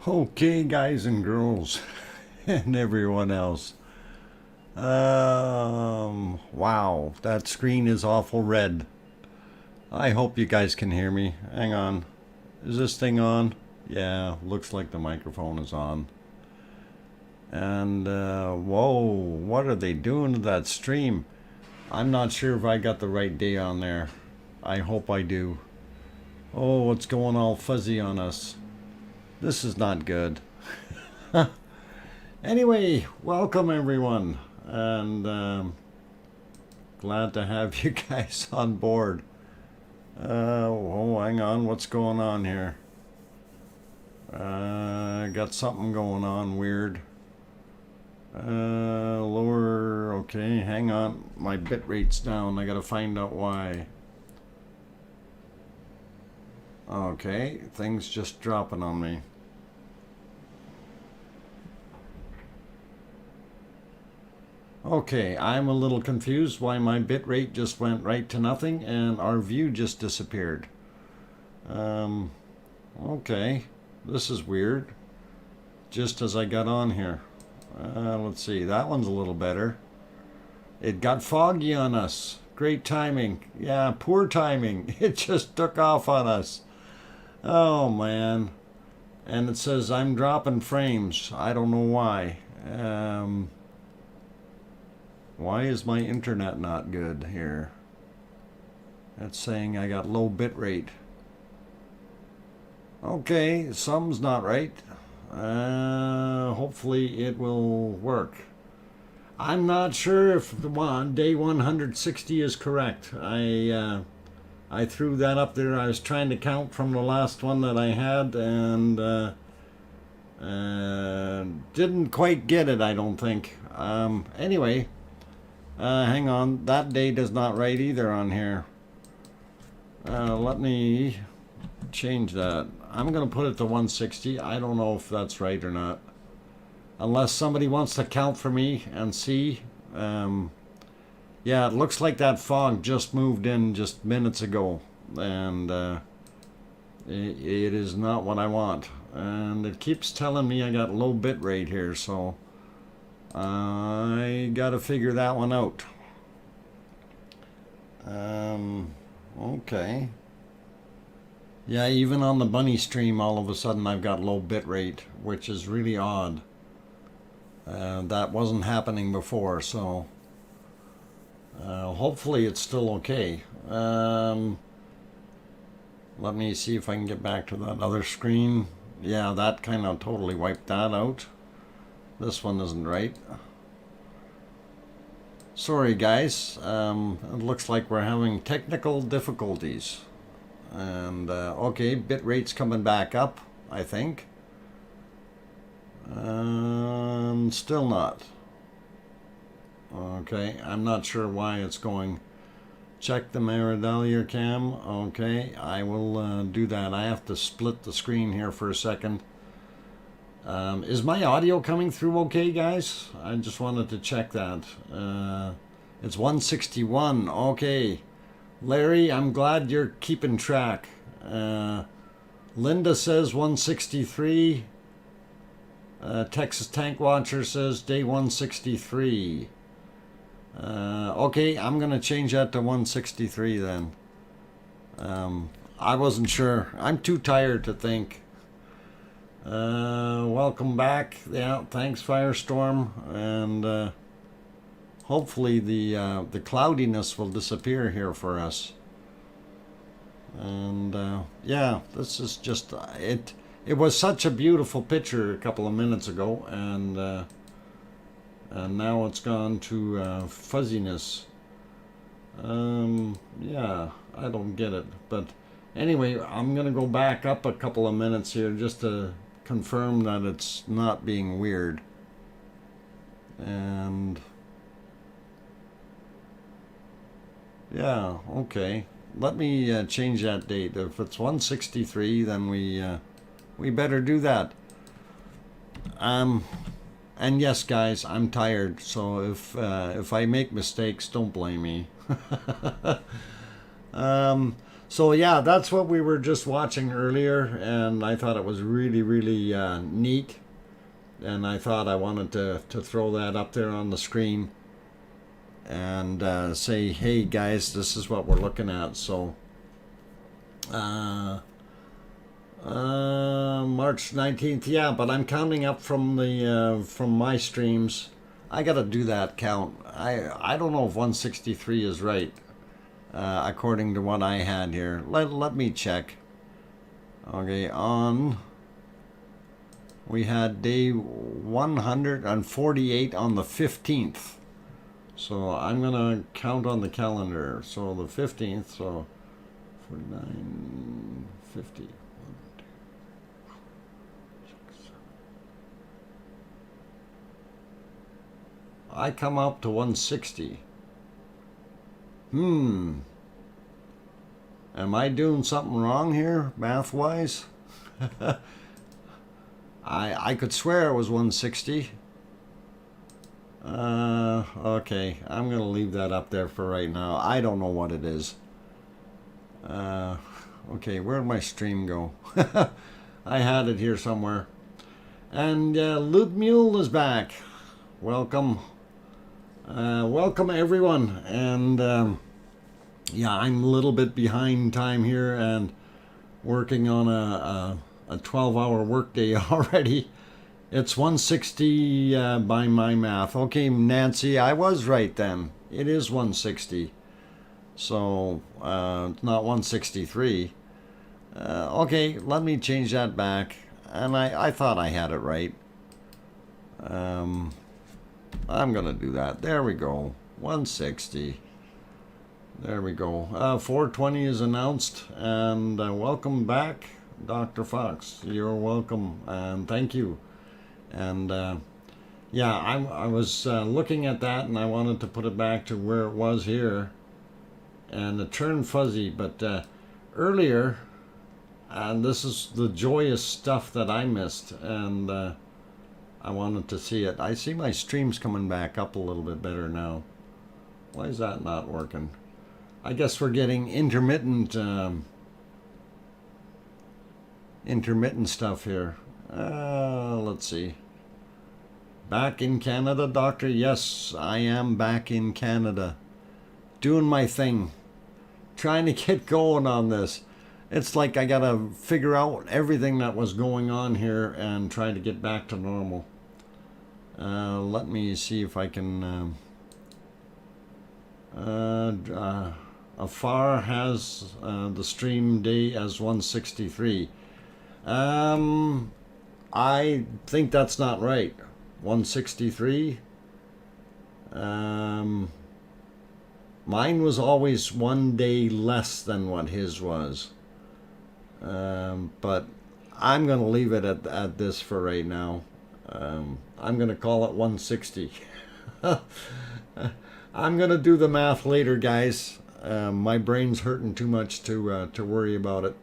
Okay, guys and girls, and everyone else. Wow, that screen is awful red. I hope you guys can hear me. Hang on. Is this thing on? Yeah, looks like the microphone is on. And, whoa, what are they doing to that stream? I'm not sure if I got the right day on there. I hope I do. Oh, it's going all fuzzy on us. This is not good. Anyway, welcome everyone, and glad to have you guys on board. Oh, hang on, what's going on here? Got something going on weird. Lower, okay, hang on, my bit rate's down, I gotta find out why. Okay, things just dropping on me. Okay, I'm a little confused why my bit rate just went right to nothing and our view just disappeared. Okay, this is weird. Just as I got on here. Let's see, that one's a little better. It got foggy on us. Great timing. Yeah, poor timing. It just took off on us. Oh man. And it says I'm dropping frames. I don't know why. Why is my internet not good here? It's saying I got low bit rate. Okay, something's not right. Hopefully it will work. I'm not sure if day 160 is correct. I threw that up there. I was trying to count from the last one that I had and didn't quite get it, I don't think. Anyway. Hang on, that date is not right either on here. Let me change that. I'm going to put it to 160. I don't know if that's right or not. Unless somebody wants to count for me and see. Yeah, it looks like that fog just moved in just minutes ago. And it is not what I want. And it keeps telling me I got low bit rate here, so I gotta figure that one out. Okay. Yeah, even on the bunny stream, all of a sudden I've got low bit rate, which is really odd. That wasn't happening before, so hopefully it's still okay. Let me see if I can get back to that other screen. Yeah, that kind of totally wiped that out. This one isn't right. Sorry guys, it looks like we're having technical difficulties. And okay, bit rate's coming back up, I think. Still not. Okay, I'm not sure why it's going. Check the Fagradalsfjall cam. Okay, I will do that. I have to split the screen here for a second. Is my audio coming through okay, guys? I just wanted to check that. It's 161. Okay. Larry, I'm glad you're keeping track. Linda says 163. Texas Tank Watcher says day 163. Okay, I'm going to change that to 163 then. I wasn't sure. I'm too tired to think. Welcome back. Yeah, thanks Firestorm, and hopefully the cloudiness will disappear here for us. And yeah, this is just it. It was such a beautiful picture a couple of minutes ago, and now it's gone to fuzziness. Yeah, I don't get it, but anyway, I'm gonna go back up a couple of minutes here just to confirm that it's not being weird. And yeah, okay, let me change that date. If it's 163, then we better do that. And yes guys, I'm tired, so if I make mistakes, don't blame me. So yeah, that's what we were just watching earlier, and I thought it was really, really neat. And I thought I wanted to throw that up there on the screen and say, hey guys, this is what we're looking at. So March 19th, yeah, but I'm counting up from the from my streams. I gotta do that count. I don't know if 163 is right, according to what I had here. Let me check. Okay, we had day 148 on the 15th. So I'm gonna count on the calendar. So the 15th, so 49, 50. I come up to 160. Am I doing something wrong here, math-wise? I could swear it was 160. Okay, I'm gonna leave that up there for right now. I don't know what it is. Okay, where'd my stream go? I had it here somewhere. And Loot Mule is back. Welcome. Welcome everyone. And yeah, I'm a little bit behind time here and working on a 12-hour workday already. It's 160 by my math. Okay, Nancy, I was right then. It is 160. So it's not 163. Okay, let me change that back. And I thought I had it right. I'm gonna do that. There we go. 160. There we go. 420 is announced, and welcome back, Dr. Fox. You're welcome, and thank you. And yeah, I was looking at that, and I wanted to put it back to where it was here, and it turned fuzzy. But earlier, and this is the joyous stuff that I missed, and I wanted to see it. I see my streams coming back up a little bit better now. Why is that not working? I guess we're getting intermittent stuff here. Let's see. Back in Canada, Doctor? Yes, I am back in Canada. Doing my thing. Trying to get going on this. It's like I gotta figure out everything that was going on here and try to get back to normal. Let me see if I can... Afar has the stream day as 163. I think that's not right. 163. Mine was always one day less than what his was. But I'm going to leave it at this for right now. I'm going to call it 160. I'm going to do the math later, guys. My brain's hurting too much to worry about it.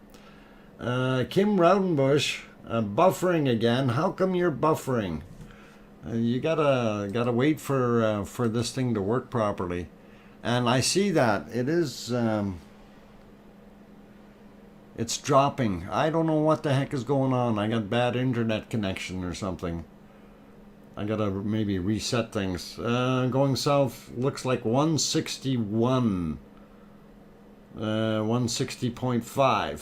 Kim Raudenbush, buffering again. How come you're buffering? You gotta wait for this thing to work properly. And I see that it is it's dropping. I don't know what the heck is going on. I got bad internet connection or something. I gotta maybe reset things. Going south looks like 161. 160.5.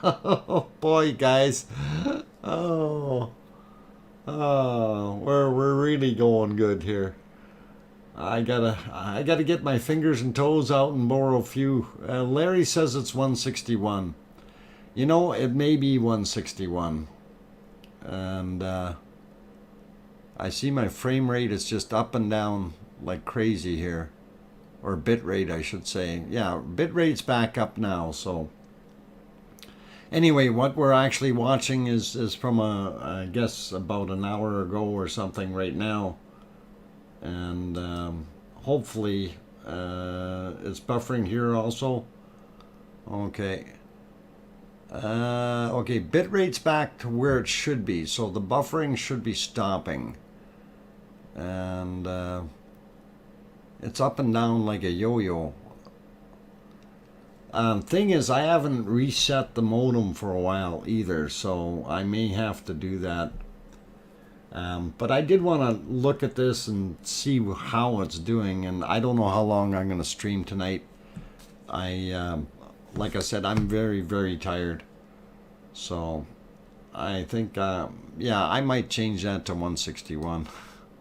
Oh boy, guys. Oh, we're really going good here. I gotta get my fingers and toes out and borrow a few. Larry says it's 161. You know, it may be 161. And I see my frame rate is just up and down like crazy here. Or bit rate, I should say. Yeah, bit rate's back up now, so... Anyway, what we're actually watching is from I guess about an hour ago or something right now. And hopefully it's buffering here also. Okay. Okay, bit rate's back to where it should be, so the buffering should be stopping. And it's up and down like a yo-yo. Thing is, I haven't reset the modem for a while either, so I may have to do that. But I did want to look at this and see how it's doing, and I don't know how long I'm going to stream tonight. Like I said, I'm very, very tired. So I think, yeah, I might change that to 161.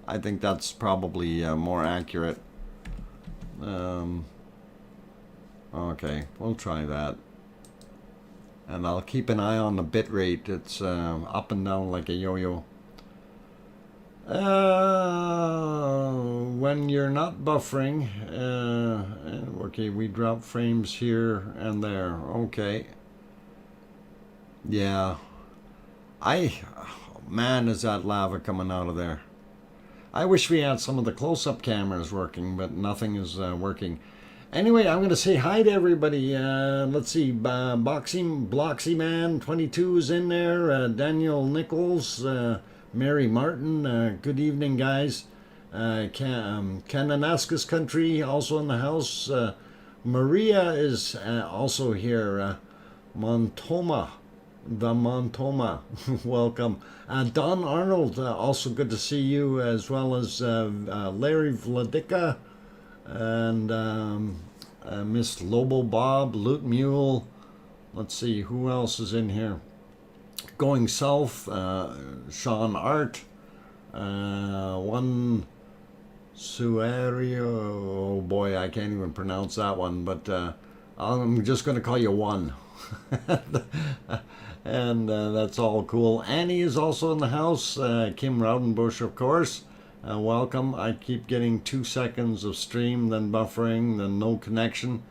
I think that's probably more accurate. Okay, we'll try that. And I'll keep an eye on the bit rate. It's up and down like a yo-yo. When you're not buffering, okay, we drop frames here and there. Okay. Yeah. Man, is that lava coming out of there. I wish we had some of the close-up cameras working, but nothing is working. Anyway, I'm going to say hi to everybody. Let's see, Bloxy Man 22 is in there. Daniel Nichols, Mary Martin, good evening, guys. Kananaskis Country also in the house. Maria is also here. Montoma, welcome. Don Arnold, also good to see you, as well as Larry Vladica and Miss Lobo Bob, Loot Mule. Let's see, who else is in here? Going South, Sean Art, one Suario, oh boy, I can't even pronounce that one, but I'm just going to call you One. And that's all cool. Annie is also in the house. Kim Raudenbush, of course. Welcome. I keep getting 2 seconds of stream, then buffering, then no connection.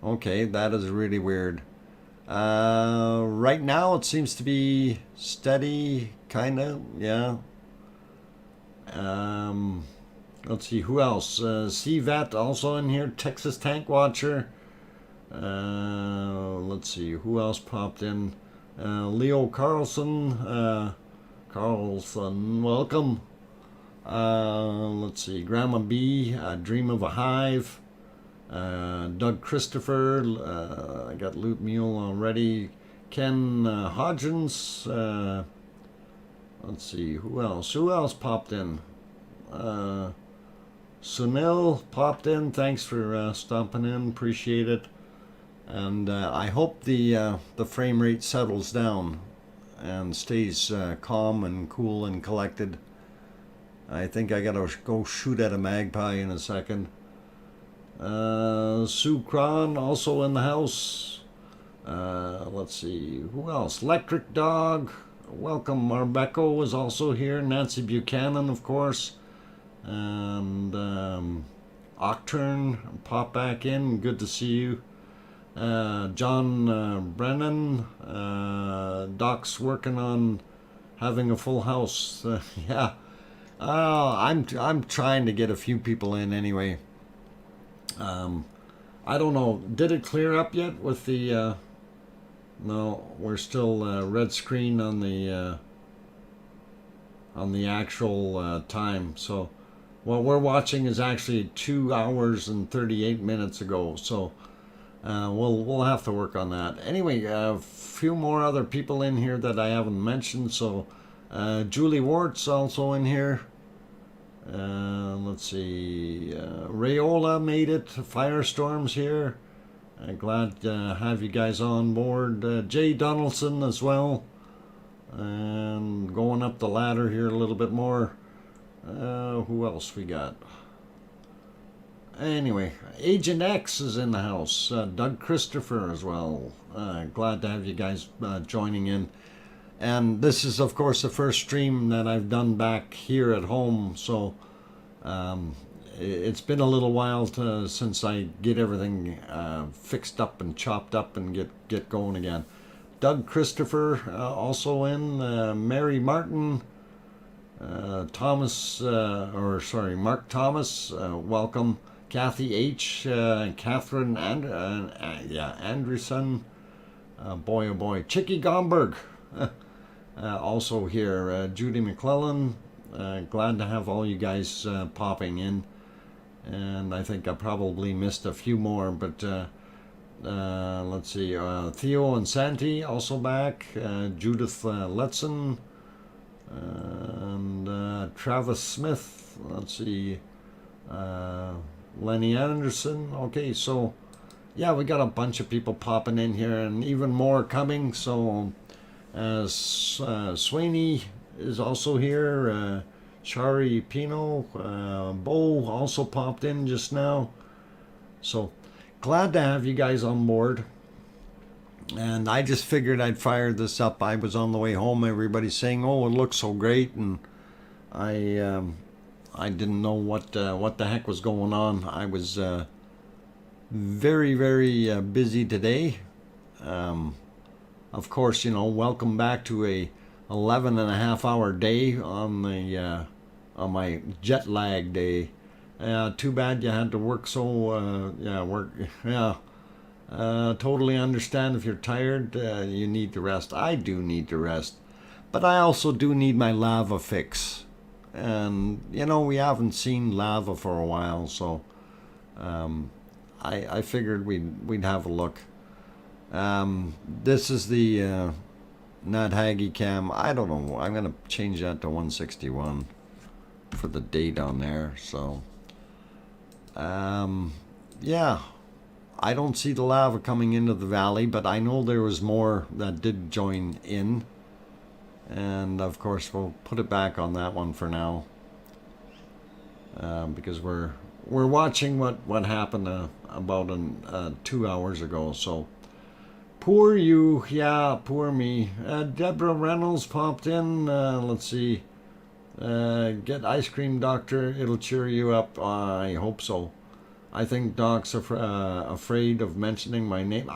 Okay, that is really weird. Right now it seems to be steady, kind of, yeah. Let's see, who else? CVET also in here. Texas Tank Watcher. Let's see, who else popped in? Leo Carlson, welcome. Let's see, Grandma B, Dream of a Hive, Doug Christopher, I got Loot Mule already, Ken Hodgins, let's see, who else popped in? Sunil popped in, thanks for stopping in, appreciate it. And I hope the frame rate settles down and stays calm and cool and collected. I think I gotta go shoot at a magpie in a second. Sue Cron also in the house. Let's see, who else? Electric Dog, welcome. Marbecco is also here. Nancy Buchanan, of course. And Octurne, pop back in, good to see you. John Brennan, Doc's working on having a full house. Yeah, I'm trying to get a few people in anyway. I don't know. Did it clear up yet with the? No, we're still red screen on the actual time. So what we're watching is actually 2 hours and 38 minutes ago. So. We'll have to work on that. Anyway, a few more other people in here that I haven't mentioned. So, Julie Wart's also in here. Let's see. Rayola made it. Firestorm's here. Glad to have you guys on board. Jay Donaldson as well. And going up the ladder here a little bit more. Who else we got? Anyway, Agent X is in the house. Doug Christopher as well. Glad to have you guys joining in. And this is, of course, the first stream that I've done back here at home. So it's been a little while since I get everything fixed up and chopped up and get going again. Doug Christopher also in. Mary Martin. Mark Thomas, welcome. Kathy H, Catherine Anderson, boy oh boy, Chicky Gomberg, also here, Judy McClellan, glad to have all you guys popping in, and I think I probably missed a few more, but Let's see, Theo and Santi also back. Judith Letson and Travis Smith. Let's see, Lenny Anderson. Okay, so yeah, we got a bunch of people popping in here, and even more coming. So Sweeney is also here. Chari Pino, Bo also popped in just now. So glad to have you guys on board. And I just figured I'd fire this up. I was on the way home. Everybody's saying, "Oh, it looks so great," and I didn't know what the heck was going on. I was very busy today. Of course, you know, welcome back to a 11.5 hour day on the on my jet lag day. Too bad you had to work so totally understand if you're tired, you need to rest. I do need to rest, but I also do need my lava fix. And you know, we haven't seen lava for a while, so I figured we'd have a look. This is the Nat Haggy cam. I don't know. I'm gonna change that to 161 for the date on there. So yeah, I don't see the lava coming into the valley, but I know there was more that did join in, and of course we'll put it back on that one for now, because we're watching what happened about 2 hours ago. So poor you, yeah, poor me. Deborah Reynolds popped in. Let's see. Get ice cream, doctor. It'll cheer you up. I hope so. I think Doc's afraid of mentioning my name.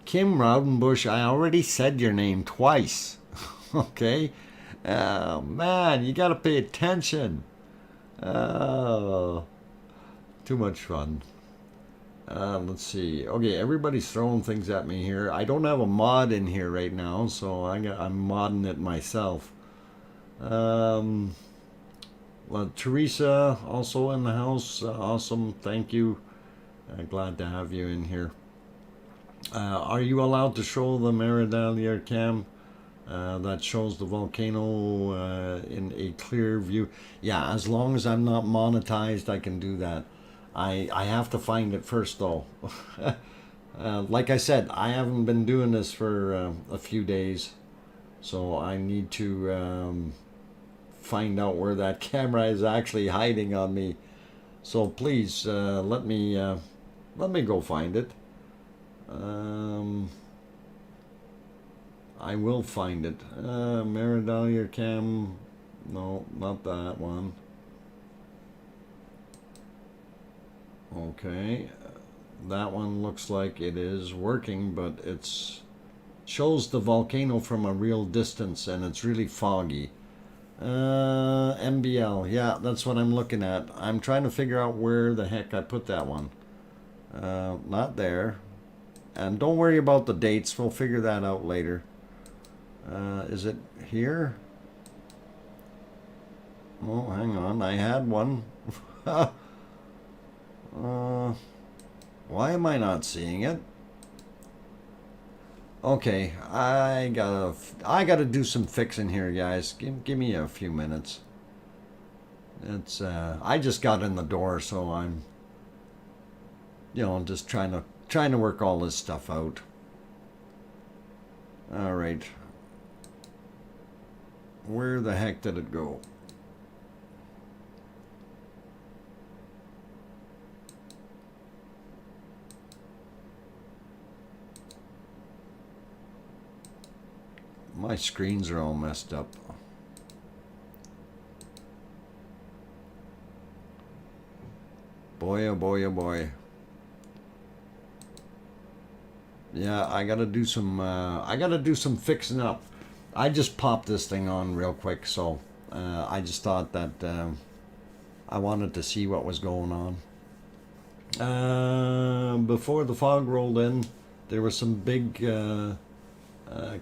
Kim Raudenbush, I already said your name twice. Okay? Man, you gotta pay attention. Too much fun. Let's see. Okay, everybody's throwing things at me here. I don't have a mod in here right now, so I'm modding it myself. Teresa also in the house. Awesome, thank you. Glad to have you in here. Are you allowed to show the Meridalier cam that shows the volcano in a clear view? Yeah, as long as I'm not monetized, I can do that. I have to find it first though. Like I said, I haven't been doing this for a few days, so I need to find out where that camera is actually hiding on me. So please let me go find it. I will find it. Meridalier cam. No, not that one. Okay, that one looks like it is working, but it's shows the volcano from a real distance, and it's really foggy. MBL, yeah, that's what I'm looking at. I'm trying to figure out where the heck I put that one. Not there. And don't worry about the dates, we'll figure that out later. Is it here? Oh, hang on, I had one. Why am I not seeing it? Okay, I gotta do some fixing here, guys. Give me a few minutes. It's I just got in the door, so I'm, you know, just trying to work all this stuff out. All right, where the heck did it go? My screens are all messed up. Boy, oh boy, oh boy. Yeah, I gotta do some fixing up. I just popped this thing on real quick, so I just thought that I wanted to see what was going on. Before the fog rolled in, there were some big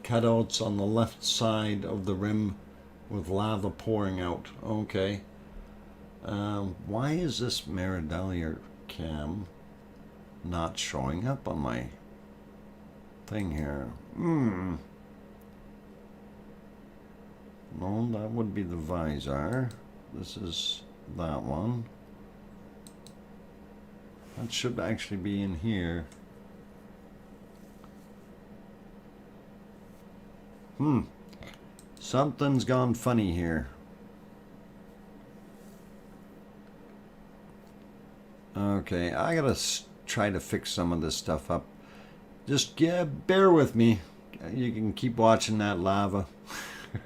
cutouts on the left side of the rim with lava pouring out. Okay. Why is this Meridalier cam not showing up on my thing here. No, that would be the visor. This is that one. That should actually be in here. Something's gone funny here. Okay, I gotta try to fix some of this stuff up. Just bear with me. You can keep watching that lava.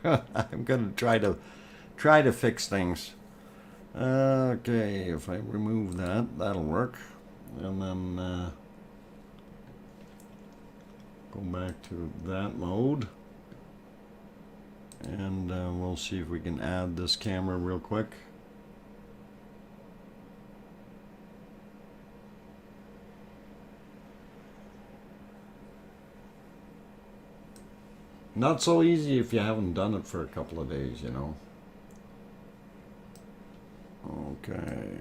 I'm gonna try to fix things. Okay, if I remove that, that'll work. And then go back to that mode. And we'll see if we can add this camera real quick. Not so easy if you haven't done it for a couple of days, you know. Okay.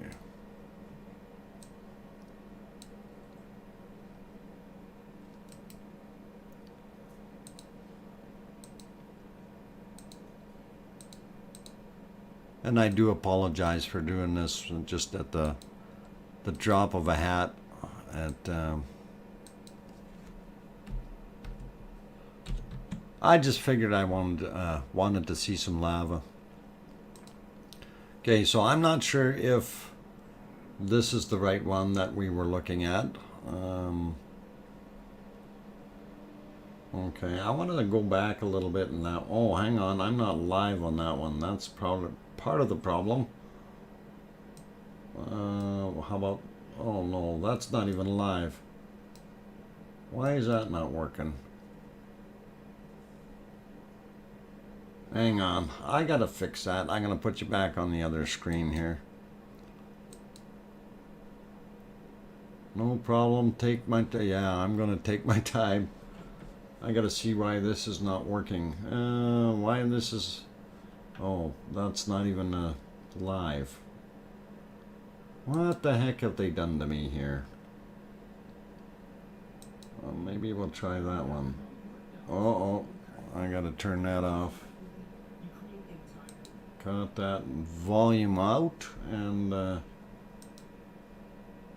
And I do apologize for doing this just at the drop of a hat. I just figured I wanted to see some lava. Okay, so I'm not sure if this is the right one that we were looking at. Okay, I wanted to go back a little bit in that. Oh, hang on, I'm not live on that one. That's probably part of the problem. How about, oh no, that's not even live. Why is that not working? Hang on, I gotta fix that. I'm gonna put you back on the other screen here. No problem, take my time. Yeah, I'm gonna take my time. I gotta see why this is not working. Why this is, oh, that's not even live. What the heck have they done to me here? Well, maybe we'll try that one. Uh-oh, I gotta turn that off. Cut that volume out and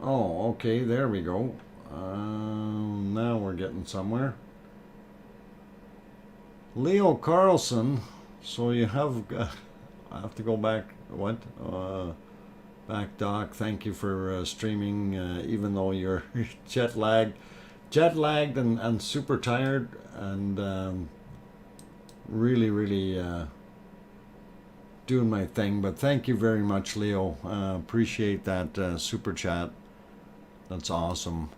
oh, okay, there we go. Now we're getting somewhere. Leo Carlson, so you have I have to go back. What? Back, Doc. Thank you for streaming, even though you're jet lagged and super tired and really doing my thing. But thank you very much, Leo. Appreciate that super chat. That's awesome.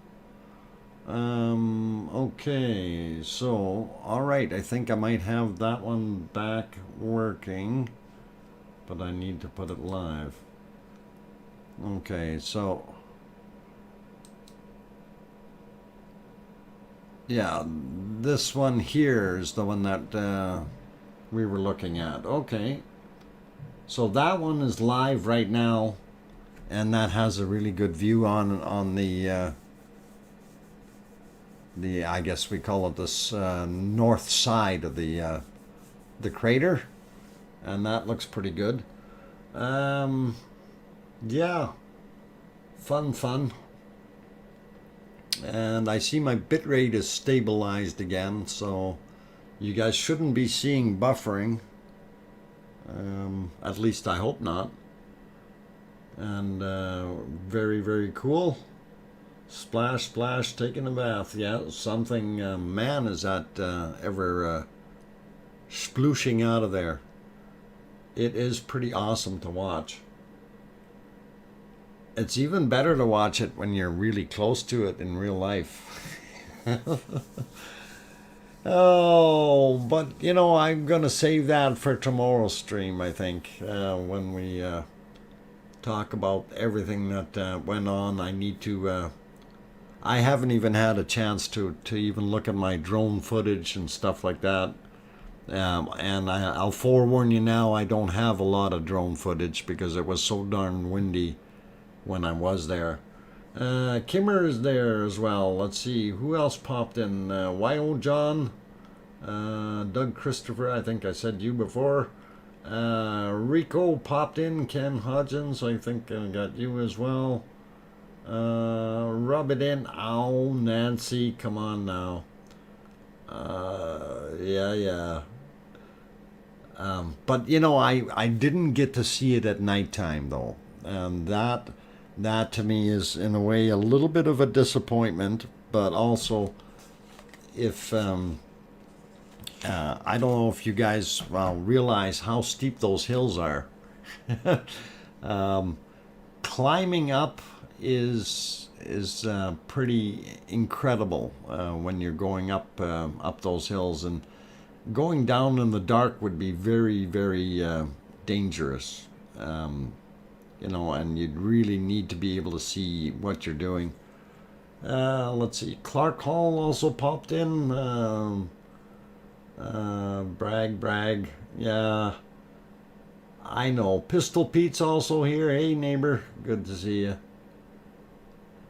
Okay, so all right, I think I might have that one back working, but I need to put it live. Okay, so yeah, this one here is the one that we were looking at. Okay, so that one is live right now, and that has a really good view on the I guess we call it this north side of the crater, and that looks pretty good. Yeah, fun. And I see my bitrate is stabilized again, so you guys shouldn't be seeing buffering. At least I hope not. And very cool. Splash, taking a bath. Yeah, something man is that ever splooshing out of there. It is pretty awesome to watch. It's even better to watch it when you're really close to it in real life. Oh, but you know, I'm gonna save that for tomorrow's stream, I think, when we talk about everything that went on. I need to I haven't even had a chance to even look at my drone footage and stuff like that. And I'll forewarn you now, I don't have a lot of drone footage because it was so darn windy when I was there. Kimmer is there as well. Let's see, who else popped in? YO John, Doug Christopher, I think I said you before. Rico popped in, Ken Hodgins, I think I got you as well. Rub it in. Ow, Nancy, come on now. Yeah. But you know, I didn't get to see it at nighttime though, and that to me is in a way a little bit of a disappointment. But also, if I don't know if you guys realize how steep those hills are. Climbing up is pretty incredible when you're going up those hills, and going down in the dark would be very, very dangerous. You know, and you'd really need to be able to see what you're doing. Let's see, Clark Hall also popped in. Brag, yeah. I know. Pistol Pete's also here. Hey, neighbor, good to see you.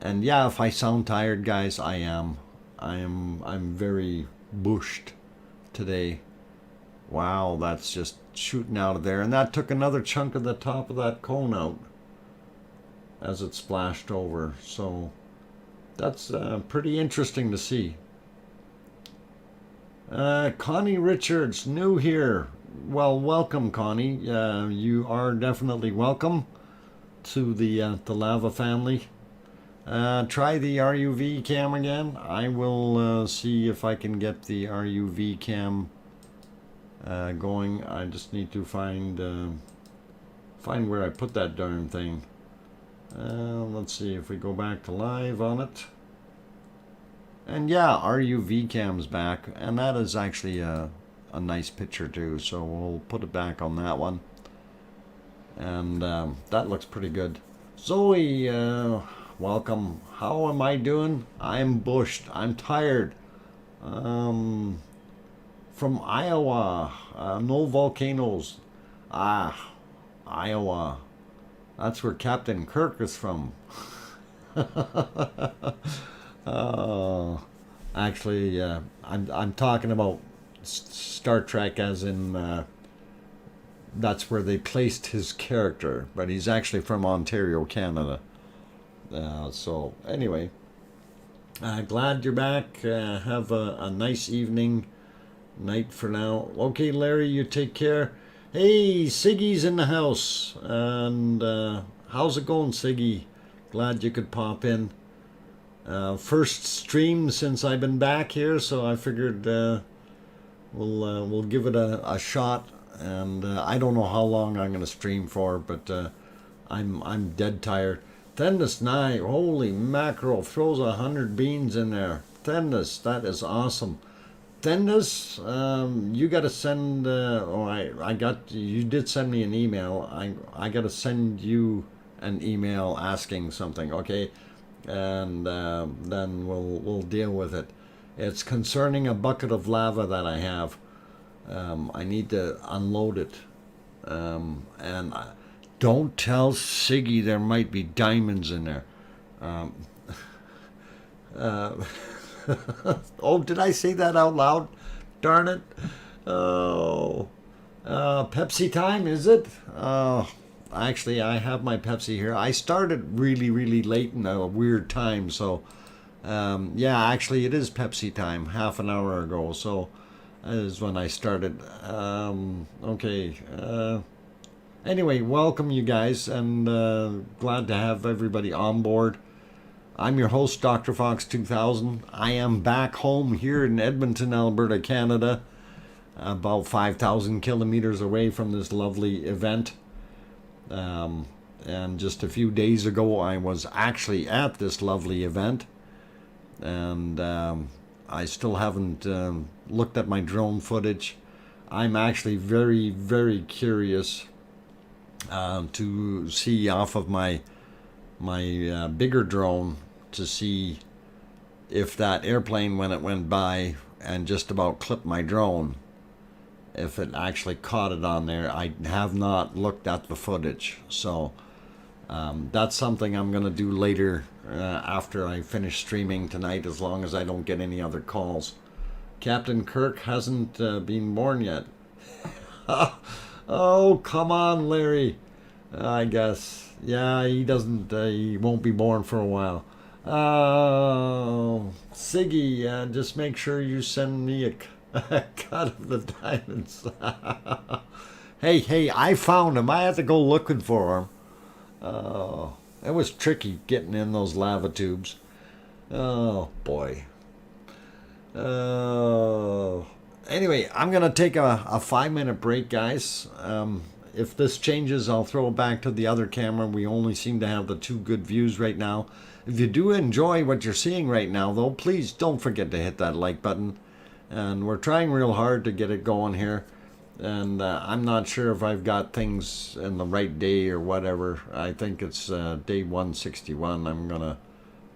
And yeah, if I sound tired, guys, I am. I'm very bushed today. Wow, that's just shooting out of there. And that took another chunk of the top of that cone out as it splashed over. So that's pretty interesting to see. Connie Richards, new here. Well, welcome, Connie. You are definitely welcome to the lava family. Try the RUV cam again. I will see if I can get the RUV cam going. I just need to find where I put that darn thing. Let's see if we go back to live on it. And yeah, RUV cam's back, and that is actually a nice picture too, so we'll put it back on that one. And that looks pretty good. Zoe, welcome. How am I doing? I'm bushed. I'm tired. From Iowa. No volcanoes. Iowa. That's where Captain Kirk is from. Actually, I'm talking about Star Trek, as in that's where they placed his character, but he's actually from Ontario, Canada. So anyway, glad you're back. Have a nice night for now. Okay, Larry, you take care. Hey, Siggy's in the house, and how's it going, Siggy? Glad you could pop in. First stream since I've been back here, so I figured we'll give it a shot. And I don't know how long I'm gonna stream for, but I'm dead tired. Thendis Nye, holy mackerel, throws 100 beans in there. Thendis, that is awesome. Thendis, you got to send. You did send me an email. I got to send you an email asking something, okay? And then we'll deal with it. It's concerning a bucket of lava that I have. I need to unload it. And don't tell Siggy there might be diamonds in there. Oh, did I say that out loud? Darn it. Oh. Pepsi time, is it? Actually, I have my Pepsi here. I started really, really late in a weird time, so yeah, actually it is Pepsi time, half an hour ago, so that is when I started. Okay. Anyway, welcome you guys, and glad to have everybody on board. I'm your host, DrFox2000. I am back home here in Edmonton, Alberta, Canada, about 5,000 kilometers away from this lovely event. And just a few days ago, I was actually at this lovely event, and I still haven't looked at my drone footage. I'm actually very, very curious to see off of my bigger drone to see if that airplane, when it went by and just about clipped my drone, if it actually caught it on there. I have not looked at the footage, so That's something I'm going to do later after I finish streaming tonight, as long as I don't get any other calls. Captain Kirk hasn't been born yet. Oh, come on, Larry. I guess. Yeah, he doesn't, he won't be born for a while. Oh, Siggy, just make sure you send me a cut of the diamonds. Hey, I found him. I had to go looking for him. Oh, it was tricky getting in those lava tubes. Oh, boy. Oh. Anyway, I'm going to take a 5-minute break, guys. If this changes, I'll throw it back to the other camera. We only seem to have the 2 good views right now. If you do enjoy what you're seeing right now, though, please don't forget to hit that like button. And we're trying real hard to get it going here. And I'm not sure if I've got things in the right day or whatever. I think it's day 161. I'm going to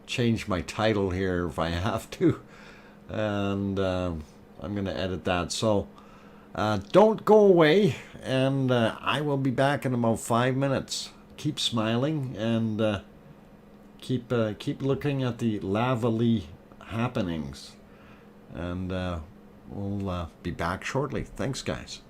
change my title here if I have to. And I'm going to edit that. So don't go away, and I will be back in about 5 minutes. Keep smiling and keep looking at the lavally happenings, and we'll be back shortly. Thanks, guys.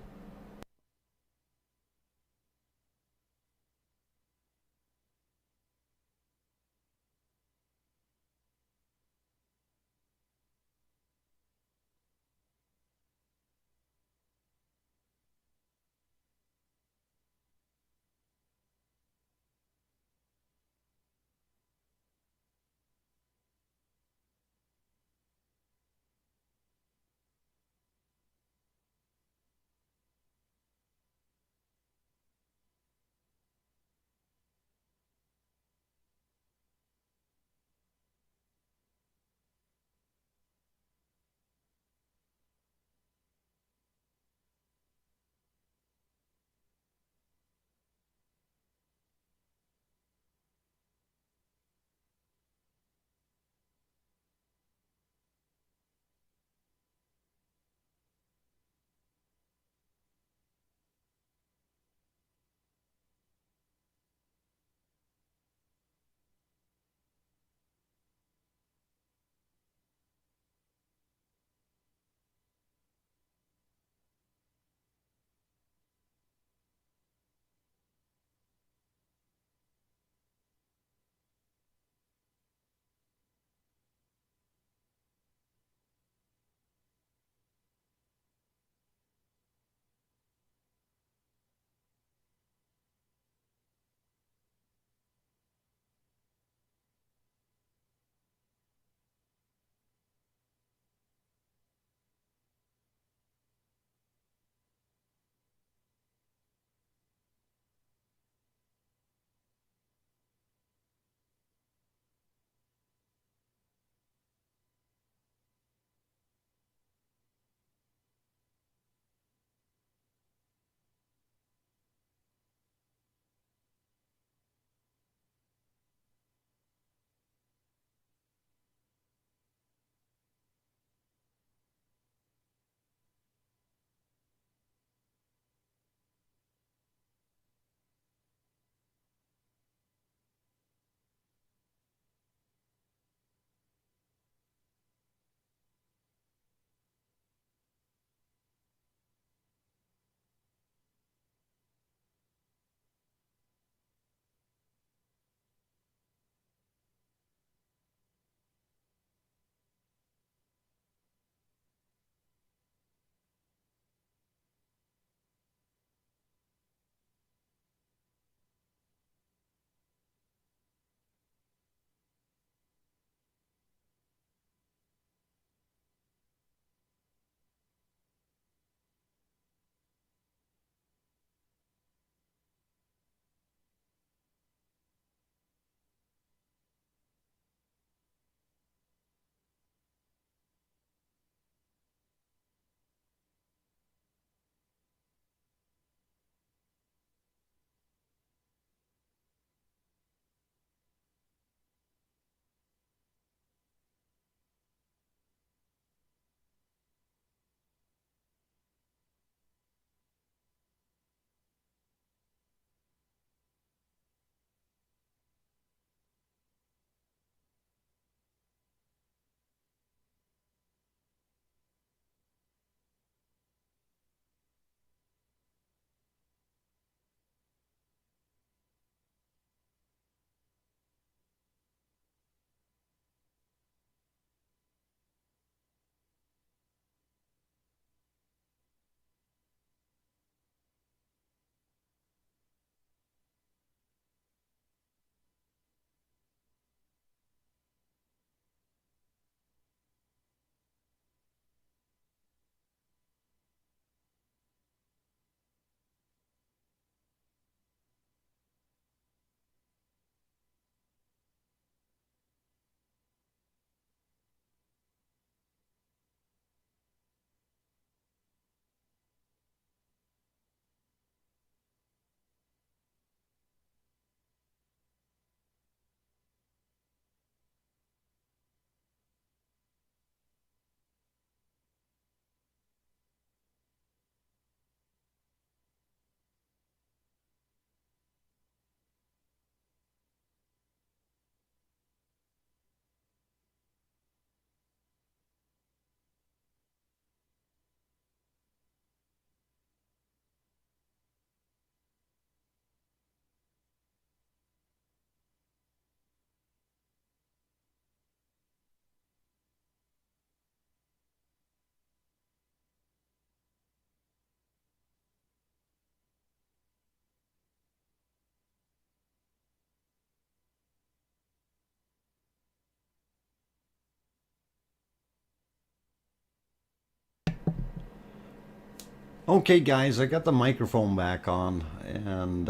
Okay, guys, I got the microphone back on, and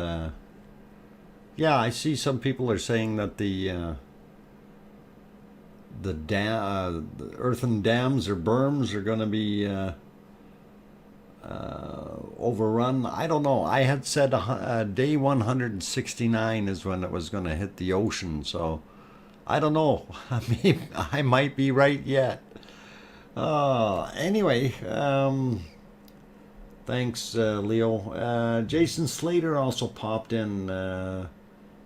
yeah, I see some people are saying that the earthen dams or berms are going to be overrun. I don't know. I had said day 169 is when it was going to hit the ocean, so I don't know. I mean, I might be right yet. Anyway, thanks, Leo. Jason Slater also popped in.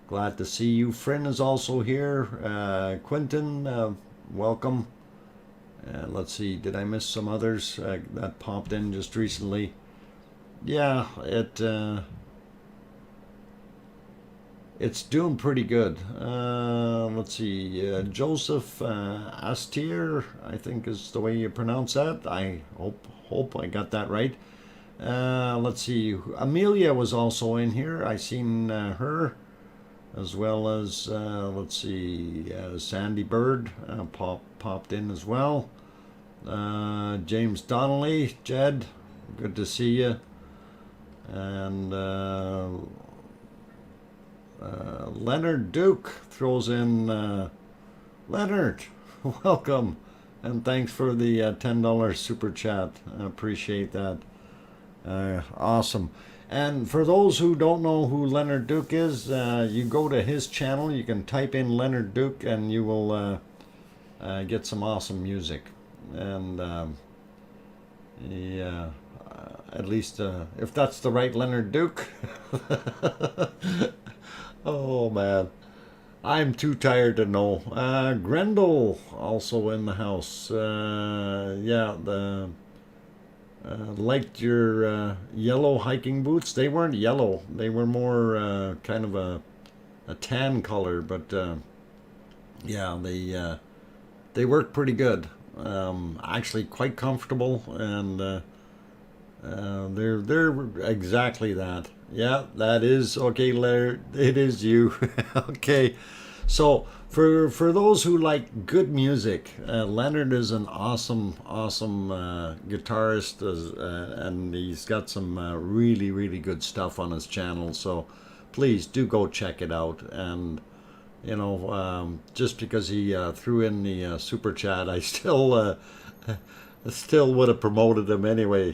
Glad to see you. Frin is also here. Quentin, welcome. Let's see, did I miss some others that popped in just recently? Yeah, it's doing pretty good. Let's see, Joseph Astier, I think is the way you pronounce that. I hope I got that right. Let's see, Amelia was also in here. I seen her, as well as let's see, Sandy Bird popped in as well. James Donnelly, Jed, good to see you. And Leonard Duke throws in. Leonard, welcome, and thanks for the $10 super chat. I appreciate that. Awesome. And for those who don't know who Leonard Duke is, you go to his channel, you can type in Leonard Duke, and you will get some awesome music. And yeah, at least if that's the right Leonard Duke. Oh man, I'm too tired to know. Grendel also in the house. Yeah, the liked your yellow hiking boots. They weren't yellow. They were more kind of a tan color, but yeah, they work pretty good. Actually, quite comfortable, and they're exactly that. Yeah, that is okay, Laird. It is you. Okay, so for those who like good music, Leonard is an awesome guitarist, and he's got some really good stuff on his channel. So please do go check it out. And you know, just because he threw in the super chat, I still would have promoted him anyway.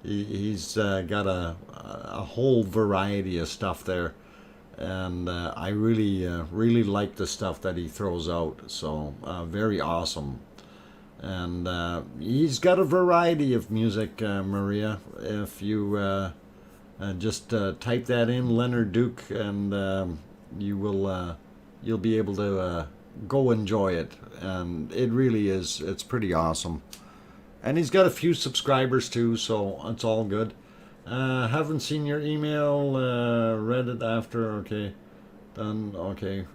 He's got a whole variety of stuff there, and I really like the stuff that he throws out. So very awesome. And he's got a variety of music, Maria. If you just type that in, Leonard Duke, and you'll be able to go enjoy it. And it really is, it's pretty awesome. And he's got a few subscribers too, so it's all good. Haven't seen your email, read it after. Okay, done. Okay,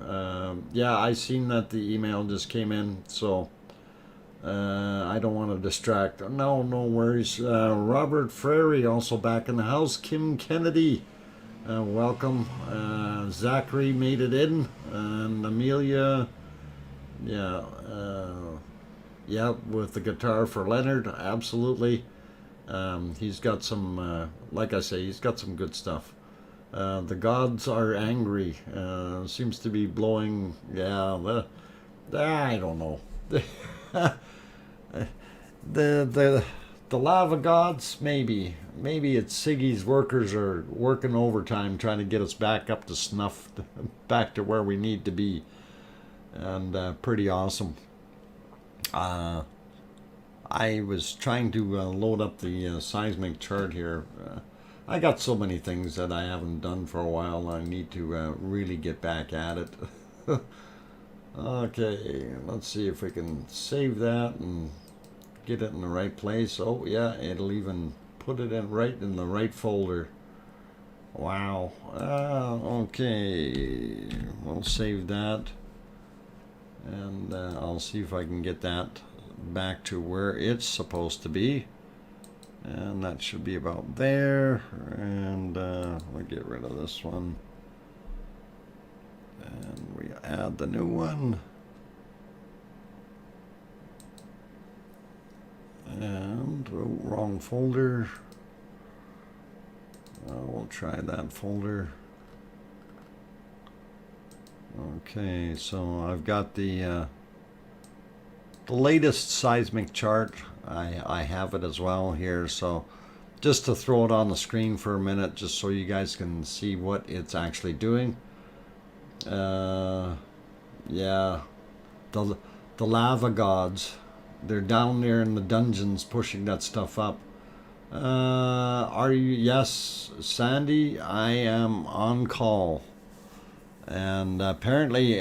yeah, I seen that the email just came in, so I don't want to distract. No worries. Robert Frary also back in the house. Kim Kennedy, welcome. Zachary made it in, and Amelia, yeah, yeah, with the guitar for Leonard, absolutely. He's got some, like I say, he's got some good stuff. The gods are angry. Seems to be blowing. Yeah, I don't know. the lava gods, maybe it's Siggy's workers are working overtime trying to get us back up to snuff, back to where we need to be, and pretty awesome. I was trying to load up the seismic chart here. I got so many things that I haven't done for a while. I need to really get back at it. Okay, let's see if we can save that and get it in the right place. Oh yeah, it'll even put it in right in the right folder. Wow. Okay, we'll save that, and I'll see if I can get that back to where it's supposed to be, and that should be about there. And we'll get rid of this one, and we add the new one, and Oh, wrong folder. We'll try that folder. Okay, so I've got the latest seismic chart. I have it as well here, so just to throw it on the screen for a minute, just so you guys can see what it's actually doing. Yeah, the lava gods, they're down there in the dungeons pushing that stuff up. Are you? Yes, Sandy, I am on call. And apparently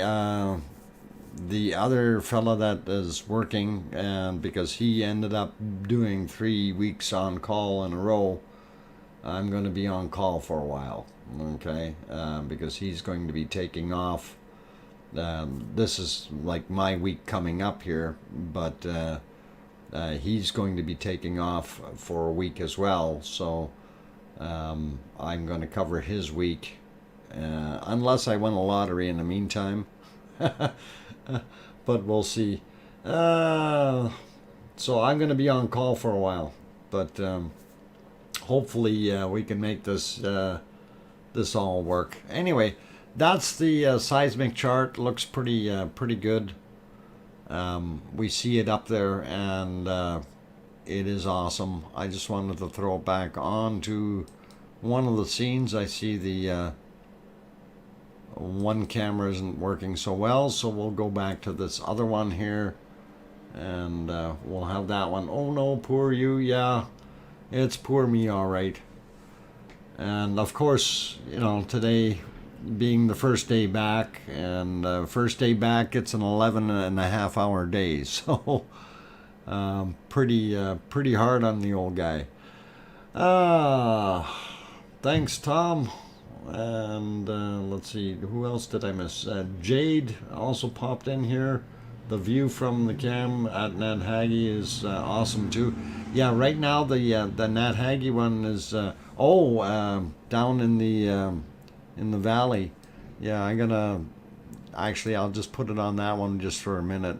the other fella that is working, and because he ended up doing 3 weeks on call in a row, I'm going to be on call for a while, okay, because he's going to be taking off. This is like my week coming up here, but he's going to be taking off for a week as well, so I'm going to cover his week. Unless I win a lottery in the meantime. But we'll see. So I'm going to be on call for a while. But hopefully we can make this this all work. Anyway, that's the seismic chart. Looks pretty good. We see it up there, and it is awesome. I just wanted to throw it back onto one of the scenes. I see the one camera isn't working so well, so we'll go back to this other one here, and we'll have that one. Oh no, poor you. Yeah, it's poor me, all right. And of course, you know, today being the first day back, and first day back, it's an 11.5-hour day, so pretty hard on the old guy. Thanks, Tom. And let's see, who else did I miss? Jade also popped in here. The view from the cam at Nat Haggy is awesome too. Yeah, right now the Nat Haggy one is down in the valley. Yeah, I'll just put it on that one just for a minute.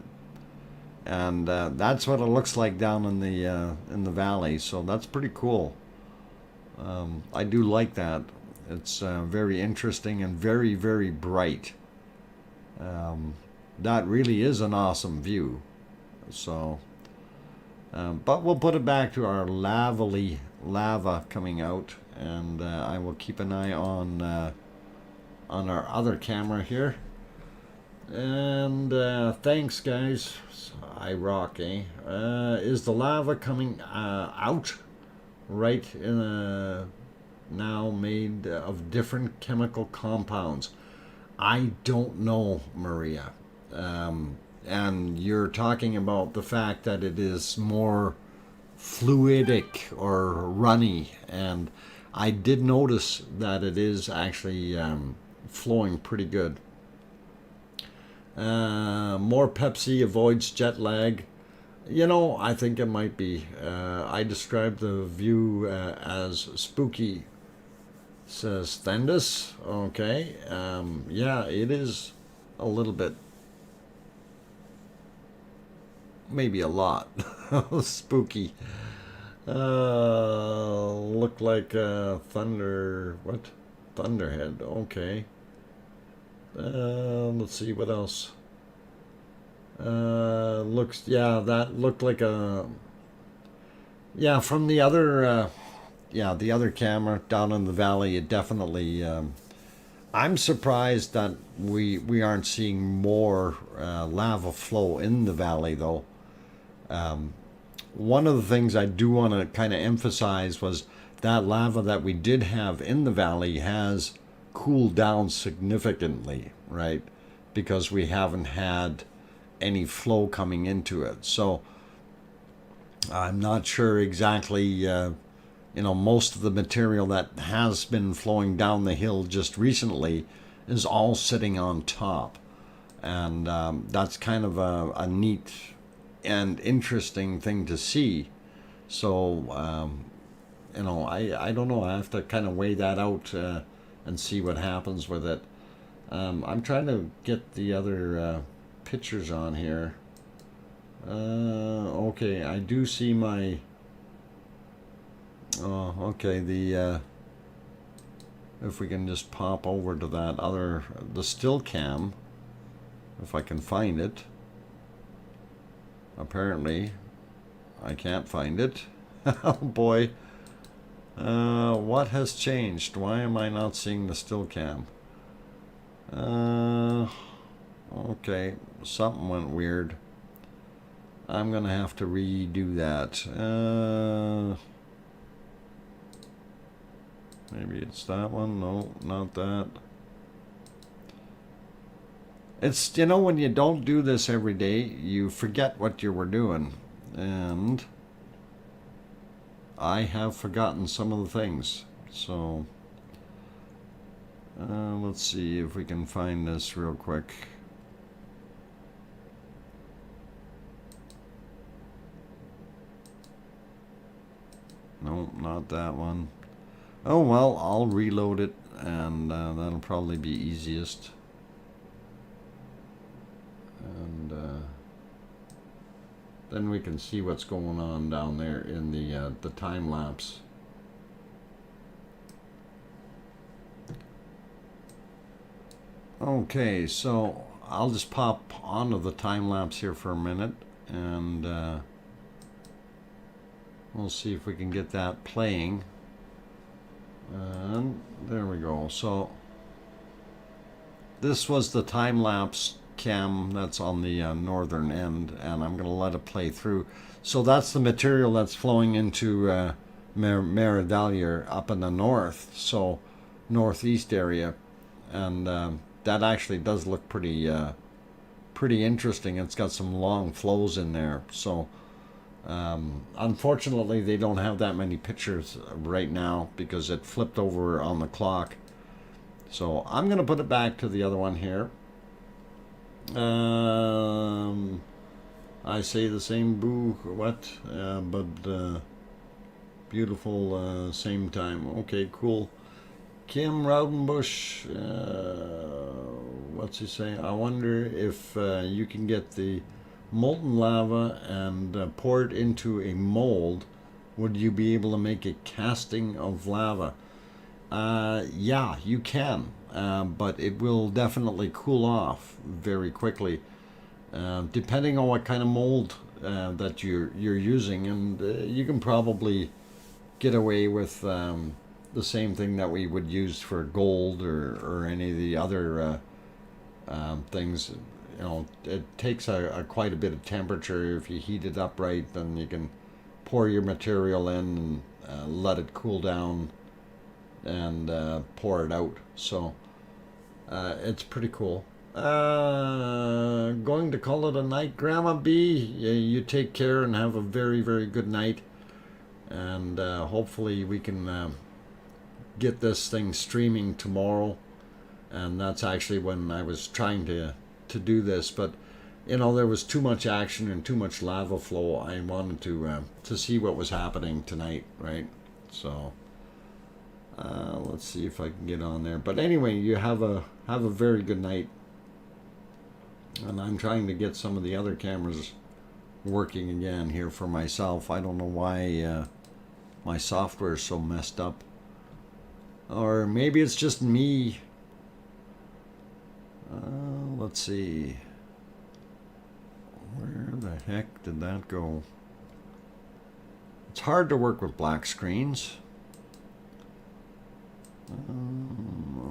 And that's what it looks like down in the valley. So that's pretty cool. I do like that. It's very interesting and very, very bright. That really is an awesome view. So, but we'll put it back to our lava coming out, and I will keep an eye on our other camera here. And thanks, guys. I rock, eh? Is the lava coming out right in a now made of different chemical compounds? I don't know, Maria. And you're talking about the fact that it is more fluidic or runny, and I did notice that it is actually flowing pretty good. More Pepsi avoids jet lag. You know, I think it might be. I described the view as spooky, says Thendus. Okay. Yeah, it is a little bit, maybe a lot, spooky. Look like Thunderhead. Okay. Let's see what else. That looked like a, from the other the other camera down in the valley. It definitely, I'm surprised that we aren't seeing more lava flow in the valley though. One of the things I do want to kind of emphasize was that lava that we did have in the valley has cooled down significantly, right? Because we haven't had any flow coming into it. So I'm not sure exactly, most of the material that has been flowing down the hill just recently is all sitting on top. And that's kind of a neat and interesting thing to see. So, I don't know. I have to kind of weigh that out and see what happens with it. I'm trying to get the other pictures on here. Okay, I do see my Oh, okay, if we can just pop over to that other, the still cam, if I can find it. Apparently, I can't find it. Oh boy. What has changed? Why am I not seeing the still cam? Okay, something went weird. I'm gonna have to redo that. Maybe it's that one. No, not that. It's, you know, when you don't do this every day, you forget what you were doing. And I have forgotten some of the things. So, let's see if we can find this real quick. No, not that one. Oh well, I'll reload it, and that'll probably be easiest. And then we can see what's going on down there in the time lapse. Okay, so I'll just pop onto the time lapse here for a minute, and we'll see if we can get that playing. And there we go. So this was the time lapse cam that's on the northern end, and I'm going to let it play through. So that's the material that's flowing into Fagradalsfjall up in the north, so northeast area, and that actually does look pretty interesting. It's got some long flows in there. So unfortunately, they don't have that many pictures right now because it flipped over on the clock. So I'm going to put it back to the other one here. I say the same boo, what? But beautiful same time. Okay, cool. Kim Raudenbush, what's he saying? I wonder if you can get the molten lava and pour it into a mold. Would you be able to make a casting of lava? Yeah, you can, but it will definitely cool off very quickly, depending on what kind of mold that you're using, and you can probably get away with the same thing that we would use for gold or any of the other things. You know, it takes quite a bit of temperature. If you heat it up right, then you can pour your material in and let it cool down and pour it out. So it's pretty cool. Going to call it a night, Grandma B. You take care and have a very, very good night. And hopefully we can get this thing streaming tomorrow. And that's actually when I was trying to do this, but you know, there was too much action and too much lava flow. I wanted to see what was happening tonight, right? So let's see if I can get on there. But anyway, you have a very good night. And I'm trying to get some of the other cameras working again here for myself. I don't know why my software is so messed up, or maybe it's just me. Let's see. Where the heck did that go? It's hard to work with black screens.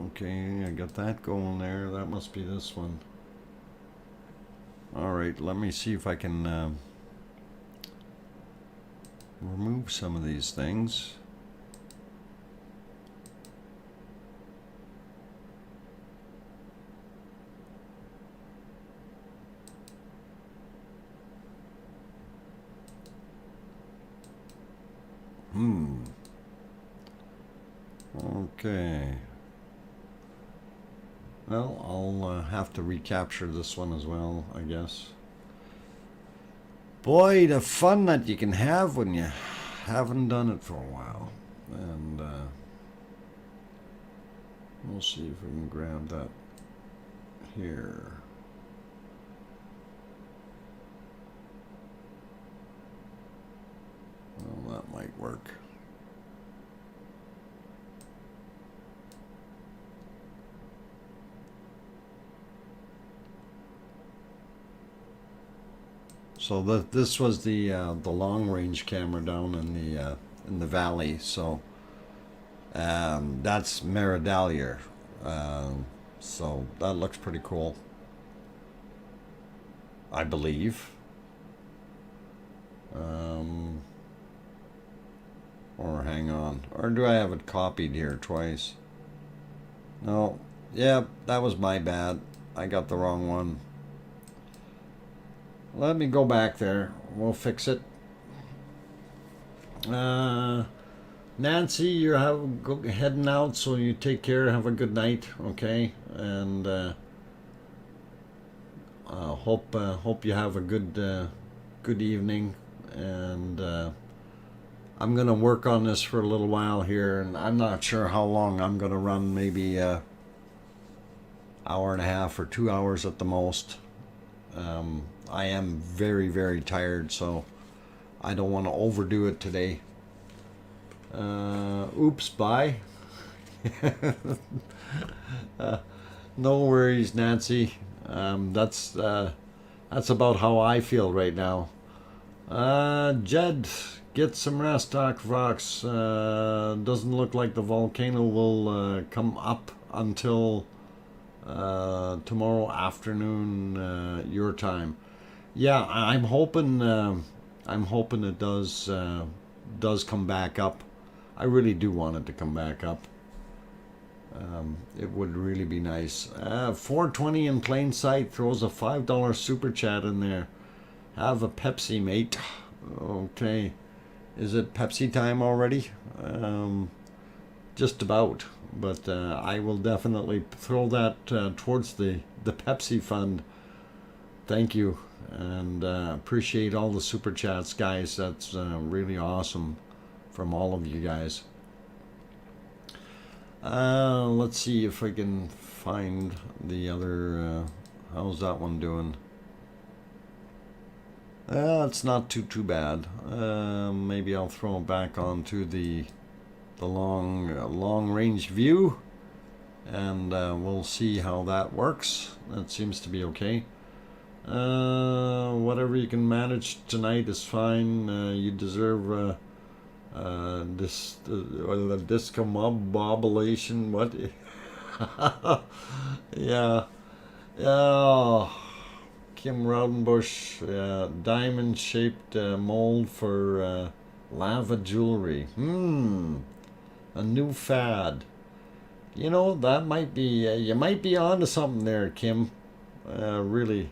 Okay, I got that going there. That must be this one. Alright, let me see if I can remove some of these things. Okay. Well, I'll have to recapture this one as well, I guess. Boy, the fun that you can have when you haven't done it for a while. And we'll see if we can grab that here. Well, that might work. So this was the long range camera down in the valley. So that's Meridalier. So that looks pretty cool, I believe. Or hang on, or do I have it copied here twice? No, yeah, that was my bad. I got the wrong one. Let me go back there. We'll fix it. Nancy, you're heading out, so you take care. Have a good night, okay? And hope you have a good evening. And I'm gonna work on this for a little while here, and I'm not sure how long I'm gonna run. Maybe hour and a half or 2 hours at the most. I am very, very tired, so I don't want to overdo it today. Oops, bye. No worries, Nancy. That's about how I feel right now. Jed, get some rest, DrFox. Doesn't look like the volcano will come up until tomorrow afternoon your time. Yeah, I'm hoping it does come back up. I really do want it to come back up. It would really be nice. 420 in plain sight throws a $5 super chat in there. Have a Pepsi, mate. Okay. Is it Pepsi time already? Just about. But I will definitely throw that towards the Pepsi fund. Thank you. And appreciate all the super chats, guys. That's really awesome from all of you guys. Let's see if I can find the other. How's that one doing? It's not too bad. Maybe I'll throw it back onto the long range view, and we'll see how that works. That seems to be okay. Whatever you can manage tonight is fine. You deserve this the discombobulation. What? Yeah. Oh, Kim Raudenbush, diamond-shaped mold for lava jewelry. A new fad. You know, that might be. You might be onto something there, Kim. Really.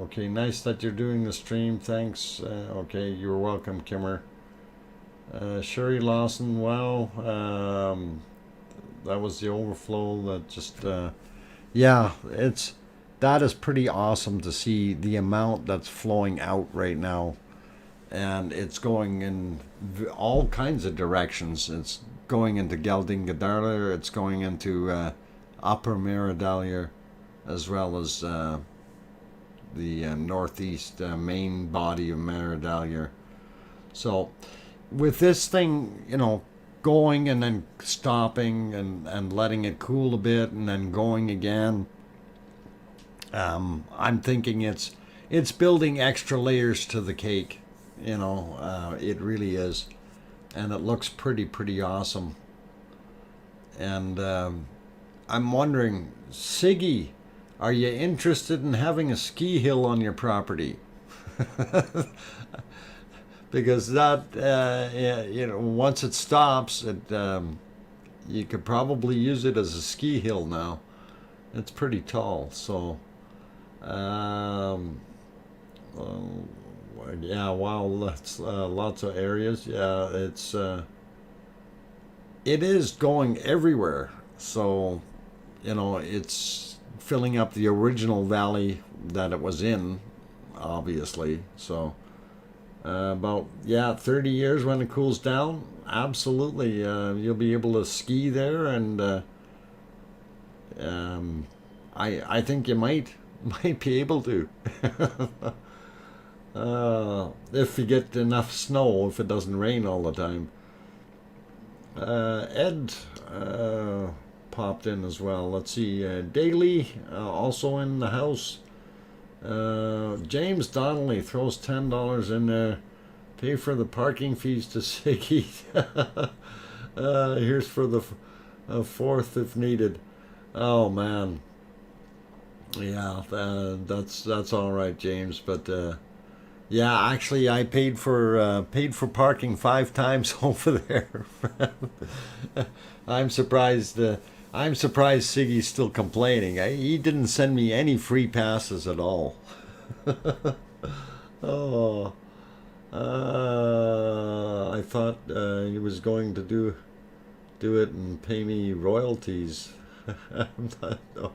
Okay, nice that you're doing the stream. Thanks. Okay, you're welcome, Kimmer. Sherry Lawson, wow. That was the overflow that just yeah, that is pretty awesome to see the amount that's flowing out right now, and it's going in all kinds of directions. It's going into Geldingadarler, it's going into Upper Meridalier, as well as the northeast main body of Meridalier. So with this thing, you know, going and then stopping and letting it cool a bit and then going again, I'm thinking it's building extra layers to the cake. You know, it really is, and it looks pretty awesome. And I'm wondering, Siggy, are you interested in having a ski hill on your property? Because that, you know, once it stops, you could probably use it as a ski hill now. It's pretty tall, so yeah, wow, that's lots of areas. Yeah, it is going everywhere. So, you know, it's filling up the original valley that it was in, obviously. So about 30 years when it cools down, absolutely, you'll be able to ski there, and I think you might be able to. If you get enough snow, if it doesn't rain all the time. Ed popped in as well. Let's see, Daily also in the house. James Donnelly throws $10 in there. Pay for the parking fees to Siggy. Here's for the fourth if needed. Oh man, yeah, that's all right, James. But yeah, actually, I paid for parking 5 times over there. I'm surprised. I'm surprised Siggy's still complaining. He didn't send me any free passes at all. Oh, I thought he was going to do it and pay me royalties. No.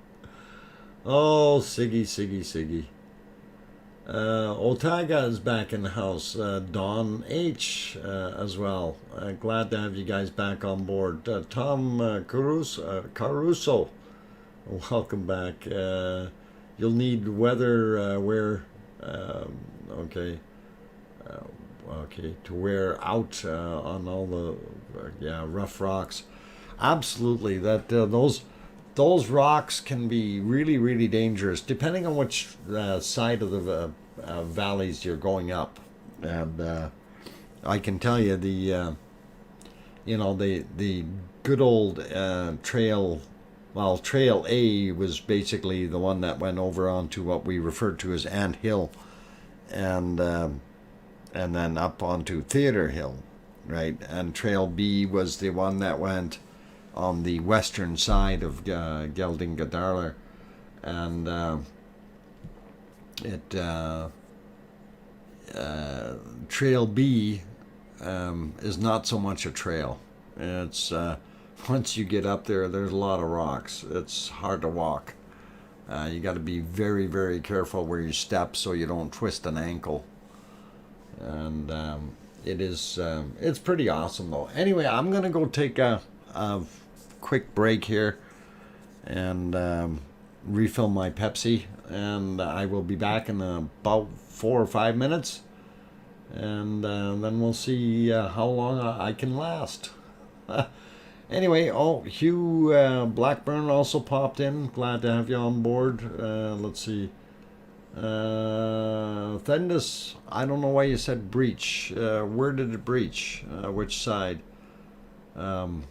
Oh, Siggy. Otaga is back in the house. Don H as well. Glad to have you guys back on board. Tom Caruso, welcome back. You'll need weather wear. Okay. Okay, to wear out on all the yeah, rough rocks. Absolutely, that those rocks can be really dangerous depending on which side of the valleys you're going up. And I can tell you the the good old trail. Well, Trail A was basically the one that went over onto what we referred to as Ant Hill, and then up onto Theater Hill, right? And Trail B was the one that went on the western side of Geldingadarler, and Trail B is not so much a trail. It's once you get up there, there's a lot of rocks. It's hard to walk. You got to be very careful where you step so you don't twist an ankle. And it's pretty awesome though. Anyway, I'm gonna go take a quick break here and refill my Pepsi, and I will be back in about 4 or 5 minutes, and then we'll see how long I can last. Anyway, oh, Hugh Blackburn also popped in. Glad to have you on board. Let's see. Thendis, I don't know why you said breach. Where did it breach? Which side? To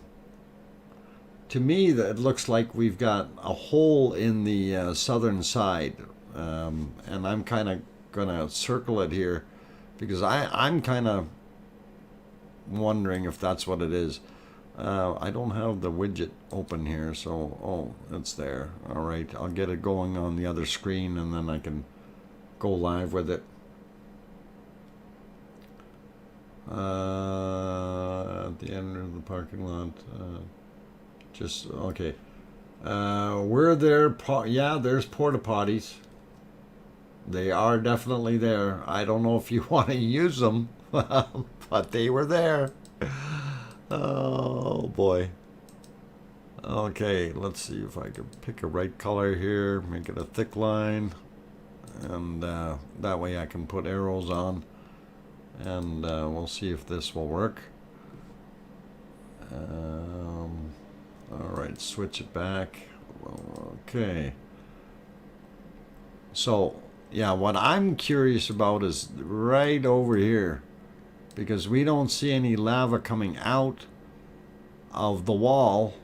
me, it looks like we've got a hole in the southern side, and I'm kind of gonna circle it here because I'm kind of wondering if that's what it is. I don't have the widget open here, so oh, it's there. All right, I'll get it going on the other screen, and then I can go live with it. At the end of the parking lot. Just okay. We're there. Yeah, there's porta potties. They are definitely there. I don't know if you want to use them, but they were there. Oh boy. Okay, let's see if I can pick a right color here, make it a thick line, and that way I can put arrows on, and we'll see if this will work. Alright, switch it back. Okay. So, yeah, what I'm curious about is right over here, because we don't see any lava coming out of the wall,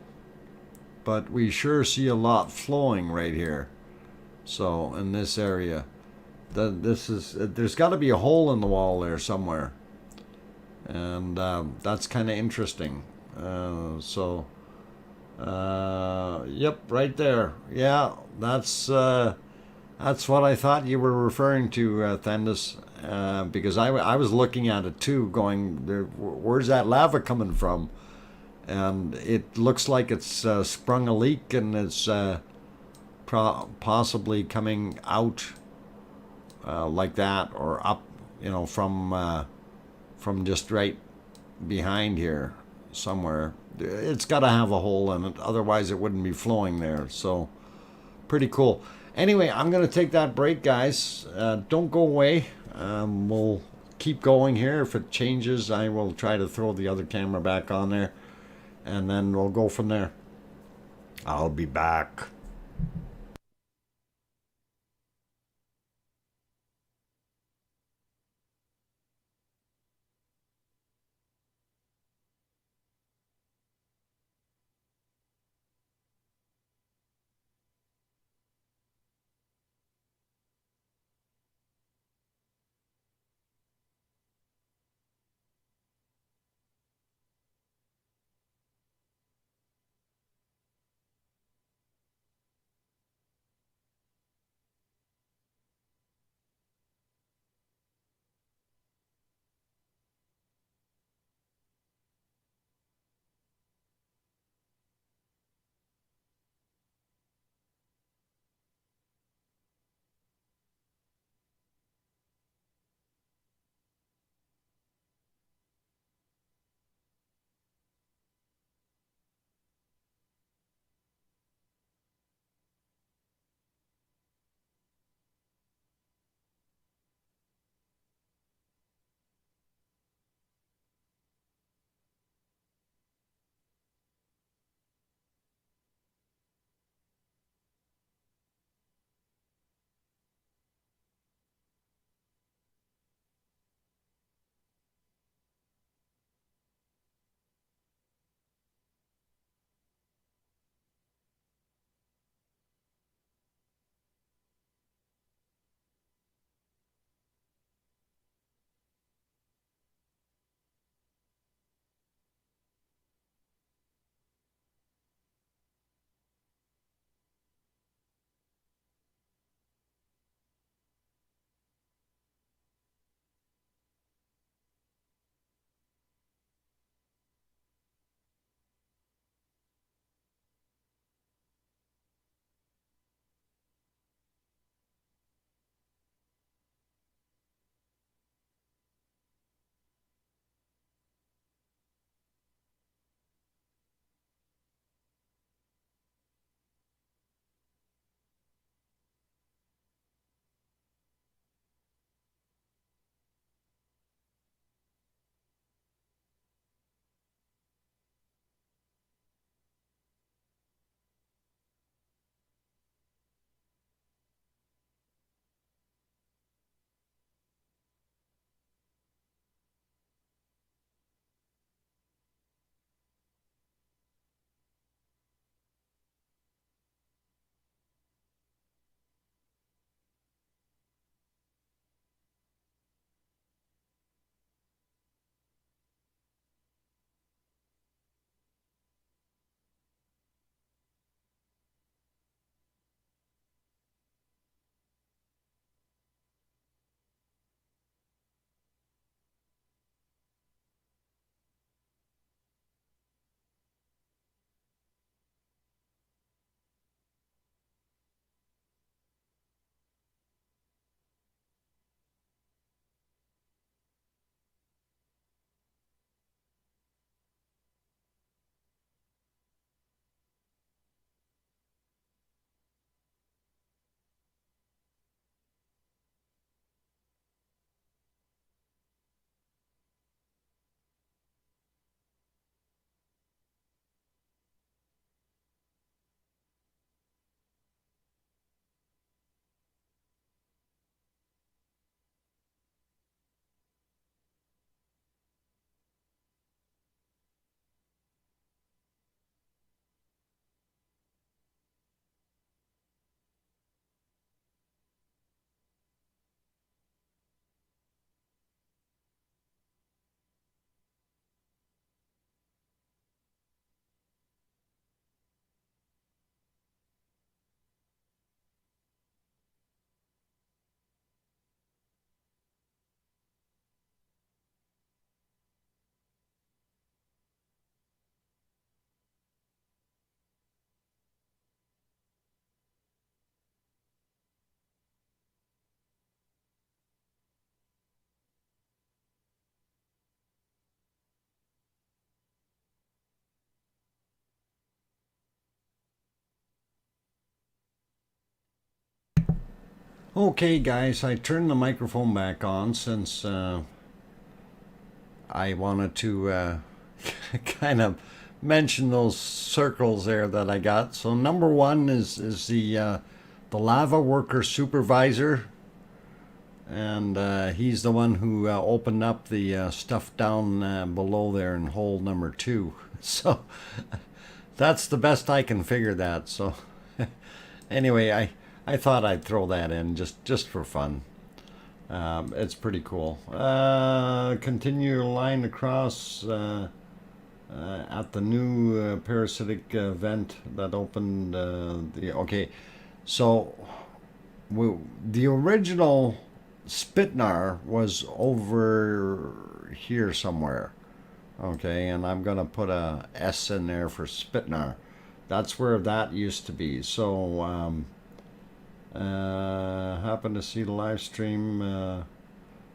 but we sure see a lot flowing right here. So in this area, there's got to be a hole in the wall there somewhere, and that's kind of interesting. Yep, right there. Yeah, that's what I thought you were referring to, Thendis. Because I was looking at it too, going, where's that lava coming from? And it looks like it's sprung a leak, and it's possibly coming out like that, or up, from just right behind here somewhere. It's got to have a hole in it, otherwise it wouldn't be flowing there. So pretty cool. Anyway, I'm going to take that break, guys. Don't go away. We'll keep going here. If it changes, I will try to throw the other camera back on there, and then we'll go from there. I'll be back. Okay, guys, I turned the microphone back on since I wanted to kind of mention those circles there that I got. So number one is the lava worker supervisor, and he's the one who opened up the stuff down below there in hole number 2. So that's the best I can figure that. So anyway, I thought I'd throw that in just for fun. It's pretty cool. Continue your line across at the new parasitic vent that opened. Okay, so the original Spitnar was over here somewhere. Okay, and I'm gonna put a S in there for Spitnar. That's where that used to be. So happened to see the live stream.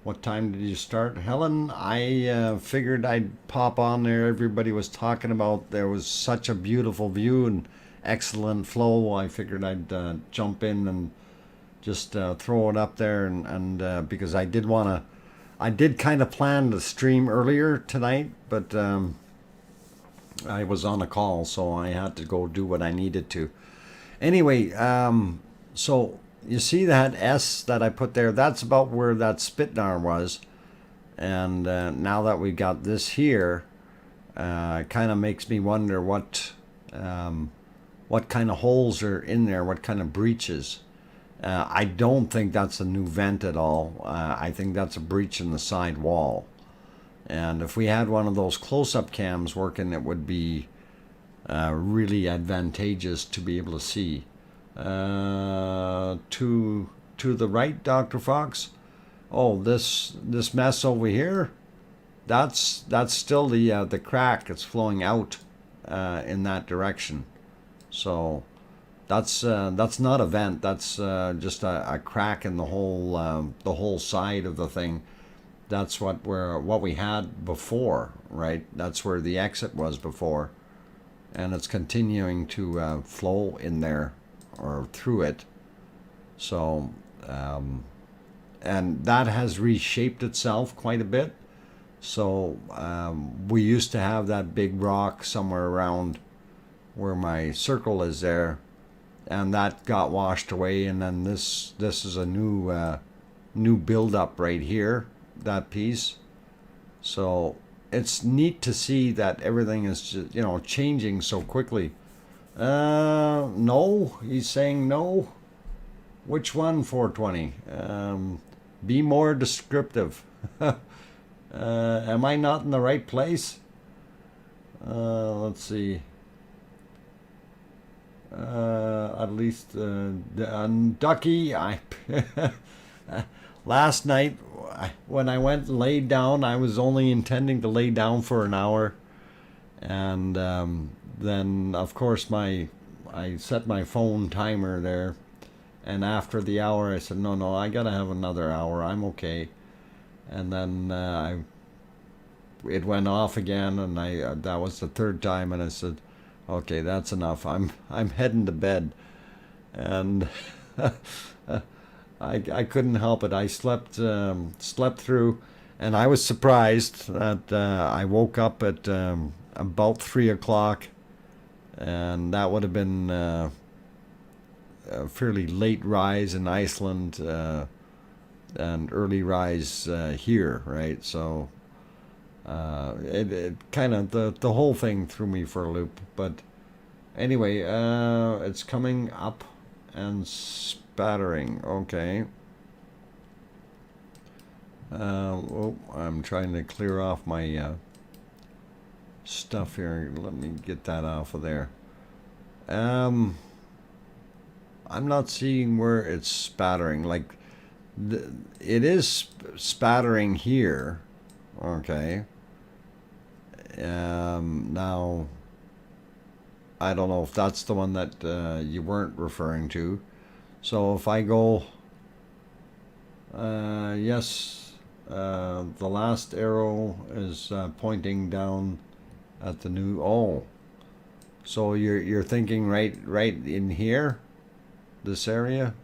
What time did you start, Helen? I figured I'd pop on there. Everybody was talking about there was such a beautiful view and excellent flow. I figured I'd jump in and just throw it up there, and because I did kind of plan to stream earlier tonight, but I was on a call, so I had to go do what I needed to. Anyway, so you see that S that I put there? That's about where that Spitnar was. And now that we got this here, kind of makes me wonder what kind of holes are in there, what kind of breaches. I don't think that's a new vent at all. I think that's a breach in the side wall. And if we had one of those close-up cams working, it would be really advantageous to be able to see. To the right, Dr. Fox. Oh, this mess over here, that's still the crack. It's flowing out in that direction. So that's not a vent. That's just a crack in the whole side of the thing. That's what we had before, right? That's where the exit was before, and it's continuing to flow in there or through it. So and that has reshaped itself quite a bit. So we used to have that big rock somewhere around where my circle is there, and that got washed away, and then this is a new build up right here, that piece. So it's neat to see that everything is just, changing so quickly. No, he's saying no. Which one, 420? Be more descriptive. Am I not in the right place? Let's see. At least Ducky, last night when I went and laid down, I was only intending to lay down for an hour, and then of course I set my phone timer there, and after the hour I said no, I gotta have another hour, I'm okay. And then it went off again, and that was the third time, and I said, okay, that's enough. I'm heading to bed, and I couldn't help it. I slept through, and I was surprised that I woke up at about 3 o'clock, and that would have been a fairly late rise in Iceland and early rise here, right? So it kind of the whole thing threw me for a loop. But anyway, it's coming up and spattering. Okay. I'm trying to clear off my stuff here. Let me get that off of there. I'm not seeing where it's spattering. Like it is spattering here. Okay. Now I don't know if that's the one that you weren't referring to. So if I go, yes, the last arrow is pointing down at the new. Oh, so you're thinking right in here, this area.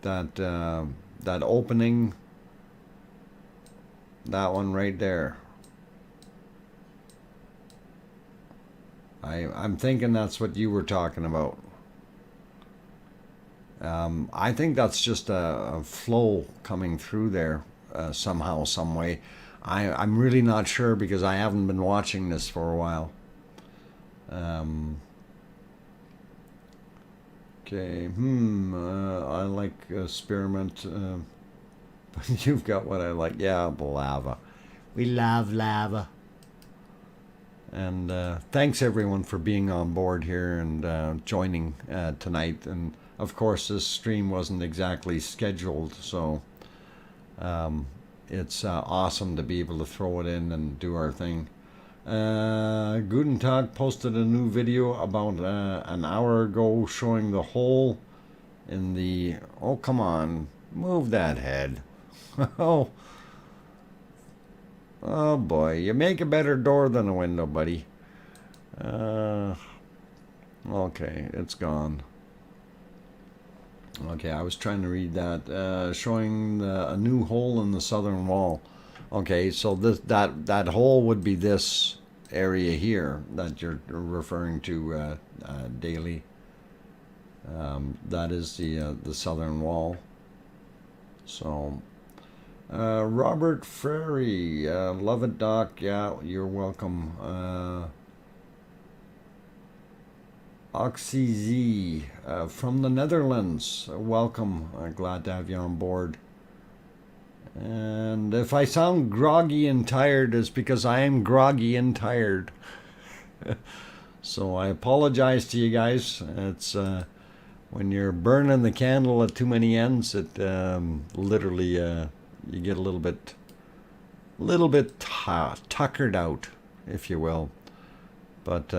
that that opening, that one right there. I'm thinking that's what you were talking about. I think that's just a flow coming through there somehow, some way. I'm really not sure because I haven't been watching this for a while. Okay, I like spearmint, but you've got what I like. Yeah, lava. We love lava. And thanks everyone for being on board here and joining tonight. And of course, this stream wasn't exactly scheduled, so it's awesome to be able to throw it in and do our thing. Guten Tag posted a new video about an hour ago showing the hole in the... Oh, come on. Move that head. Oh. Oh, boy. You make a better door than a window, buddy. Okay, it's gone. Okay, I was trying to read that. Showing a new hole in the southern wall. Okay, so that hole would be this area here that you're referring to, Daily. That is the southern wall. So, Robert Frary, love it, Doc. Yeah, you're welcome. Oxy Z from the Netherlands, welcome. Glad to have you on board. And if I sound groggy and tired, it's because I am groggy and tired. So I apologize to you guys. It's when you're burning the candle at too many ends, it literally you get a little bit tuckered out, if you will. But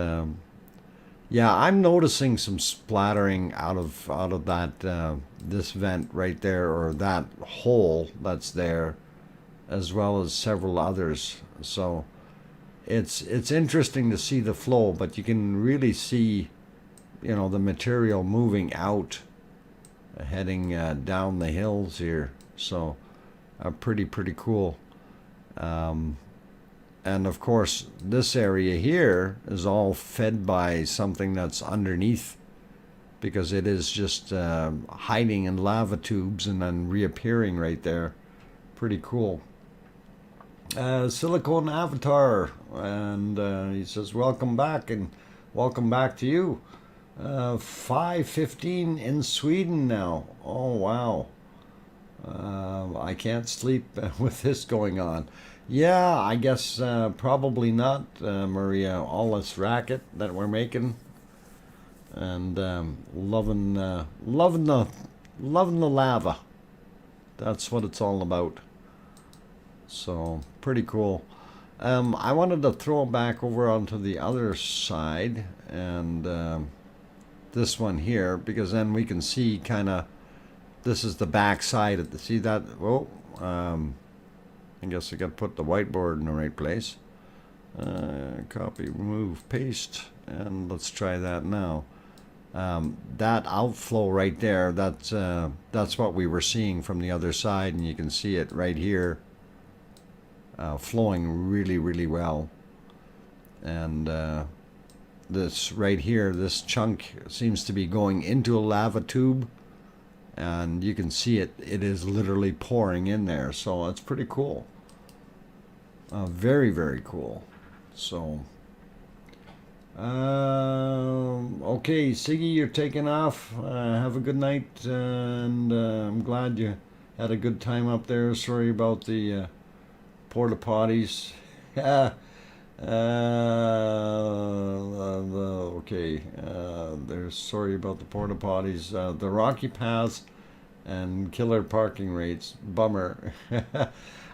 yeah, I'm noticing some splattering out of that this vent right there, or that hole that's there, as well as several others. So it's interesting to see the flow, but you can really see, you know, the material moving out, heading down the hills here. So pretty cool. And of course, this area here is all fed by something that's underneath, because it is just hiding in lava tubes and then reappearing right there. Pretty cool. Silicone Avatar, and he says, welcome back, and welcome back to you. 5:15 in Sweden now. Oh, wow. I can't sleep with this going on. Yeah, I guess probably not, Maria. All this racket that we're making, and loving the lava. That's what it's all about. So pretty cool. I wanted to throw it back over onto the other side, and this one here, because then we can see kind of. This is the back side of the. See that? Oh. I guess I got to put the whiteboard in the right place. Copy, remove, paste, and let's try that now. That outflow right there, that's what we were seeing from the other side, and you can see it right here, flowing really well. And this right here, this chunk seems to be going into a lava tube, and you can see it is literally pouring in there. So it's pretty cool. Very cool. So okay, Siggy, you're taking off. Have a good night, and I'm glad you had a good time up there. Sorry about the porta potties. Yeah. Okay, there's sorry about the porta potties, the rocky paths, and killer parking rates. Bummer.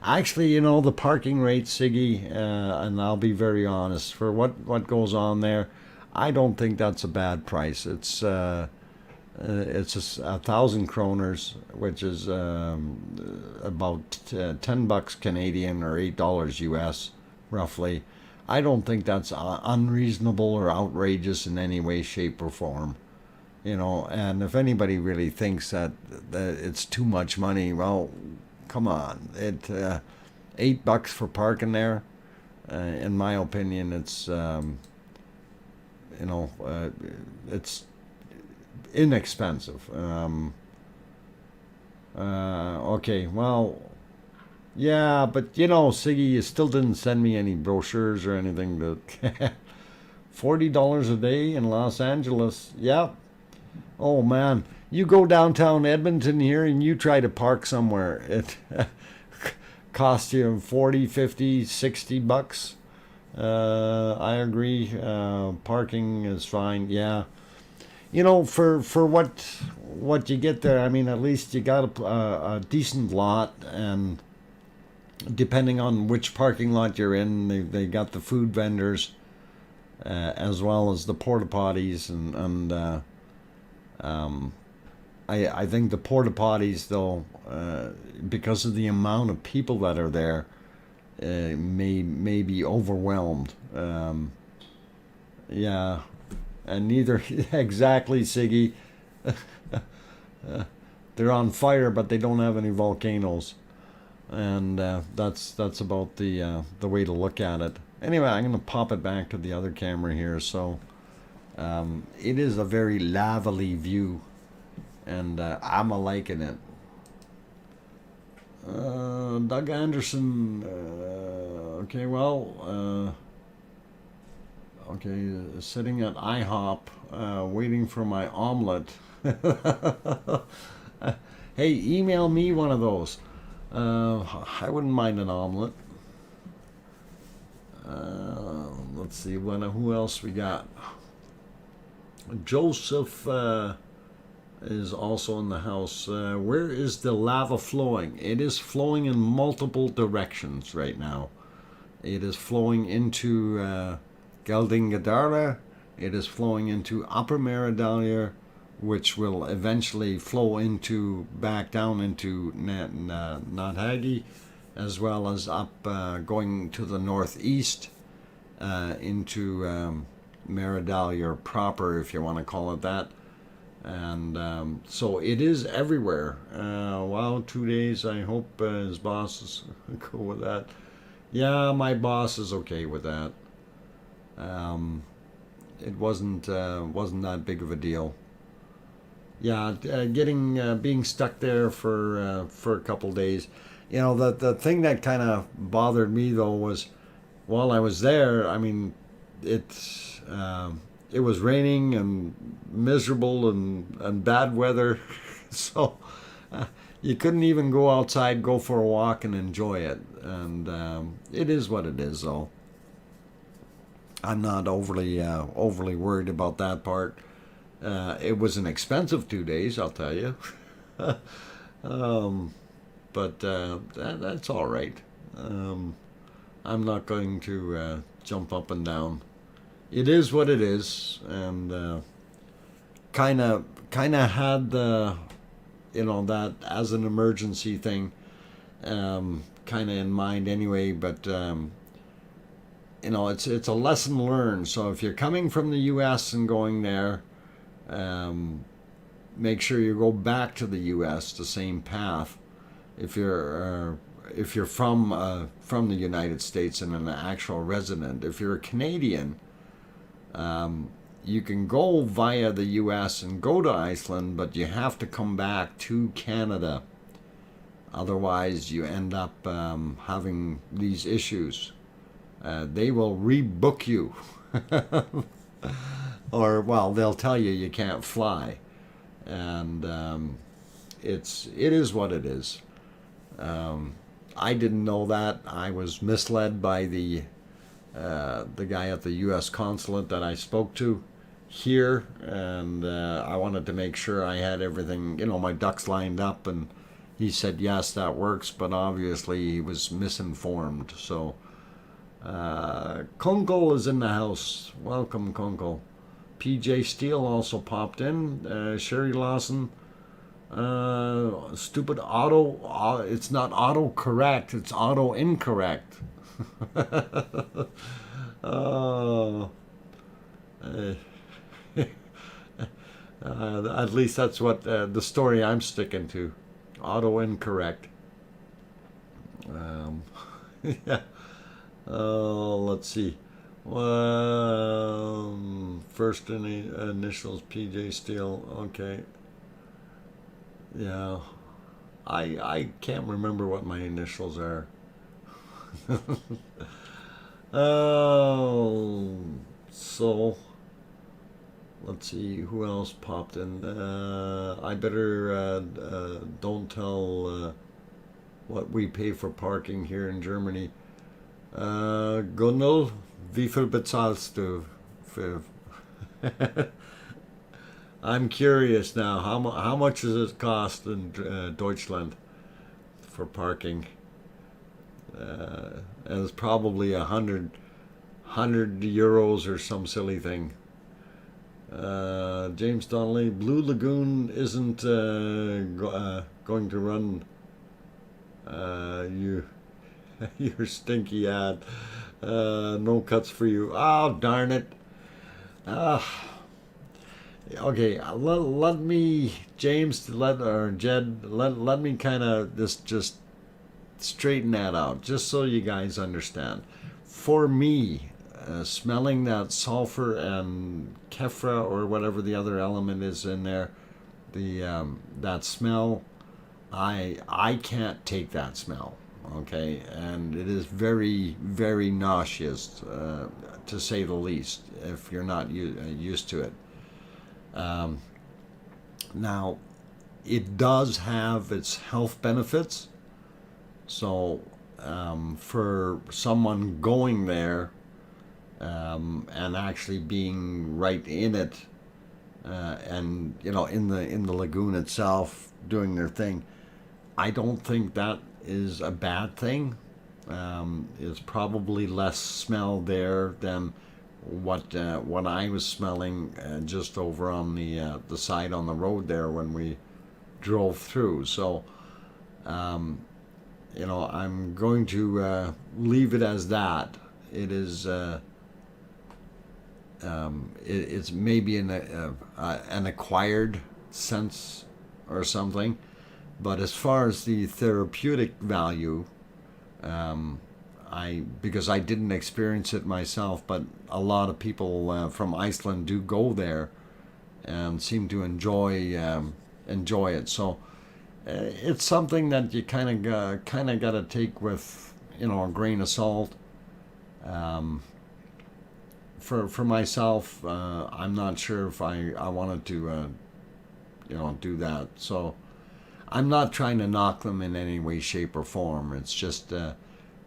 Actually, you know, the parking rates, Siggy, and I'll be very honest, for what goes on there, I don't think that's a bad price. It's just 1,000 kroners, which is about $10 Canadian or $8 US, roughly. I don't think that's unreasonable or outrageous in any way, shape, or form. You know, and if anybody really thinks that it's too much money, well, come on. $8 for parking there. In my opinion, it's it's inexpensive. Okay, well, yeah, but you know, Siggy, you still didn't send me any brochures or anything. That $40 a day in Los Angeles. Yep. Oh man, you go downtown Edmonton here and you try to park somewhere. It costs you 40, 50, $60. I agree. Parking is fine. Yeah. You know, for what you get there, I mean, at least you got a decent lot, and depending on which parking lot you're in, they got the food vendors, as well as the porta potties, and I think the porta potties, though, because of the amount of people that are there, may be overwhelmed. Yeah, and neither exactly, Siggy. They're on fire, but they don't have any volcanoes, and that's about the way to look at it. Anyway, I'm gonna pop it back to the other camera here. So it is a very lavely view, and I'm a liking it. Doug Anderson. Okay, well, okay, sitting at IHOP, waiting for my omelet. Hey, email me one of those. I wouldn't mind an omelet. Let's see, who else we got? Joseph is also in the house. Where is the lava flowing? It is flowing in multiple directions right now. It is flowing into Geldingadara. It is flowing into Upper Meridalia, which will eventually flow back down into Nathagi, as well as up going to the northeast into Meridalia proper, if you want to call it that. And so it is everywhere. Wow, 2 days. I hope his bosses go with that. Yeah, my boss is okay with that. It wasn't that big of a deal. Yeah, being stuck there for a couple days. You know, the thing that kind of bothered me though was, while I was there, I mean, it was raining and miserable and bad weather, so you couldn't even go outside, go for a walk and enjoy it. And it is what it is, though. I'm not overly worried about that part. It was an expensive 2 days, I'll tell you. But that's all right. I'm not going to jump up and down. It is what it is, and kind of had the, that as an emergency thing, kind of in mind anyway. But it's a lesson learned. So if you're coming from the U.S. and going there, make sure you go back to the U.S. the same path. If you're from the United States and an actual resident, if you're a Canadian, you can go via the U.S. and go to Iceland, but you have to come back to Canada. Otherwise, you end up having these issues. They will rebook you. Or, well, they'll tell you can't fly. And it is what it is. I didn't know that. I was misled by the guy at the U.S. consulate that I spoke to here, and I wanted to make sure I had everything, my ducks lined up, and he said, yes, that works, but obviously he was misinformed. So, Kunkel is in the house. Welcome, Kunkel. PJ Steele also popped in. Sherry Lawson. Stupid auto. It's not auto correct. It's auto incorrect. Oh. At least that's what the story I'm sticking to. Auto incorrect. Yeah. Let's see. First initials PJ Steele. Okay. Yeah. I can't remember what my initials are. So let's see who else popped in. I better don't tell what we pay for parking here in Germany. Gunnel, wie viel bezahlst du für? I'm curious now. How much does it cost in Deutschland for parking? And it's probably 100 euros or some silly thing. James Donnelly, Blue Lagoon isn't going to run you your stinky ad. No cuts for you. Oh, darn it. Okay, let me, James, or Jed, let me kind of just straighten that out, just so you guys understand. For me, smelling that sulfur and kefra or whatever the other element is in there, that smell, I can't take that smell. Okay, and it is very, very nauseous, to say the least, if you're not used to it. Now, it does have its health benefits. So, for someone going there and actually being right in it, and in the lagoon itself, doing their thing, I don't think that is a bad thing. It's probably less smell there than what I was smelling just over on the side on the road there when we drove through. So, I'm going to leave it as that. It is. It's maybe an acquired sense or something. But as far as the therapeutic value, because I didn't experience it myself, but a lot of people from Iceland do go there and seem to enjoy it. So it's something that you kind of got to take with a grain of salt. For myself, I'm not sure if I wanted to do that. So. I'm not trying to knock them in any way, shape, or form. It's just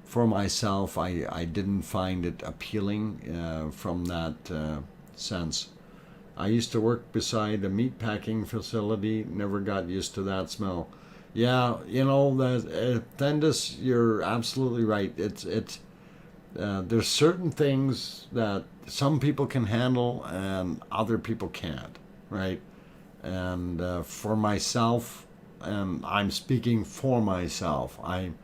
for myself, I didn't find it appealing from that sense. I used to work beside a meat packing facility, never got used to that smell. Yeah, Thendis, you're absolutely right. It's there's certain things that some people can handle and other people can't, right? And for myself, and I'm speaking for myself, I'm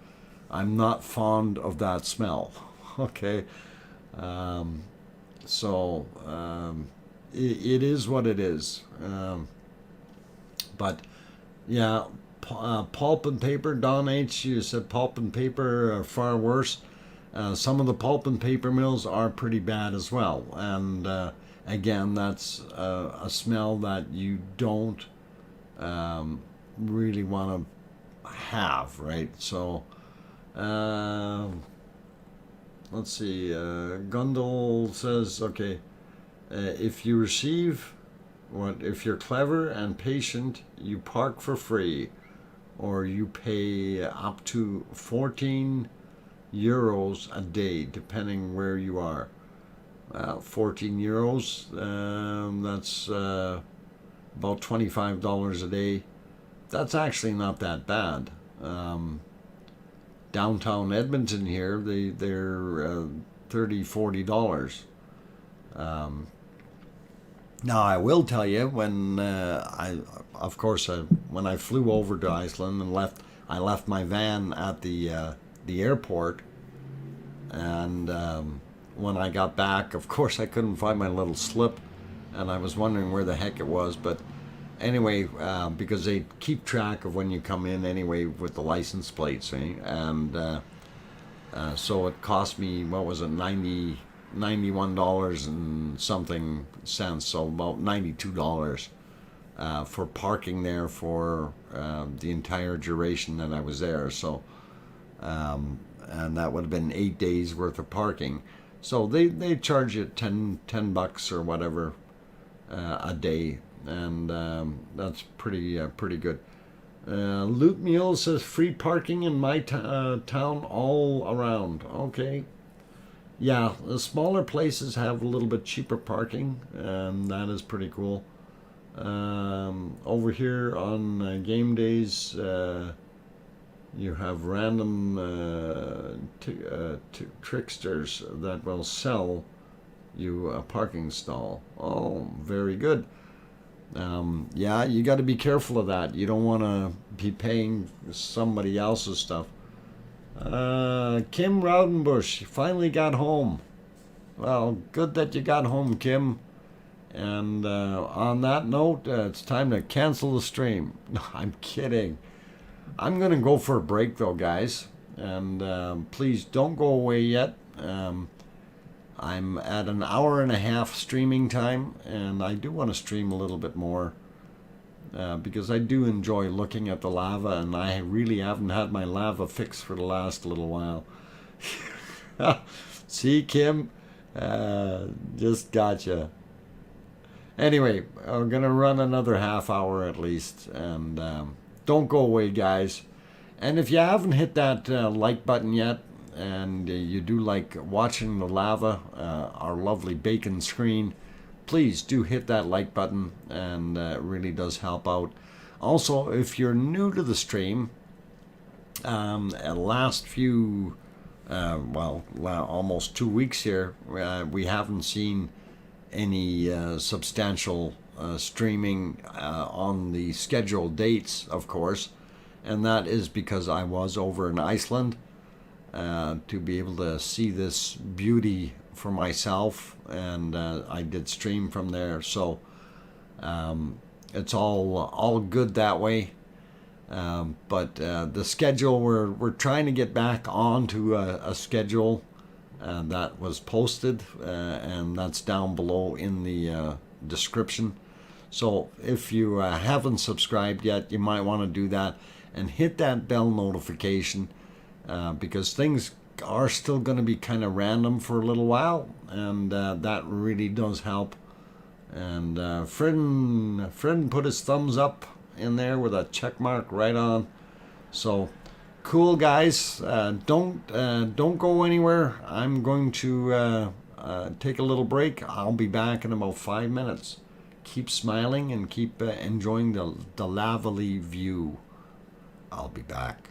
not fond of that smell. Okay, so it is what it is. But yeah, pulp and paper. Don H, you said pulp and paper are far worse. Some of the pulp and paper mills are pretty bad as well, and again, that's a smell that you don't really want to have, right? So let's see. Gundel says, okay, if you're clever and patient, you park for free, or you pay up to 14 euros a day, depending where you are. 14 euros, that's about $25 a day. That's actually not that bad. Downtown Edmonton here, they're $30-40. Now I will tell you, when when I flew over to Iceland and I left my van at the airport, and when I got back, of course I couldn't find my little slip, and I was wondering where the heck it was, but anyway, because they keep track of when you come in anyway with the license plates, eh? And so it cost me, what was it, $91 and something cents, so about $92 for parking there for the entire duration that I was there. So, and that would have been 8 days worth of parking. So they charge you 10 bucks or whatever a day, and that's pretty good. Loot Mule says free parking in my town all around. Okay. Yeah, the smaller places have a little bit cheaper parking, and that is pretty cool. Over here on game days, you have random tricksters that will sell you a parking stall. Oh, very good. Yeah, you got to be careful of that. You don't want to be paying somebody else's stuff. Kim Raudenbush finally got home. Well, good that you got home, Kim. And on that note, it's time to cancel the stream. No, I'm kidding. I'm going to go for a break, though, guys. And please don't go away yet. I'm at an hour and a half streaming time, and I do want to stream a little bit more because I do enjoy looking at the lava, and I really haven't had my lava fixed for the last little while. See, Kim? Just gotcha. Anyway, I'm going to run another half hour at least, and don't go away, guys. And if you haven't hit that like button yet, and you do like watching the lava, our lovely bacon screen, please do hit that like button, and it really does help out. Also, if you're new to the stream, last few, almost 2 weeks here, we haven't seen any substantial streaming on the scheduled dates, of course, and that is because I was over in Iceland to be able to see this beauty for myself, and I did stream from there. So it's all good that way. But the schedule, we're trying to get back onto a schedule that was posted, and that's down below in the description. So if you haven't subscribed yet, you might want to do that and hit that bell notification, because things are still going to be kind of random for a little while, and that really does help. And Friend put his thumbs up in there with a check mark right on. So cool, guys. Don't go anywhere. I'm going to take a little break. I'll be back in about 5 minutes. Keep smiling and keep enjoying the lovely view. I'll be back.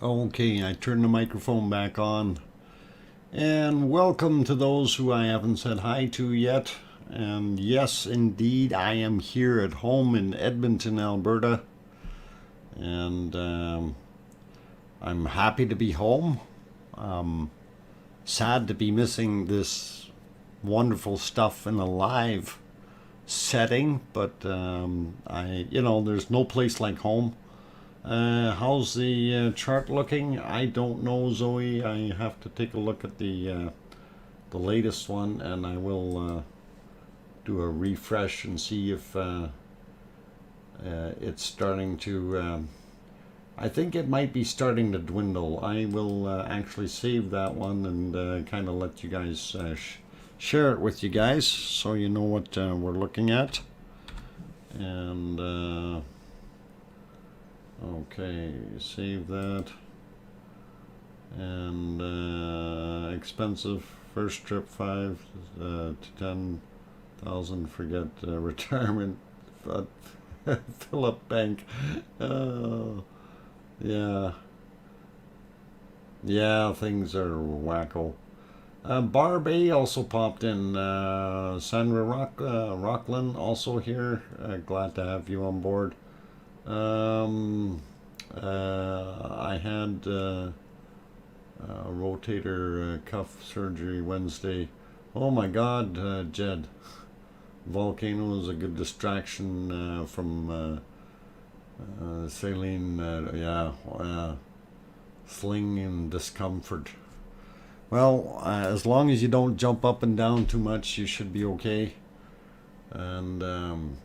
Okay, I turned the microphone back on. And welcome to those who I haven't said hi to yet. And yes, indeed, I am here at home in Edmonton, Alberta. And I'm happy to be home. Sad to be missing this wonderful stuff in a live setting, but there's no place like home. How's the chart looking? I don't know, Zoe. I have to take a look at the latest one, and I will do a refresh and see if it's starting to. I think it might be starting to dwindle. I will actually save that one and kind of let you guys share it with you guys so you know what we're looking at. And okay, save that. And expensive first trip 5 to 10,000. Forget retirement. Philip Bank. Yeah, things are wacko. Barb A also popped in. Sandra Rockland also here. Glad to have you on board. I had rotator cuff surgery Wednesday. Oh my God, Jed. Volcano is a good distraction from saline, sling and discomfort. Well, as long as you don't jump up and down too much, you should be okay. And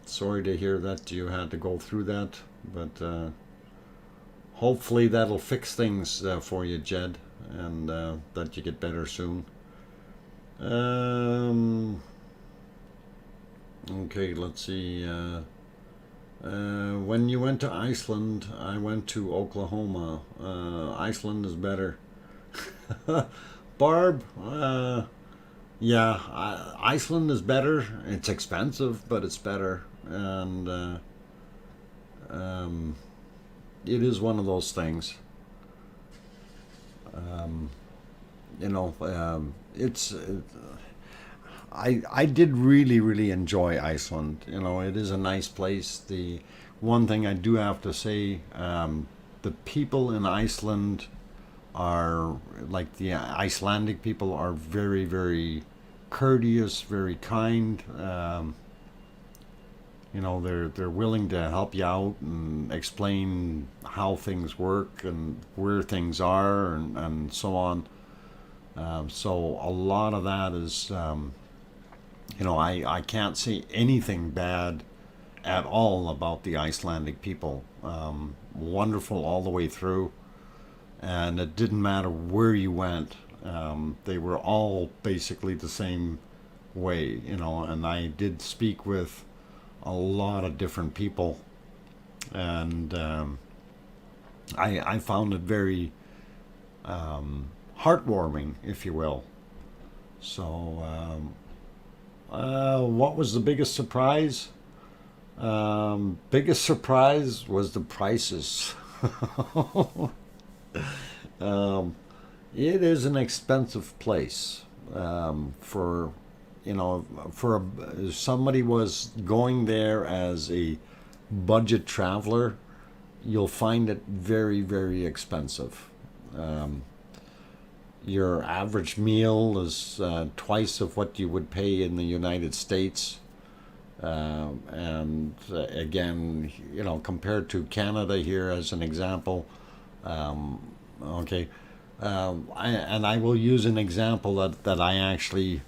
sorry to hear that you had to go through that, but hopefully that'll fix things for you, Jed, and that you get better soon. Okay, let's see. When you went to Iceland, I went to Oklahoma. Iceland is better. Barb, Iceland is better. It's expensive, but it's better. And it is one of those things. It's... I did really enjoy Iceland. It is a nice place. The one thing I do have to say, the people in Iceland are, like the Icelandic people, are very courteous, very kind. They're willing to help you out and explain how things work and where things are and so on. So a lot of that is. I can't say anything bad at all about the Icelandic people. Wonderful all the way through. And it didn't matter where you went. They were all basically the same way, and I did speak with a lot of different people. And I found it very heartwarming, if you will. So... what was the biggest surprise? Biggest surprise was the prices. It is an expensive place. For somebody was going there as a budget traveler, you'll find it very expensive. Your average meal is twice of what you would pay in the United States. And again, compared to Canada here as an example, I will use an example that I actually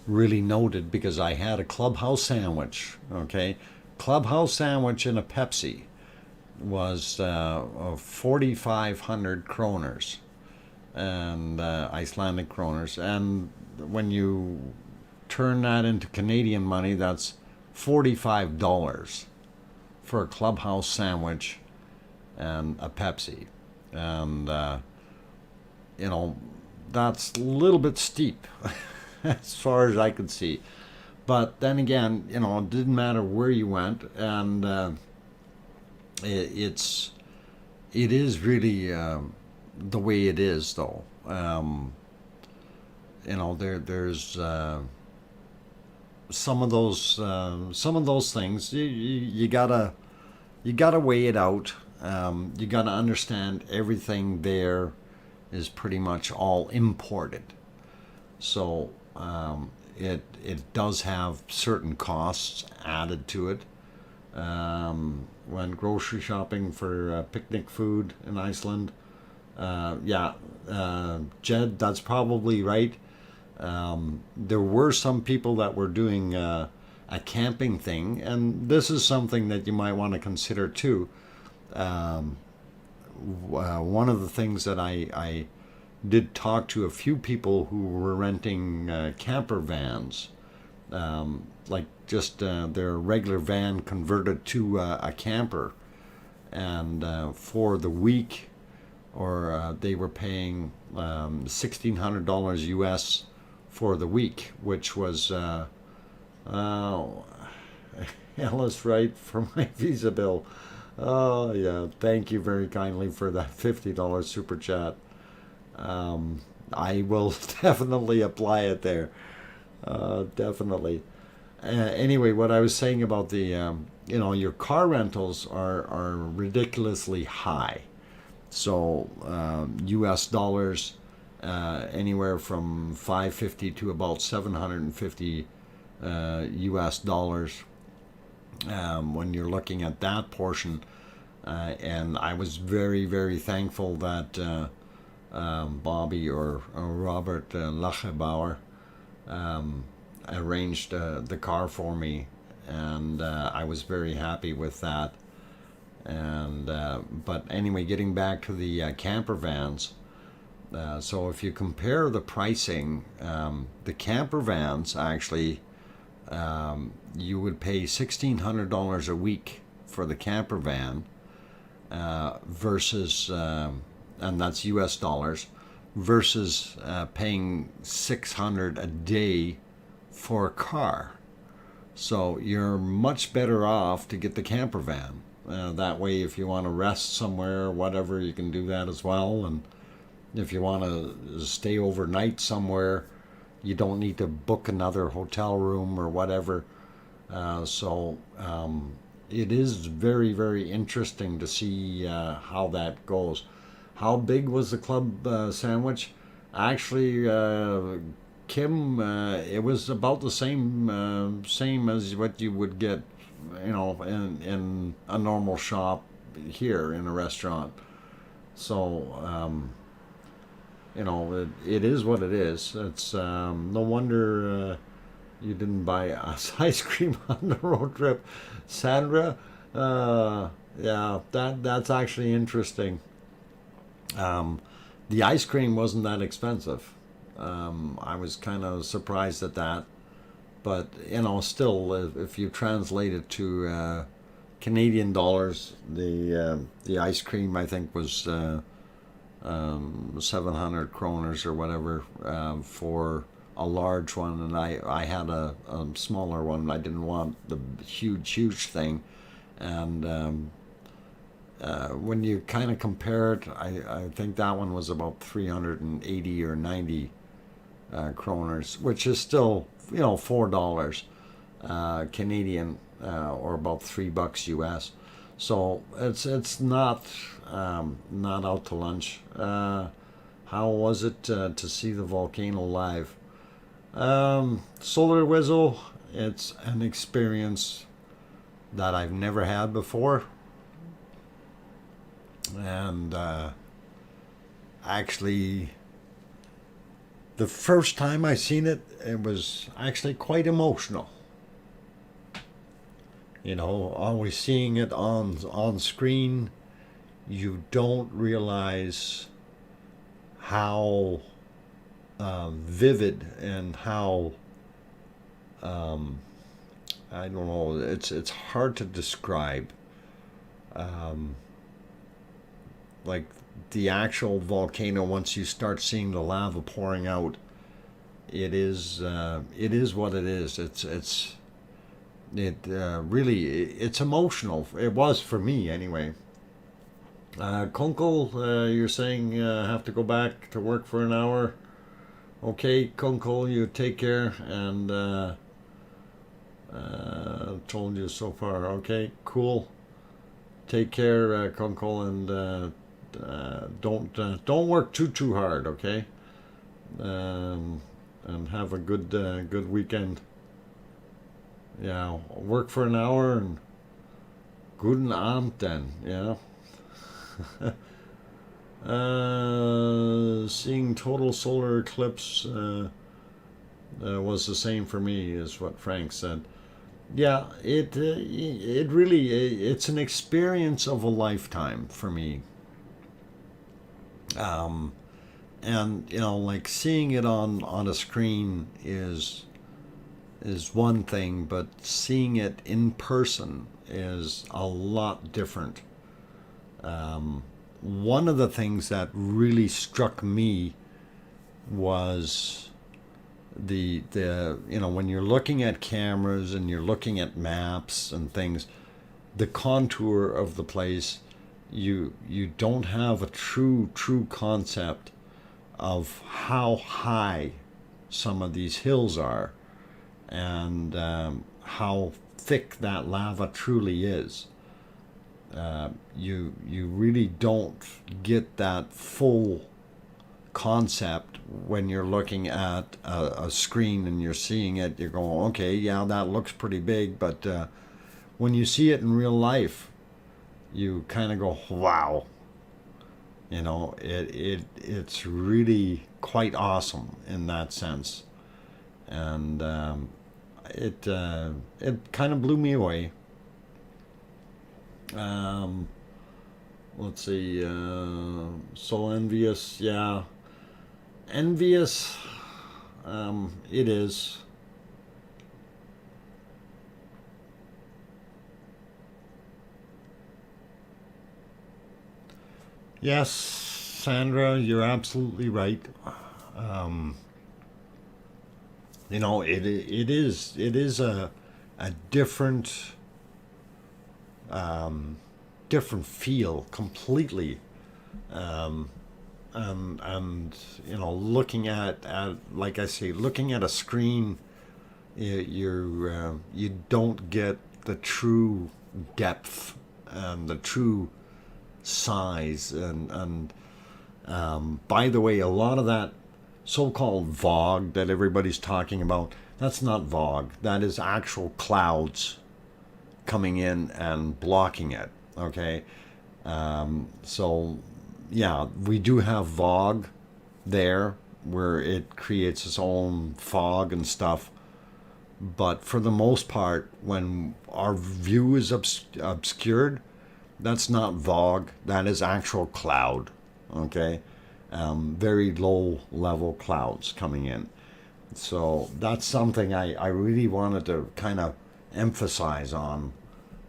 really noted because I had a clubhouse sandwich. Okay, clubhouse sandwich and a Pepsi was 4,500 kroners. And Icelandic kroners, and when you turn that into Canadian money, that's $45 for a clubhouse sandwich and a Pepsi. And that's a little bit steep as far as I could see. But then again, it didn't matter where you went, and it is really the way it is, though. You know, there's some of those things you gotta weigh it out. You gotta understand everything there is pretty much all imported, so it does have certain costs added to it. When grocery shopping for picnic food in Iceland, Jed, that's probably right. There were some people that were doing a camping thing, and this is something that you might want to consider too. One of the things that I did talk to a few people who were renting camper vans, like just their regular van converted to a camper, and for the week, or they were paying $1,600 US for the week, which was Ellis, right, for my visa bill. Oh yeah, thank you very kindly for that $50 super chat. I will definitely apply it there. Definitely. Anyway, what I was saying about the your car rentals are ridiculously high. So US dollars, anywhere from 550 to about 750 US dollars, when you're looking at that portion. And I was very, very thankful that Bobby or Robert Lachebauer arranged the car for me, and I was very happy with that. And but anyway, getting back to the camper vans, so if you compare the pricing, the camper vans actually, you would pay $1,600 a week for the camper van, versus, and that's US dollars, versus paying $600 a day for a car. So you're much better off to get the camper van. That way, if you want to rest somewhere or whatever, you can do that as well. And if you want to stay overnight somewhere, you don't need to book another hotel room or whatever. So it is very, very interesting to see how that goes. How big was the club sandwich? Actually, Kim, it was about the same as what you would get, in a normal shop here in a restaurant. So, it is what it is. It's no wonder you didn't buy us ice cream on the road trip, Sandra. Yeah, that's actually interesting. The ice cream wasn't that expensive. I was kind of surprised at that, but still, if you translate it to Canadian dollars, the ice cream I think was 700 kroners or whatever for a large one, and I had a smaller one. I didn't want the huge thing, and when you kind of compare it, I think that one was about 380 or 90 kroners, which is still $4 Canadian, or about $3 US. So it's not out to lunch. How was it to see the volcano live? Solar Whistle, it's an experience that I've never had before. And actually, the first time I seen it, it was actually quite emotional. Always seeing it on screen, you don't realize how vivid and how I don't know. It's hard to describe. Like the actual volcano, once you start seeing the lava pouring out, it is what it is. It's emotional. It was for me anyway. Kunkel, you're saying have to go back to work for an hour. Okay, Kunkel, you take care, and told you so far. Okay, cool. Take care, Kunkel, and don't work too hard. Okay, and have a good weekend. Yeah, work for an hour and guten Abend then. Yeah. Seeing total solar eclipse was the same for me, is what Frank said. Yeah, it really it's an experience of a lifetime for me. Um, and like seeing it on a screen is one thing, but seeing it in person is a lot different. Um, One of the things that really struck me was the when you're looking at cameras and you're looking at maps and things, the contour of the place, you don't have a true concept of how high some of these hills are, and how thick that lava truly is. You really don't get that full concept when you're looking at a screen and you're seeing it. You're going, okay, yeah, that looks pretty big, but when you see it in real life, you kind of go, wow. It's really quite awesome in that sense, and it kind of blew me away. Um, let's see. So envious, yeah, envious. It is. Yes, Sandra, you're absolutely right. Um, it is a um, different feel completely. Um, and looking at like I say, looking at a screen, you don't get the true depth and the true size, and by the way, a lot of that so-called fog that everybody's talking about, that's not fog. That is actual clouds coming in and blocking it. Okay, so yeah, we do have fog there where it creates its own fog and stuff. But for the most part, when our view is obscured, that's not fog. That is actual cloud. Okay, very low level clouds coming in. So that's something I really wanted to kind of emphasize on.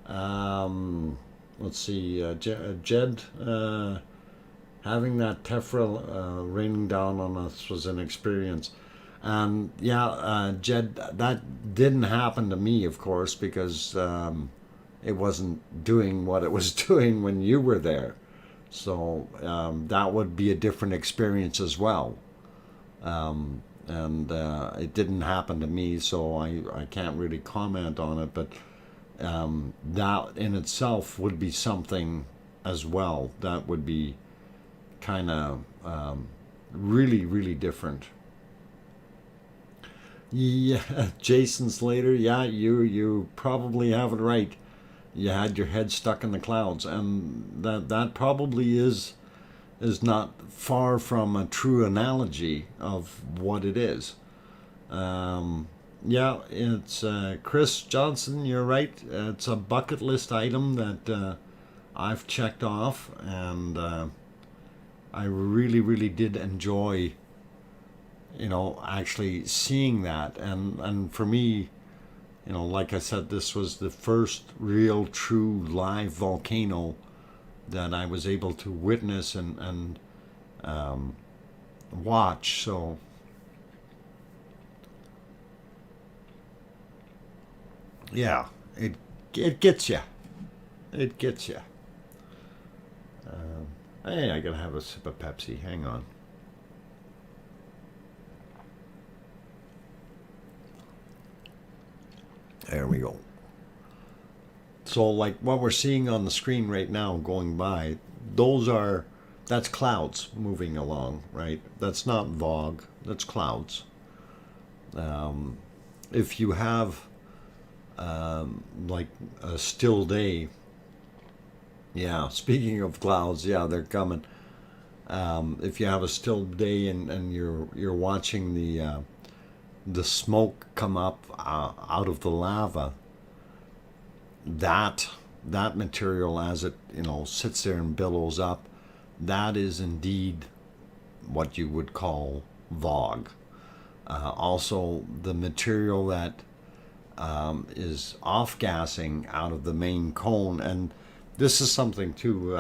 Um, let's see, Jed, having that tephra raining down on us was an experience. And yeah, Jed, that didn't happen to me, of course, because it wasn't doing what it was doing when you were there. So that would be a different experience as well. And it didn't happen to me, so I can't really comment on it. But that in itself would be something as well. That would be kind of really different. Yeah, Jason Slater. Yeah, you probably have it right. You had your head stuck in the clouds, and that probably is not far from a true analogy of what it is. Um, yeah, it's Chris Johnson. You're right. It's a bucket list item that I've checked off, and I really did enjoy, actually seeing that. And for me, like I said, this was the first real, true live volcano that I was able to witness and um, watch. So yeah, it gets you. It gets you. Hey, I gotta have a sip of Pepsi. Hang on. There we go. So like what we're seeing on the screen right now going by, that's clouds moving along, right? That's not VOG, that's clouds. If you have like a still day, yeah, speaking of clouds, yeah, they're coming. If you have a still day and you're watching the smoke come up out of the lava, that material as it sits there and billows up, that is indeed what you would call VOG. Also, the material that is off gassing out of the main cone, and this is something too.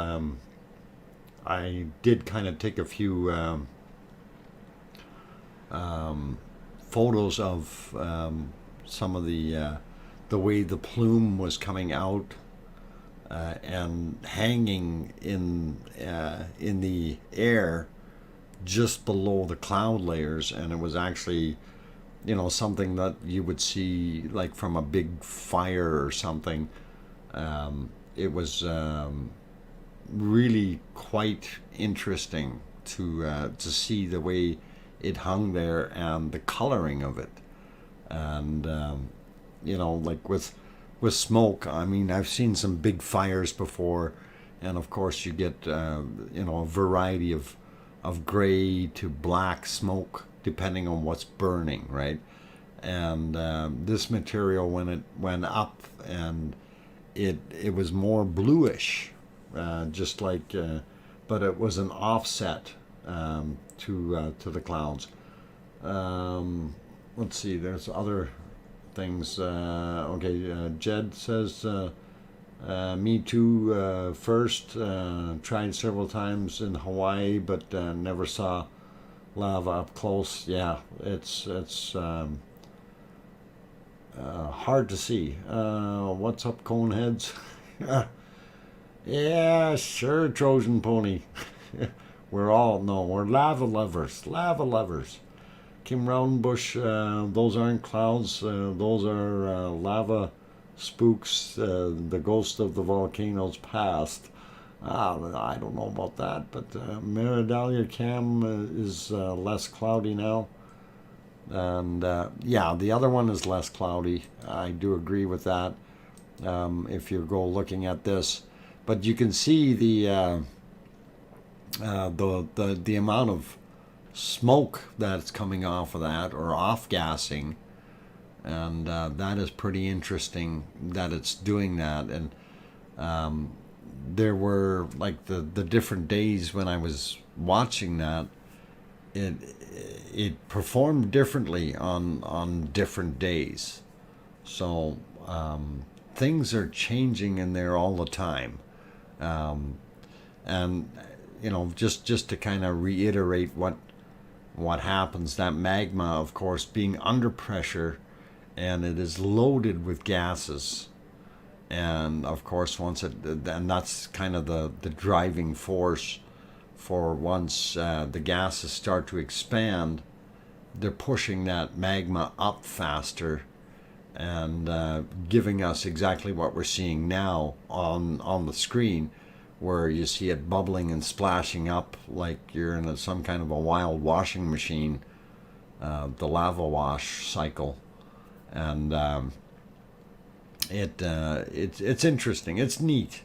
I did kind of take a few photos of some of the way the plume was coming out and hanging in the air just below the cloud layers, and it was actually something that you would see like from a big fire or something. It was really quite interesting to see the way it hung there and the coloring of it, and like with smoke. I mean, I've seen some big fires before, and of course you get a variety of gray to black smoke depending on what's burning, right? And this material, when it went up, and it was more bluish, just like, but it was an offset to the clouds. Let's see, there's other things. Jed says, me too, first, tried several times in Hawaii, but never saw lava up close. Yeah, it's hard to see. What's up, Coneheads? Yeah, sure, Trojan Pony. we're lava lovers. Kim Roundbush, those aren't clouds, those are lava spooks, the ghost of the volcanoes past. I don't know about that, but Meridalia Cam is less cloudy now. And yeah, the other one is less cloudy. I do agree with that. If you go looking at this, but you can see the amount of smoke that's coming off of that, or off gassing, and that is pretty interesting that it's doing that. And there were like the different days when I was watching that, it performed differently on different days. So things are changing in there all the time. And just to kind of reiterate what happens, that magma, of course, being under pressure, and it is loaded with gases. And of course, and that's kind of the driving force for once the gases start to expand, they're pushing that magma up faster, and giving us exactly what we're seeing now on the screen, where you see it bubbling and splashing up like you're in some kind of a wild washing machine, the lava wash cycle. And it's interesting. It's neat.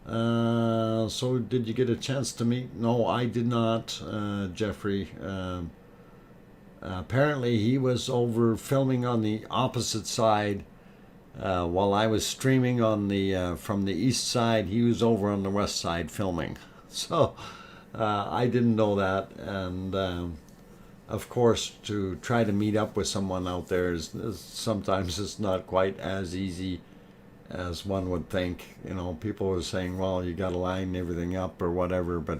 So did you get a chance to meet? No, I did not, Jeffrey. Apparently he was over filming on the opposite side, while I was streaming on the from the east side. He was over on the west side filming. So I didn't know that. And of course, to try to meet up with someone out there is sometimes it's not quite as easy as one would think. People were saying, well, you got to line everything up or whatever, but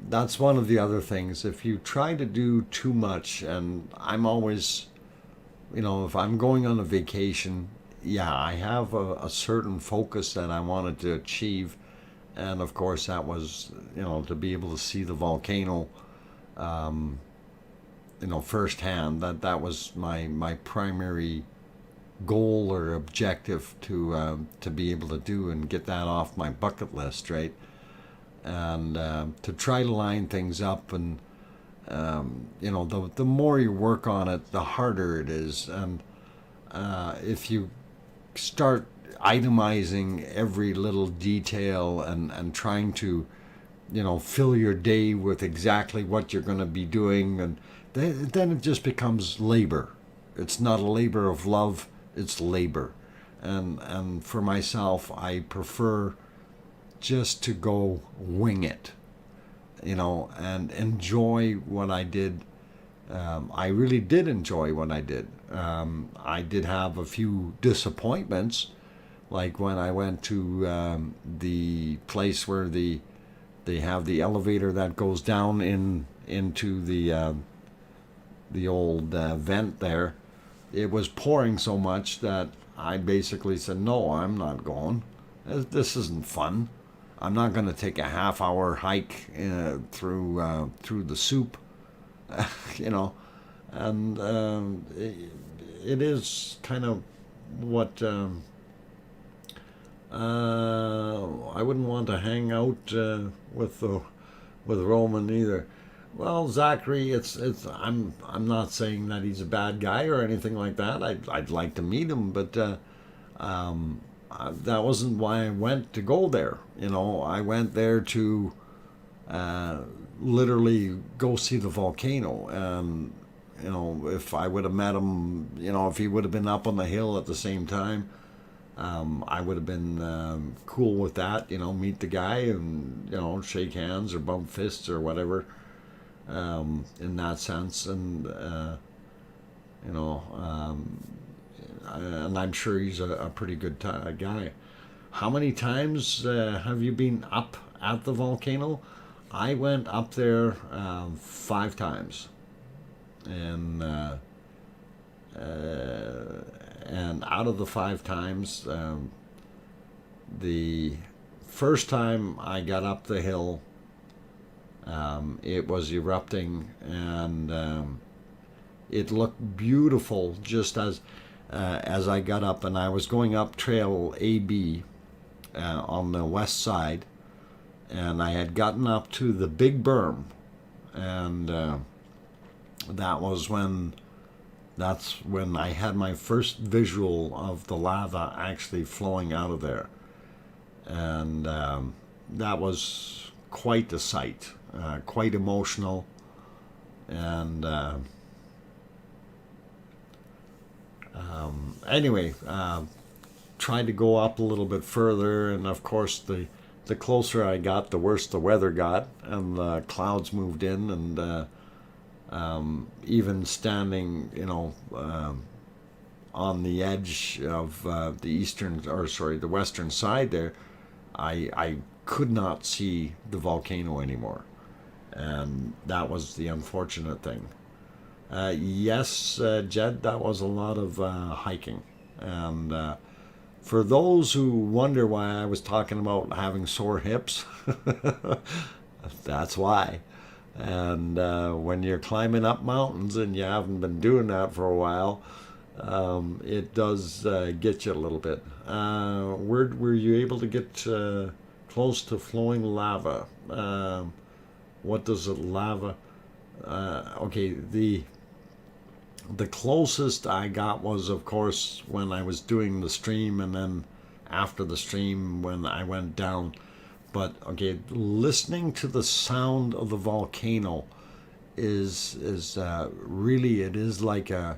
that's one of the other things. If you try to do too much, and I'm always, if I'm going on a vacation, yeah, I have a certain focus that I wanted to achieve, and of course that was, you know, to be able to see the volcano, you know, firsthand. That was my primary goal or objective to be able to do and get that off my bucket list, right? And to try to line things up, and you know, the more you work on it, the harder it is. And if you start itemizing every little detail and trying to, you know, fill your day with exactly what you're going to be doing, and then it just becomes labor. It's not a labor of love, it's labor. And for myself, I prefer just to go wing it, you know, and enjoy what I did. I really did enjoy what I did. I did have a few disappointments, like when I went to the place where they have the elevator that goes down into the old vent there. It was pouring so much that I basically said, no, I'm not going. This isn't fun. I'm not going to take a half-hour hike through the soup, you know. And it is kind of what I wouldn't want to hang out with Roman either. Well, Zachary, I'm not saying that he's a bad guy or anything like that. I'd like to meet him, but that wasn't why I went to go there. You know, I went there to literally go see the volcano. And you know, if I would have met him, you know, if he would have been up on the hill at the same time, I would have been cool with that. You know, meet the guy and, you know, shake hands or bump fists or whatever. In that sense, and you know, and I'm sure he's a pretty good guy. How many times have you been up at the volcano? I went up there 5 times, and out of the 5 times, the first time I got up the hill, it was erupting, and it looked beautiful just as I got up, and I was going up trail AB on the west side, and I had gotten up to the big berm, and that's when I had my first visual of the lava actually flowing out of there, and that was quite a sight. Quite emotional, and anyway, tried to go up a little bit further, and of course the closer I got, the worse the weather got, and the clouds moved in, and even standing, you know, on the edge of the western side there, I could not see the volcano anymore. And that was the unfortunate thing. Yes, Jed, that was a lot of hiking. And for those who wonder why I was talking about having sore hips, that's why. And when you're climbing up mountains and you haven't been doing that for a while, it does get you a little bit. Were you able to get close to flowing lava? What does it lava? Okay, the closest I got was, of course, when I was doing the stream, and then after the stream when I went down. But okay, listening to the sound of the volcano is really, it is like a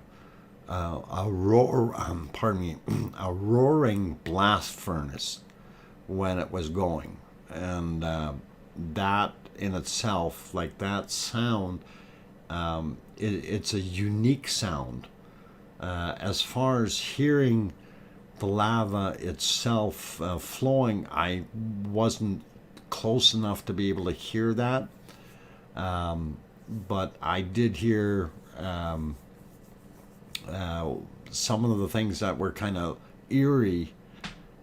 roar. Pardon me, a roaring blast furnace when it was going, and that in itself, like that sound, it's a unique sound. As far as hearing the lava itself flowing, I wasn't close enough to be able to hear that, but I did hear some of the things that were kind of eerie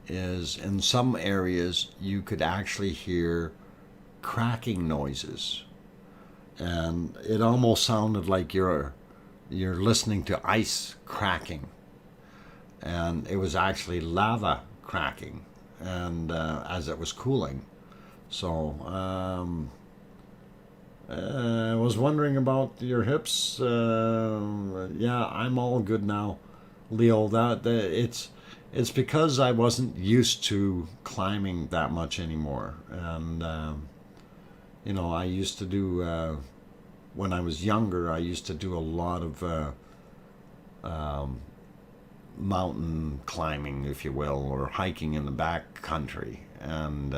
is in some areas you could actually hear cracking noises, and it almost sounded like you're listening to ice cracking, and it was actually lava cracking, and as it was cooling. So I was wondering about your hips. Yeah, I'm all good now, Leo. It's because I wasn't used to climbing that much anymore, and you know, I used to do when I was younger. I used to do a lot of mountain climbing, if you will, or hiking in the back country, and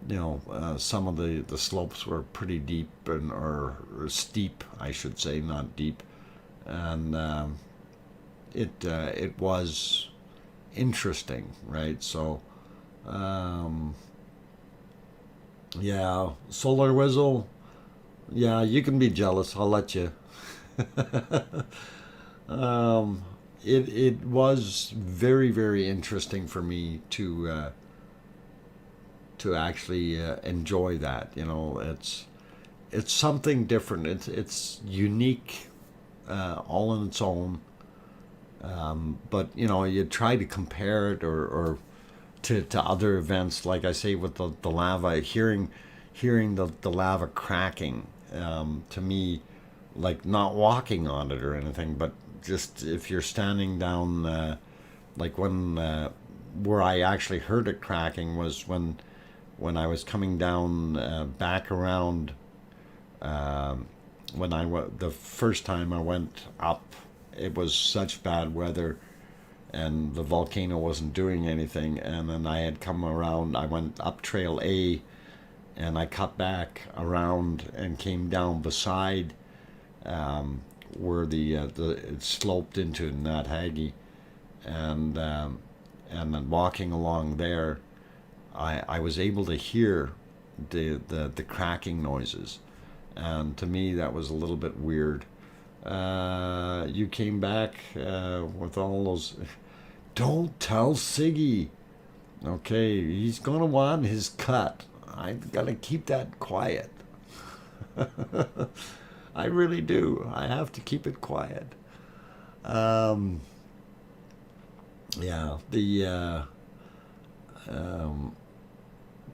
you know, some of the slopes were pretty deep or steep, I should say, not deep, and it was interesting, right? So yeah, Solar Whistle, yeah, you can be jealous. I'll let you. It was very, very interesting for me to actually enjoy that. You know, it's something different. It's unique, all on its own. But you know, you try to compare it or to other events, like I say with the lava, hearing the lava cracking, to me, like not walking on it or anything, but just if you're standing down, like when where I actually heard it cracking was when I was coming down back around, the first time I went up, it was such bad weather and the volcano wasn't doing anything, and then I had come around, I went up trail A and I cut back around and came down beside where it sloped into Nathagi, and then walking along there, I was able to hear the cracking noises, and to me that was a little bit weird. You came back with all those. Don't tell Siggy. Okay, he's gonna want his cut. I've got to keep that quiet. I really do. I have to keep it quiet. Yeah,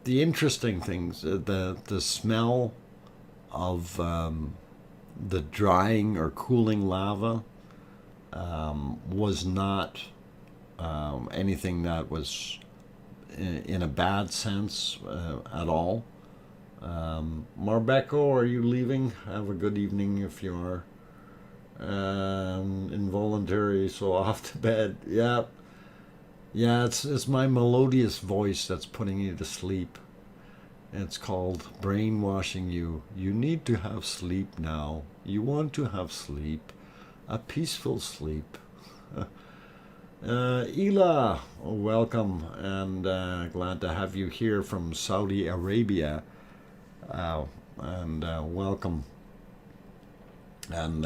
the interesting things, the smell of the drying or cooling lava was not anything that was in a bad sense at all. Marbecco, are you leaving? Have a good evening if you are. Involuntary, so off to bed. Yeah, yeah. It's my melodious voice that's putting you to sleep. It's called brainwashing you. You need to have sleep now. You want to have sleep, a peaceful sleep. Ela, welcome, and glad to have you here from Saudi Arabia. And welcome. And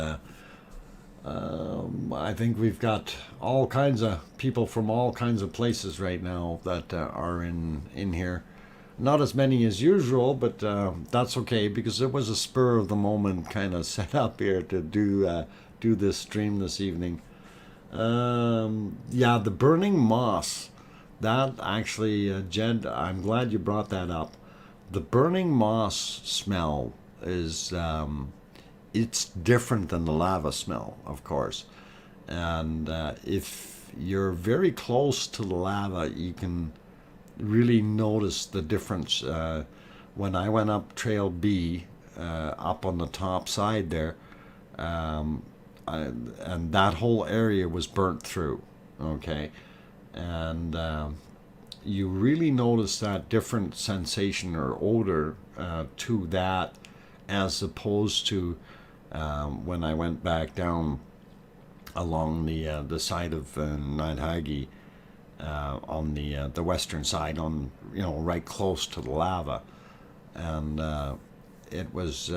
I think we've got all kinds of people from all kinds of places right now that are in here. Not as many as usual, but that's okay, because it was a spur of the moment kind of set up here to do this stream this evening. Yeah, the burning moss. That actually, Jed, I'm glad you brought that up. The burning moss smell is it's different than the lava smell, of course. And if you're very close to the lava, you can really notice the difference. When I went up Trail B, up on the top side there, and that whole area was burnt through, okay? And you really notice that different sensation or odor to that, as opposed to when I went back down along the side of Nathagi, on the western side, on, you know, right close to the lava, and it was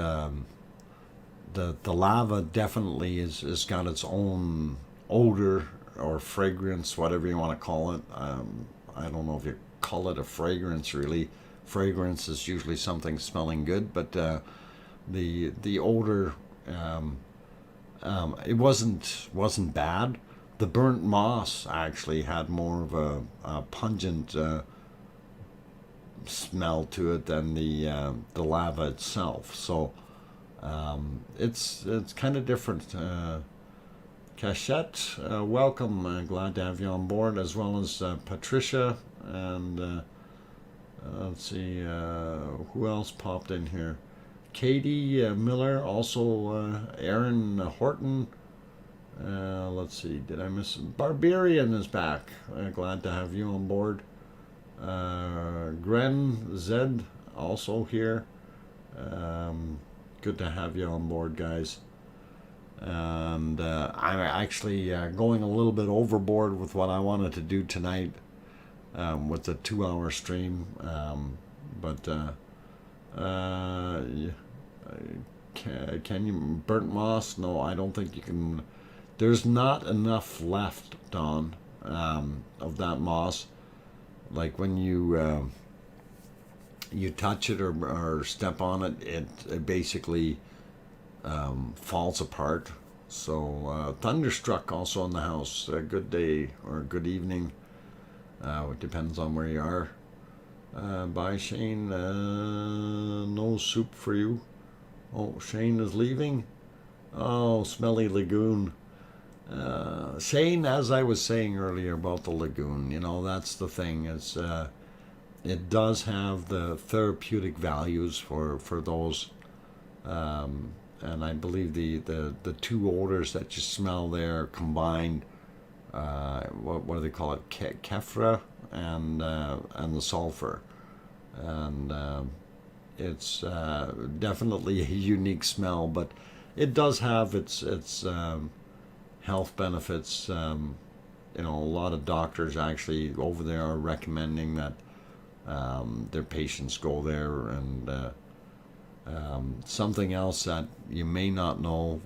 the lava definitely has got its own odor or fragrance, whatever you want to call it. I don't know if you call it a fragrance really. Fragrance is usually something smelling good, but the odor, it wasn't bad. The burnt moss actually had more of a pungent smell to it than the lava itself. So it's kind of different. Cachette, welcome. Glad to have you on board, as well as Patricia and let's see who else popped in here. Katie Miller, also Aaron Horton. Let's see, did I miss? Barbarian is back. Glad to have you on board. Gren Zed also here. Good to have you on board, guys. And I'm actually going a little bit overboard with what I wanted to do tonight with the 2-hour stream. But can you burnt moss? No, I don't think you can. There's not enough left, Don, of that moss. Like when you touch it or step on it, it basically falls apart. So Thunderstruck also in the house. Good day or good evening. It depends on where you are. Bye, Shane. No soup for you. Oh, Shane is leaving. Oh, Smelly Lagoon. Shane, as I was saying earlier about the lagoon, you know, that's the thing. It's it does have the therapeutic values for those, and I believe the two odors that you smell there combined. What do they call it? Kefra and the sulfur, and it's definitely a unique smell, but it does have its health benefits. You know, a lot of doctors actually over there are recommending that their patients go there. And something else that you may not know,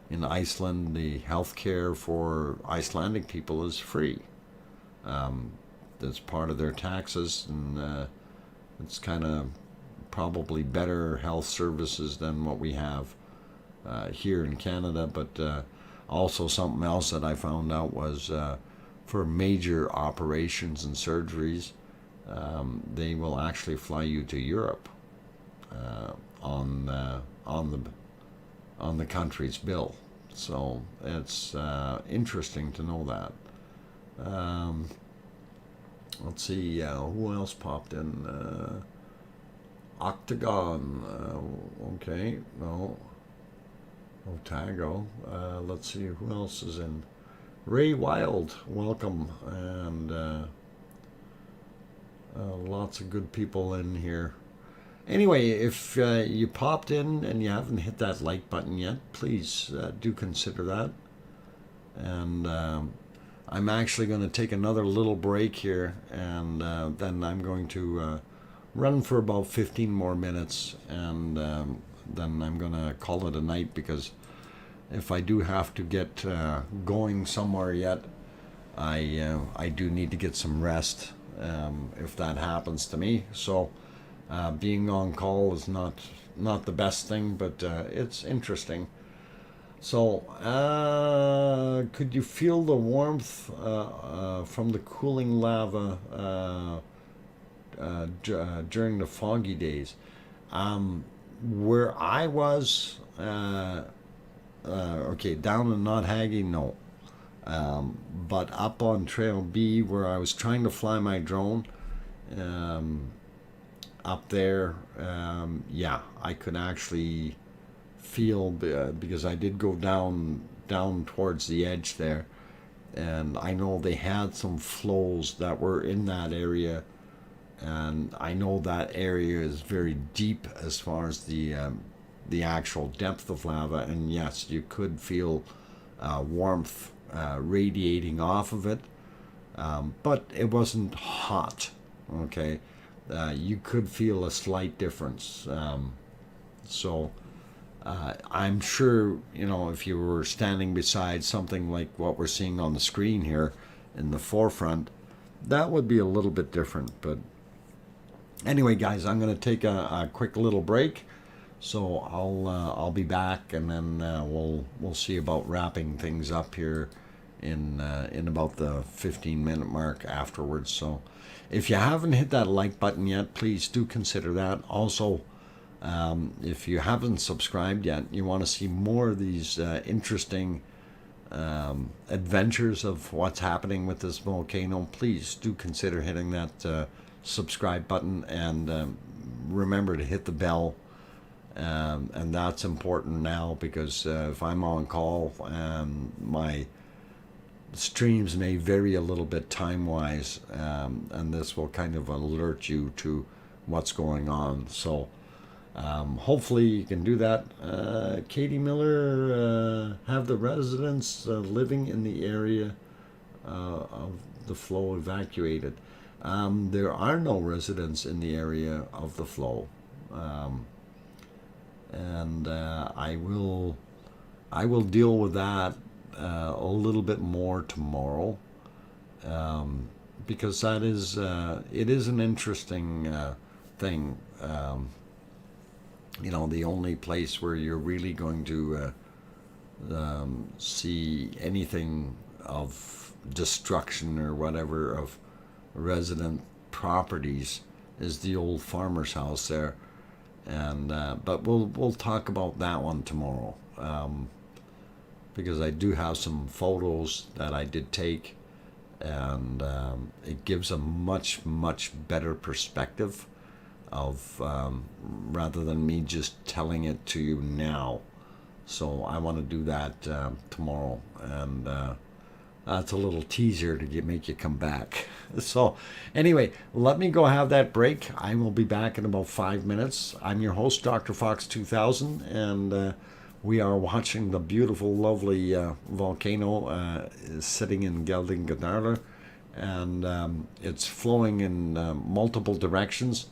in Iceland, the healthcare for Icelandic people is free. That's part of their taxes, and it's kind of probably better health services than what we have here in Canada. But also something else that I found out was for major operations and surgeries, they will actually fly you to Europe on the country's bill. So it's interesting to know that. Let's see, who else popped in? Octagon. Okay, no. Otago. Let's see who else is in. Ray Wild, welcome, and lots of good people in here. Anyway, if you popped in and you haven't hit that like button yet, please do consider that. And I'm actually going to take another little break here, and then I'm going to run for about 15 more minutes, and then I'm going to call it a night, because if I do have to get going somewhere yet, I do need to get some rest if that happens to me. So being on call is not the best thing, but it's interesting. So could you feel the warmth from the cooling lava during the foggy days? Where I was, okay, down in Not Haggy, no. But up on Trail B, where I was trying to fly my drone, up there, yeah, I could actually feel, because I did go down towards the edge there, and I know they had some flows that were in that area, and I know that area is very deep as far as the actual depth of lava, and yes, you could feel warmth radiating off of it, but it wasn't hot. Okay, you could feel a slight difference. So I'm sure, you know, if you were standing beside something like what we're seeing on the screen here in the forefront, that would be a little bit different. But anyway, guys, I'm going to take a quick little break. So I'll be back, and then we'll see about wrapping things up here in about the 15-minute mark afterwards. So if you haven't hit that like button yet, please do consider that. Also, if you haven't subscribed yet, you want to see more of these interesting adventures of what's happening with this volcano, please do consider hitting that subscribe button, and remember to hit the bell. And that's important now, because if I'm on call, my streams may vary a little bit time-wise, and this will kind of alert you to what's going on. So hopefully you can do that. Katie Miller, have the residents living in the area of the flow evacuated. There are no residents in the area of the flow. And I will deal with that a little bit more tomorrow, because that is it is an interesting thing. You know, the only place where you're really going to see anything of destruction or whatever of resident properties is the old farmer's house there. And but we'll talk about that one tomorrow, because I do have some photos that I did take, and it gives a much better perspective of rather than me just telling it to you now. So I want to do that tomorrow, and that's a little teaser to make you come back. So anyway, let me go have that break. I will be back in about 5 minutes. I'm your host, DrFox2000, and we are watching the beautiful, lovely volcano sitting in Geldingadalur, and it's flowing in multiple directions.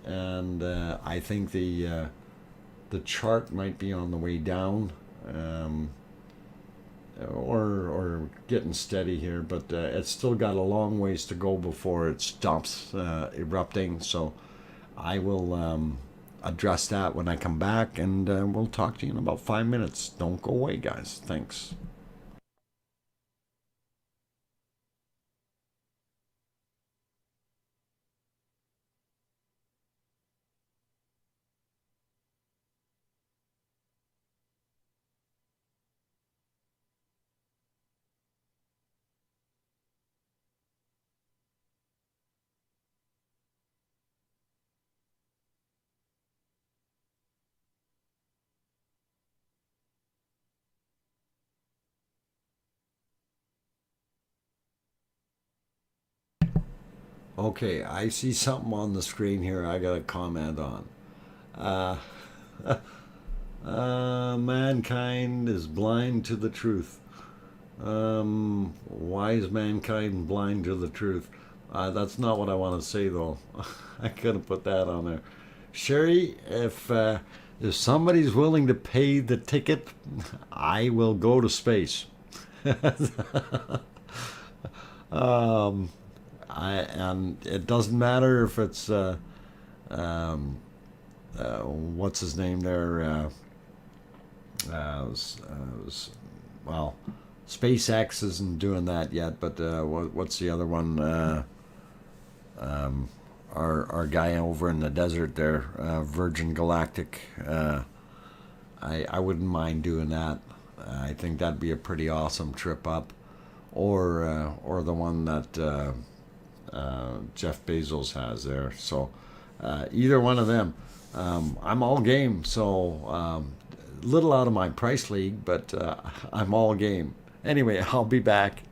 And I think the chart might be on the way down. Or getting steady here, but it's still got a long ways to go before it stops erupting. So I will address that when I come back, and we'll talk to you in about 5 minutes. Don't go away, guys. Thanks. Okay, I see something on the screen here I got to comment on. Uh, mankind is blind to the truth. Why is mankind blind to the truth? That's not what I want to say, though. I could have put that on there. Sherry, if somebody's willing to pay the ticket, I will go to space. um, and it doesn't matter if it's um, what's his name there. Uh, well, SpaceX isn't doing that yet, but what's the other one? Um, our guy over in the desert there, Virgin Galactic. I wouldn't mind doing that. I think that'd be a pretty awesome trip up, or the one that Jeff Bezos has there. So either one of them, I'm all game. So little out of my price league, but I'm all game. Anyway, I'll be back.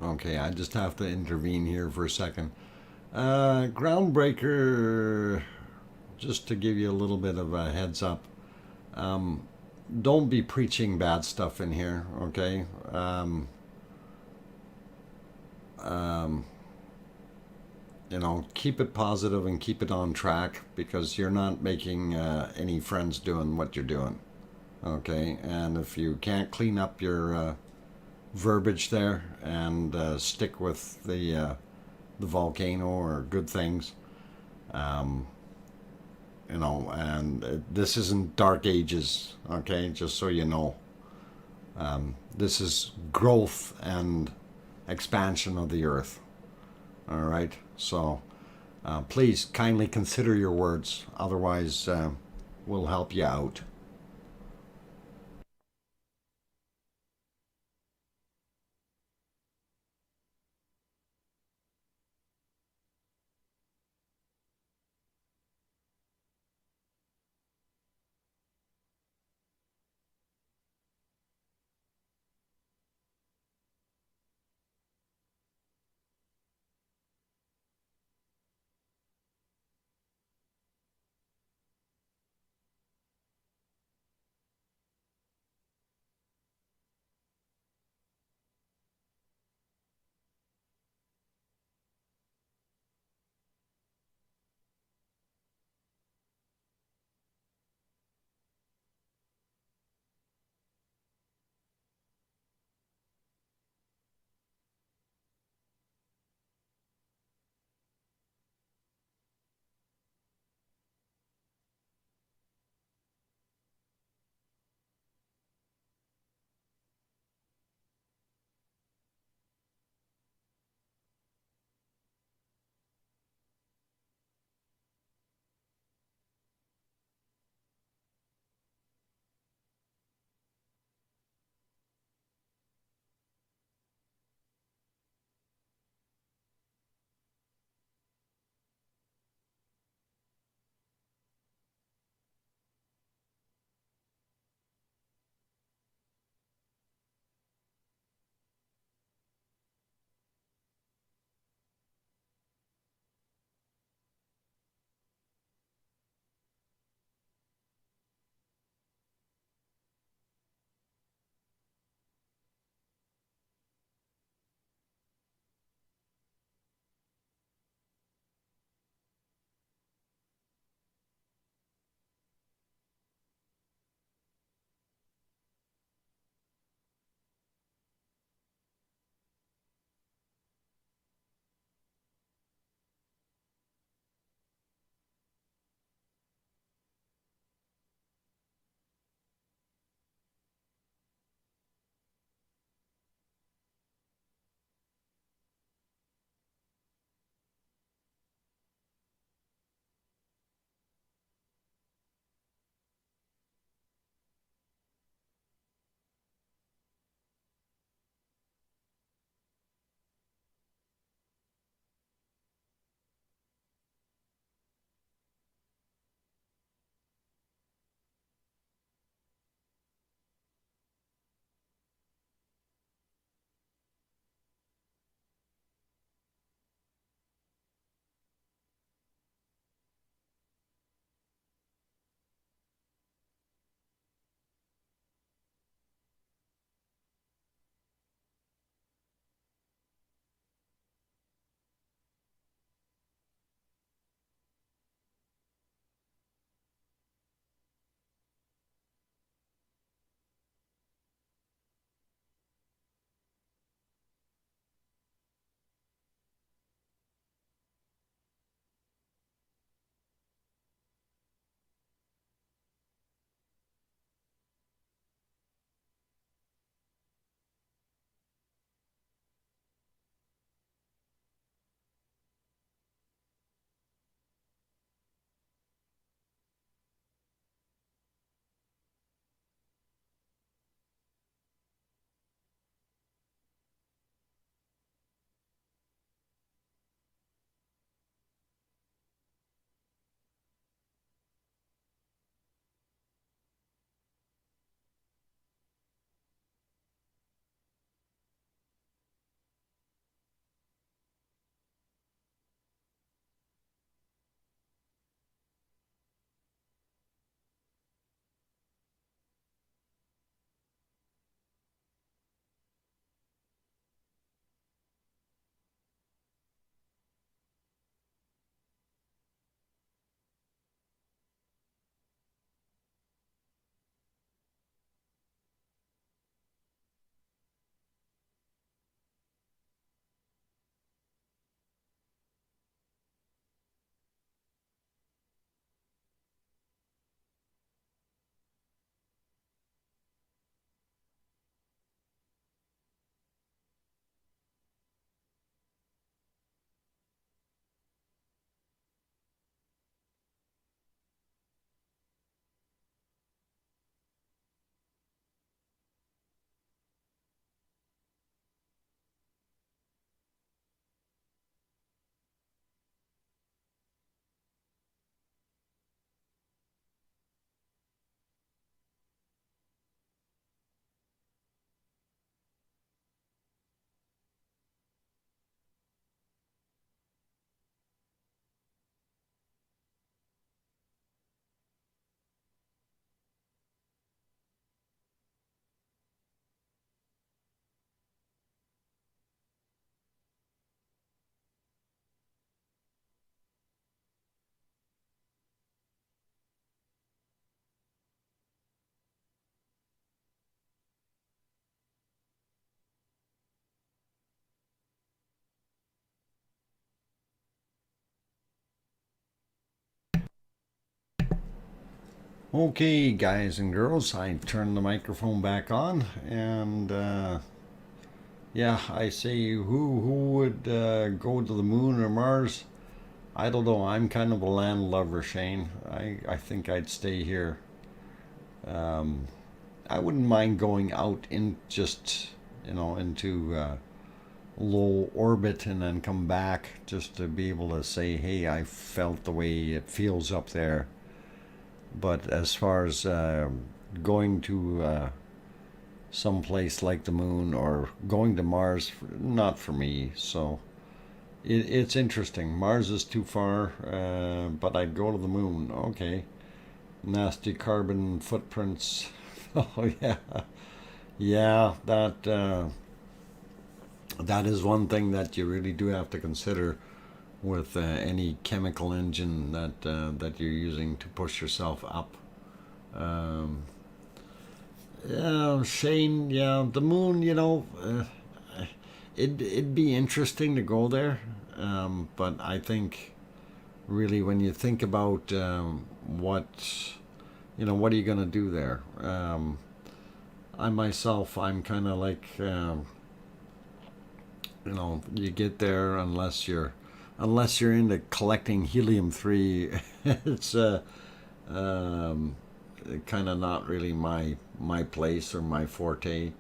Okay, I just have to intervene here for a second. Groundbreaker, just to give you a little bit of a heads up. Don't be preaching bad stuff in here, okay? You know, keep it positive and keep it on track, because you're not making any friends doing what you're doing, okay? And if you can't clean up your verbiage there and stick with the volcano or good things, you know, and this isn't Dark Ages, okay? Just so you know, this is growth and expansion of the Earth. All right, so please kindly consider your words. Otherwise, we'll help you out. Okay, guys and girls, I turned the microphone back on, and yeah, I say who would go to the moon or Mars? I don't know. I'm kind of a land lover, Shane. I think I'd stay here. I wouldn't mind going out in just into low orbit and then come back just to be able to say, hey, I felt the way it feels up there. But as far as going to some place like the moon or going to Mars, not for me. So it's interesting. Mars is too far, but I'd go to the moon. Okay. Nasty carbon footprints. Oh yeah, yeah. That is one thing that you really do have to consider with any chemical engine that you're using to push yourself up. Yeah, Shane. Yeah, the moon. It'd be interesting to go there, but I think really when you think about what are you gonna do there? I myself, I'm kind of like you get there unless you're into collecting helium-3, it's kind of not really my place or my forte,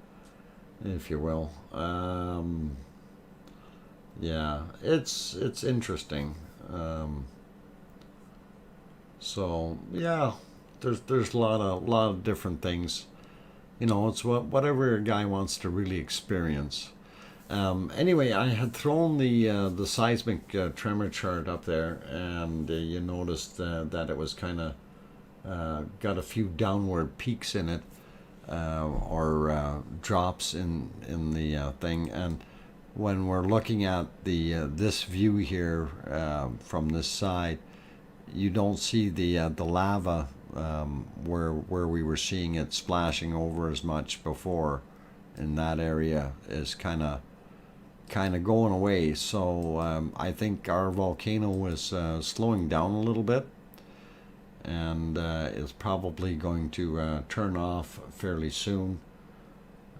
if you will. Yeah, it's interesting. So yeah, there's a lot of different things. It's whatever a guy wants to really experience. Anyway, I had thrown the seismic tremor chart up there, and you noticed that it was kind of got a few downward peaks in it, or drops in the thing. And when we're looking at this view here from this side, you don't see the lava where we were seeing it splashing over as much before. In that area is kind of going away. So I think our volcano is slowing down a little bit, and is probably going to turn off fairly soon.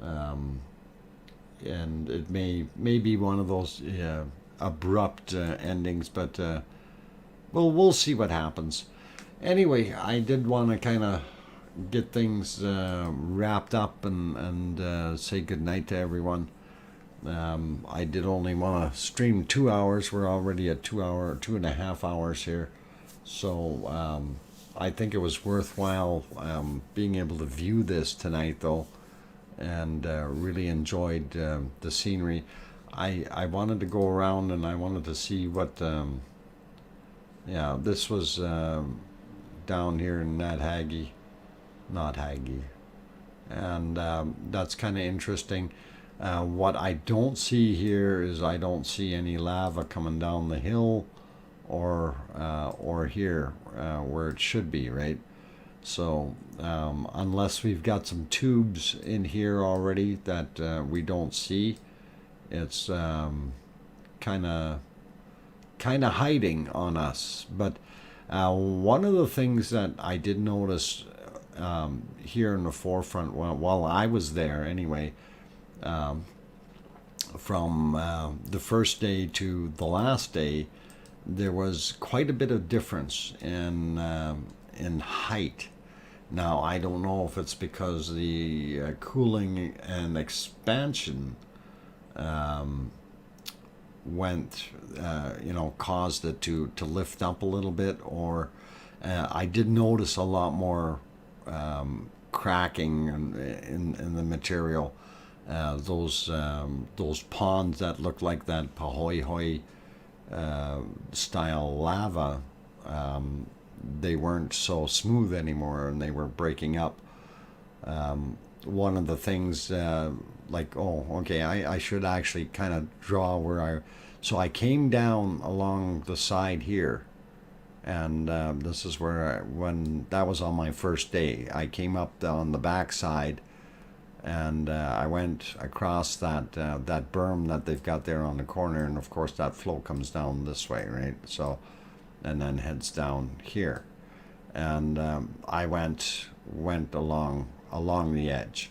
And it may be one of those abrupt endings, but we'll see what happens. Anyway, I did want to kind of get things wrapped up and say goodnight to everyone. I did only want to stream 2 hours. We're already at 2.5 hours here. So I think it was worthwhile being able to view this tonight, though, and really enjoyed the scenery. I wanted to go around and I wanted to see what, this was down here in not Haggy. And that's kind of interesting. What I don't see here is I don't see any lava coming down the hill or here where it should be, right? So unless we've got some tubes in here already that we don't see, it's kind of hiding on us. But one of the things that I did notice here in the forefront while I was there anyway, from the first day to the last day, there was quite a bit of difference in height. Now, I don't know if it's because the cooling and expansion caused it to lift up a little bit, or I did notice a lot more cracking in the material. Those ponds that look like that Pahoehoe style lava, they weren't so smooth anymore, and they were breaking up. One of the things, I should actually kind of draw so I came down along the side here, and this is where when that was on my first day, I came up on the back side, and I went across that berm that they've got there on the corner, and of course that flow comes down this way, right? So, and then heads down here. and I went along the edge,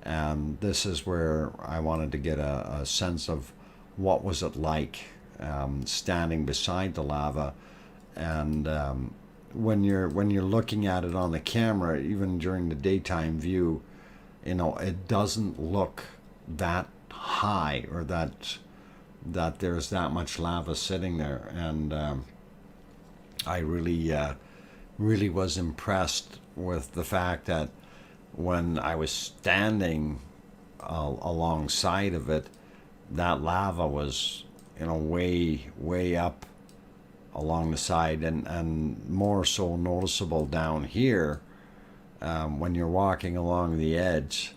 and this is where I wanted to get a sense of what was it like standing beside the lava. And when you're looking at it on the camera, even during the daytime view, it doesn't look that high, or that there's that much lava sitting there. And I really was impressed with the fact that when I was standing alongside of it, that lava was way up along the side, and more so noticeable down here when you're walking along the edge,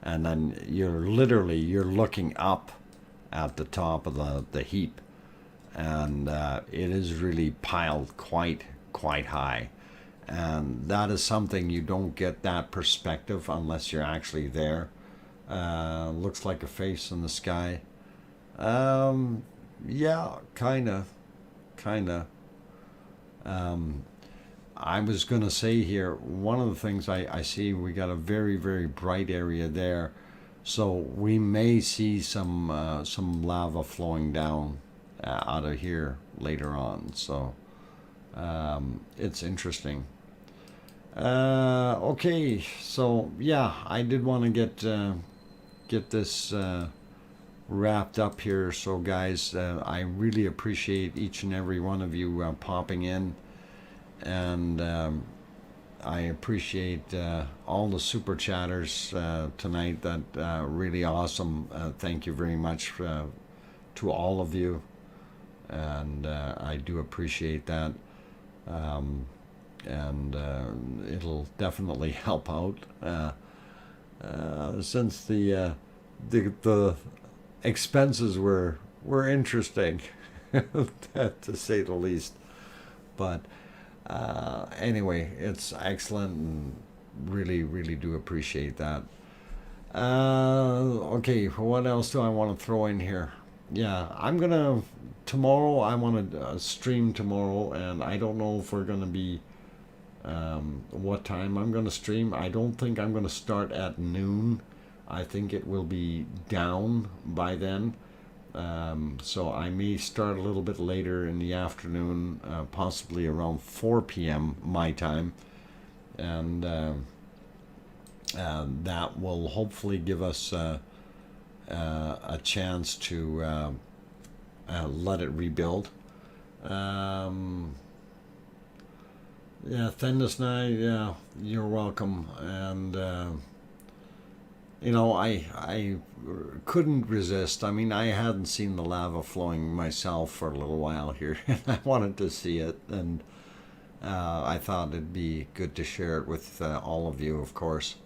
and then you're looking up at the top of the heap, and it is really piled quite high, and that is something you don't get that perspective unless you're actually there. Looks like a face in the sky. Yeah, kinda. I was gonna say here, one of the things I see, we got a very bright area there, so we may see some lava flowing down out of here later on. So it's interesting. Okay, so yeah, I did want to get this wrapped up here. So guys, I really appreciate each and every one of you popping in, and I appreciate all the super chatters tonight. That really awesome. Thank you very much to all of you, and I do appreciate that. And it'll definitely help out since the expenses were interesting to say the least. But anyway, it's excellent, and really do appreciate that. Okay, what else do I want to throw in here? Yeah, tomorrow I want to stream tomorrow, and I don't know if we're gonna be what time I'm gonna stream. I don't think I'm gonna start at noon. I think it will be down by then. So I may start a little bit later in the afternoon, possibly around 4 p.m. my time, and that will hopefully give us a chance to let it rebuild. Yeah, Thendis Nye, yeah, you're welcome. And I couldn't resist. I mean, I hadn't seen the lava flowing myself for a little while here, and I wanted to see it, and I thought it'd be good to share it with all of you, of course.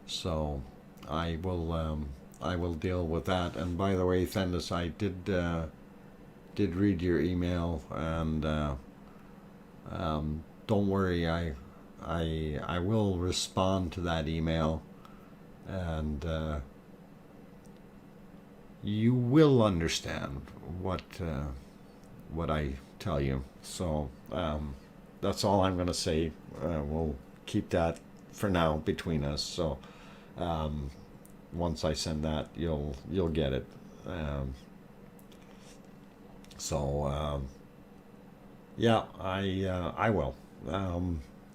So I will deal with that. And by the way, Thendis, I did read your email, and don't worry, I will respond to that email, and you will understand what I tell you. So that's all I'm going to say. We'll keep that for now between us. So once I send that, you'll get it. Yeah, I will.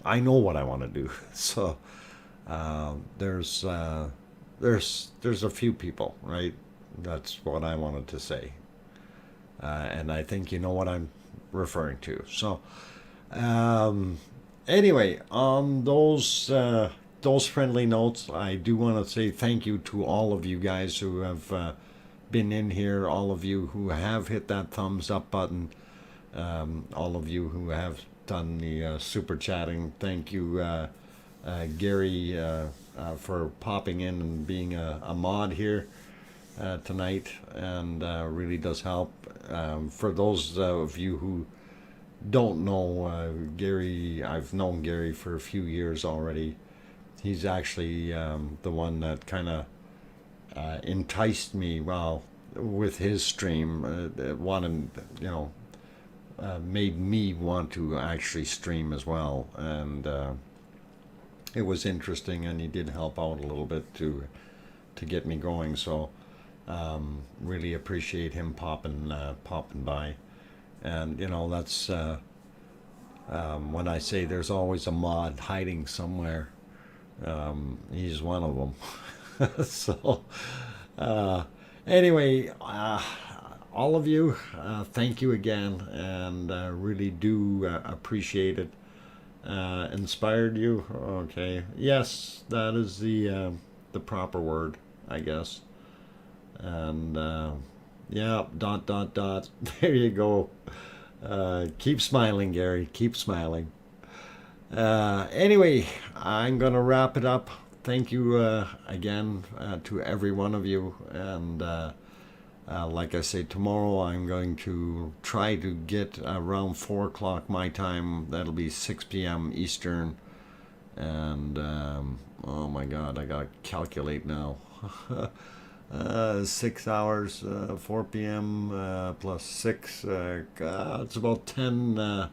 I know what I want to do. So there's a few people, right? That's what I wanted to say, and I think you know what I'm referring to. So anyway, on those friendly notes, I do want to say thank you to all of you guys who have been in here, all of you who have hit that thumbs up button, all of you who have done the super chatting. Thank you, Gary, for popping in and being a mod here tonight, and really does help. For those of you who don't know Gary, I've known Gary for a few years already. He's actually the one that kind of enticed me, well, with his stream. Wanted, made me want to actually stream as well, and it was interesting, and he did help out a little bit to get me going. So really appreciate him popping by, and you know, that's when I say there's always a mod hiding somewhere, he's one of them. So anyway, all of you, thank you again, and really do appreciate it. Inspired you? Okay, yes, that is the proper word, I guess. And yeah, ... There you go. Keep smiling, Gary. Keep smiling. Anyway, I'm gonna wrap it up. Thank you again to every one of you, and like I say, tomorrow I'm going to try to get around 4 o'clock my time. That'll be 6 p.m. Eastern. And oh my God, I gotta calculate now. 6 hours, 4 p.m. Plus 6. God, it's about 10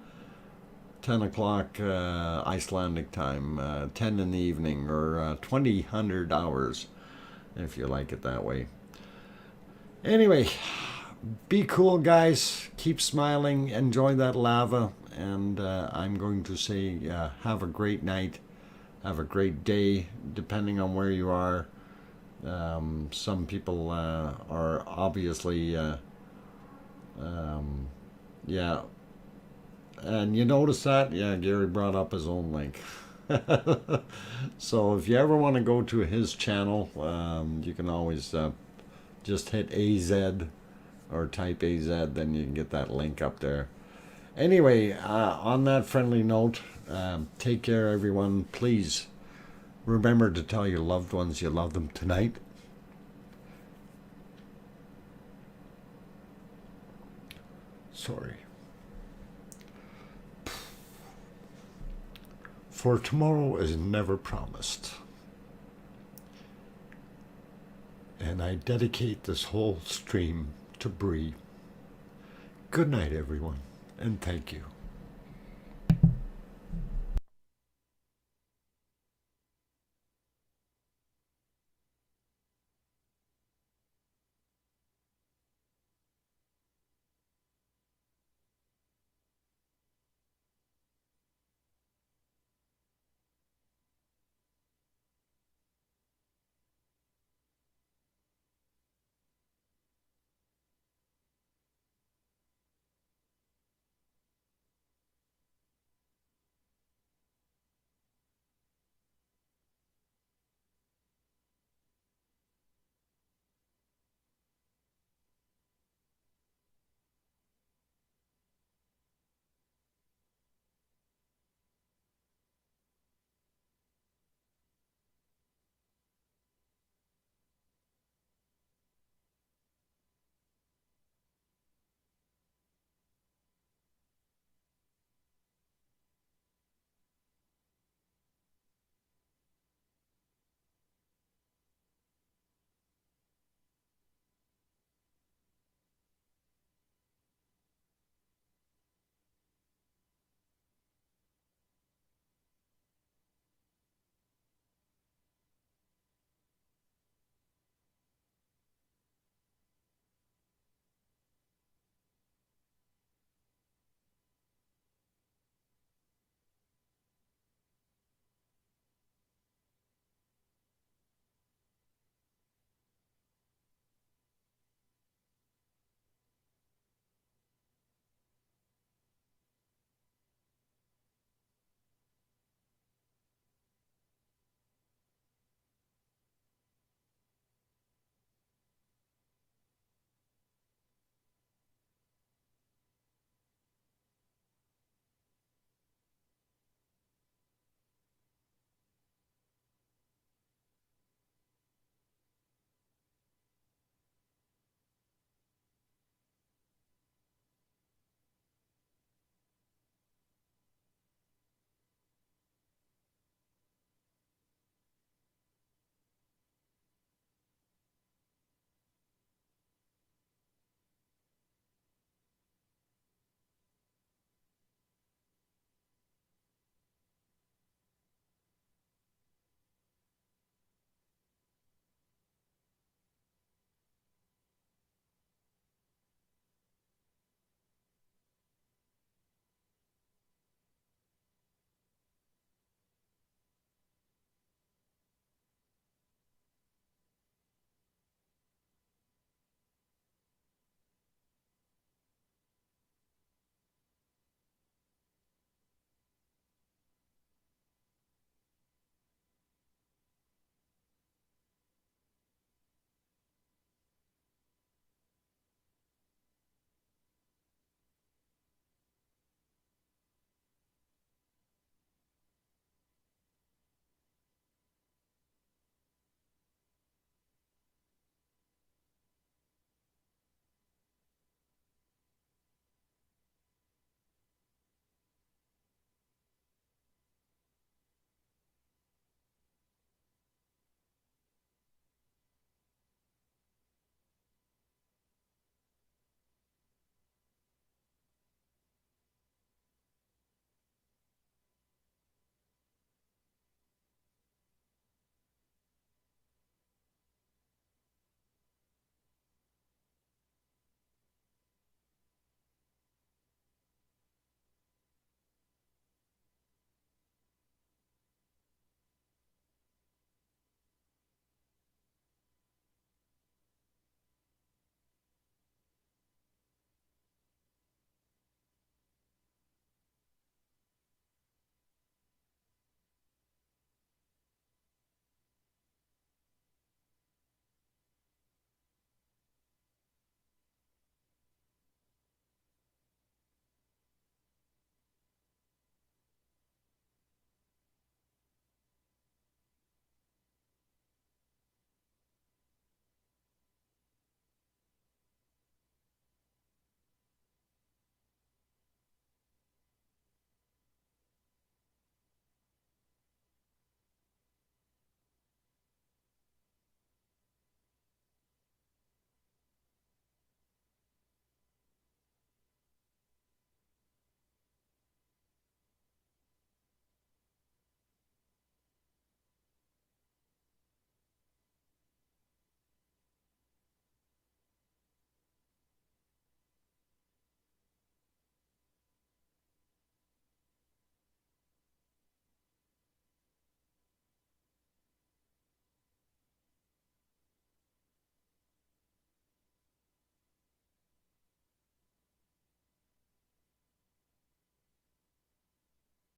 o'clock Icelandic time. 10 in the evening, or 2000 hours, if you like it that way. Anyway, be cool, guys. Keep smiling. Enjoy that lava. And I'm going to say have a great night. Have a great day, depending on where you are. Some people are obviously, yeah. And you notice that? Yeah, Gary brought up his own link. So if you ever want to go to his channel, you can always just hit AZ or type AZ, then you can get that link up there. Anyway, on that friendly note, take care, everyone. Please remember to tell your loved ones you love them tonight. Sorry. For tomorrow is never promised. And I dedicate this whole stream to Bree. Good night, everyone, and thank you.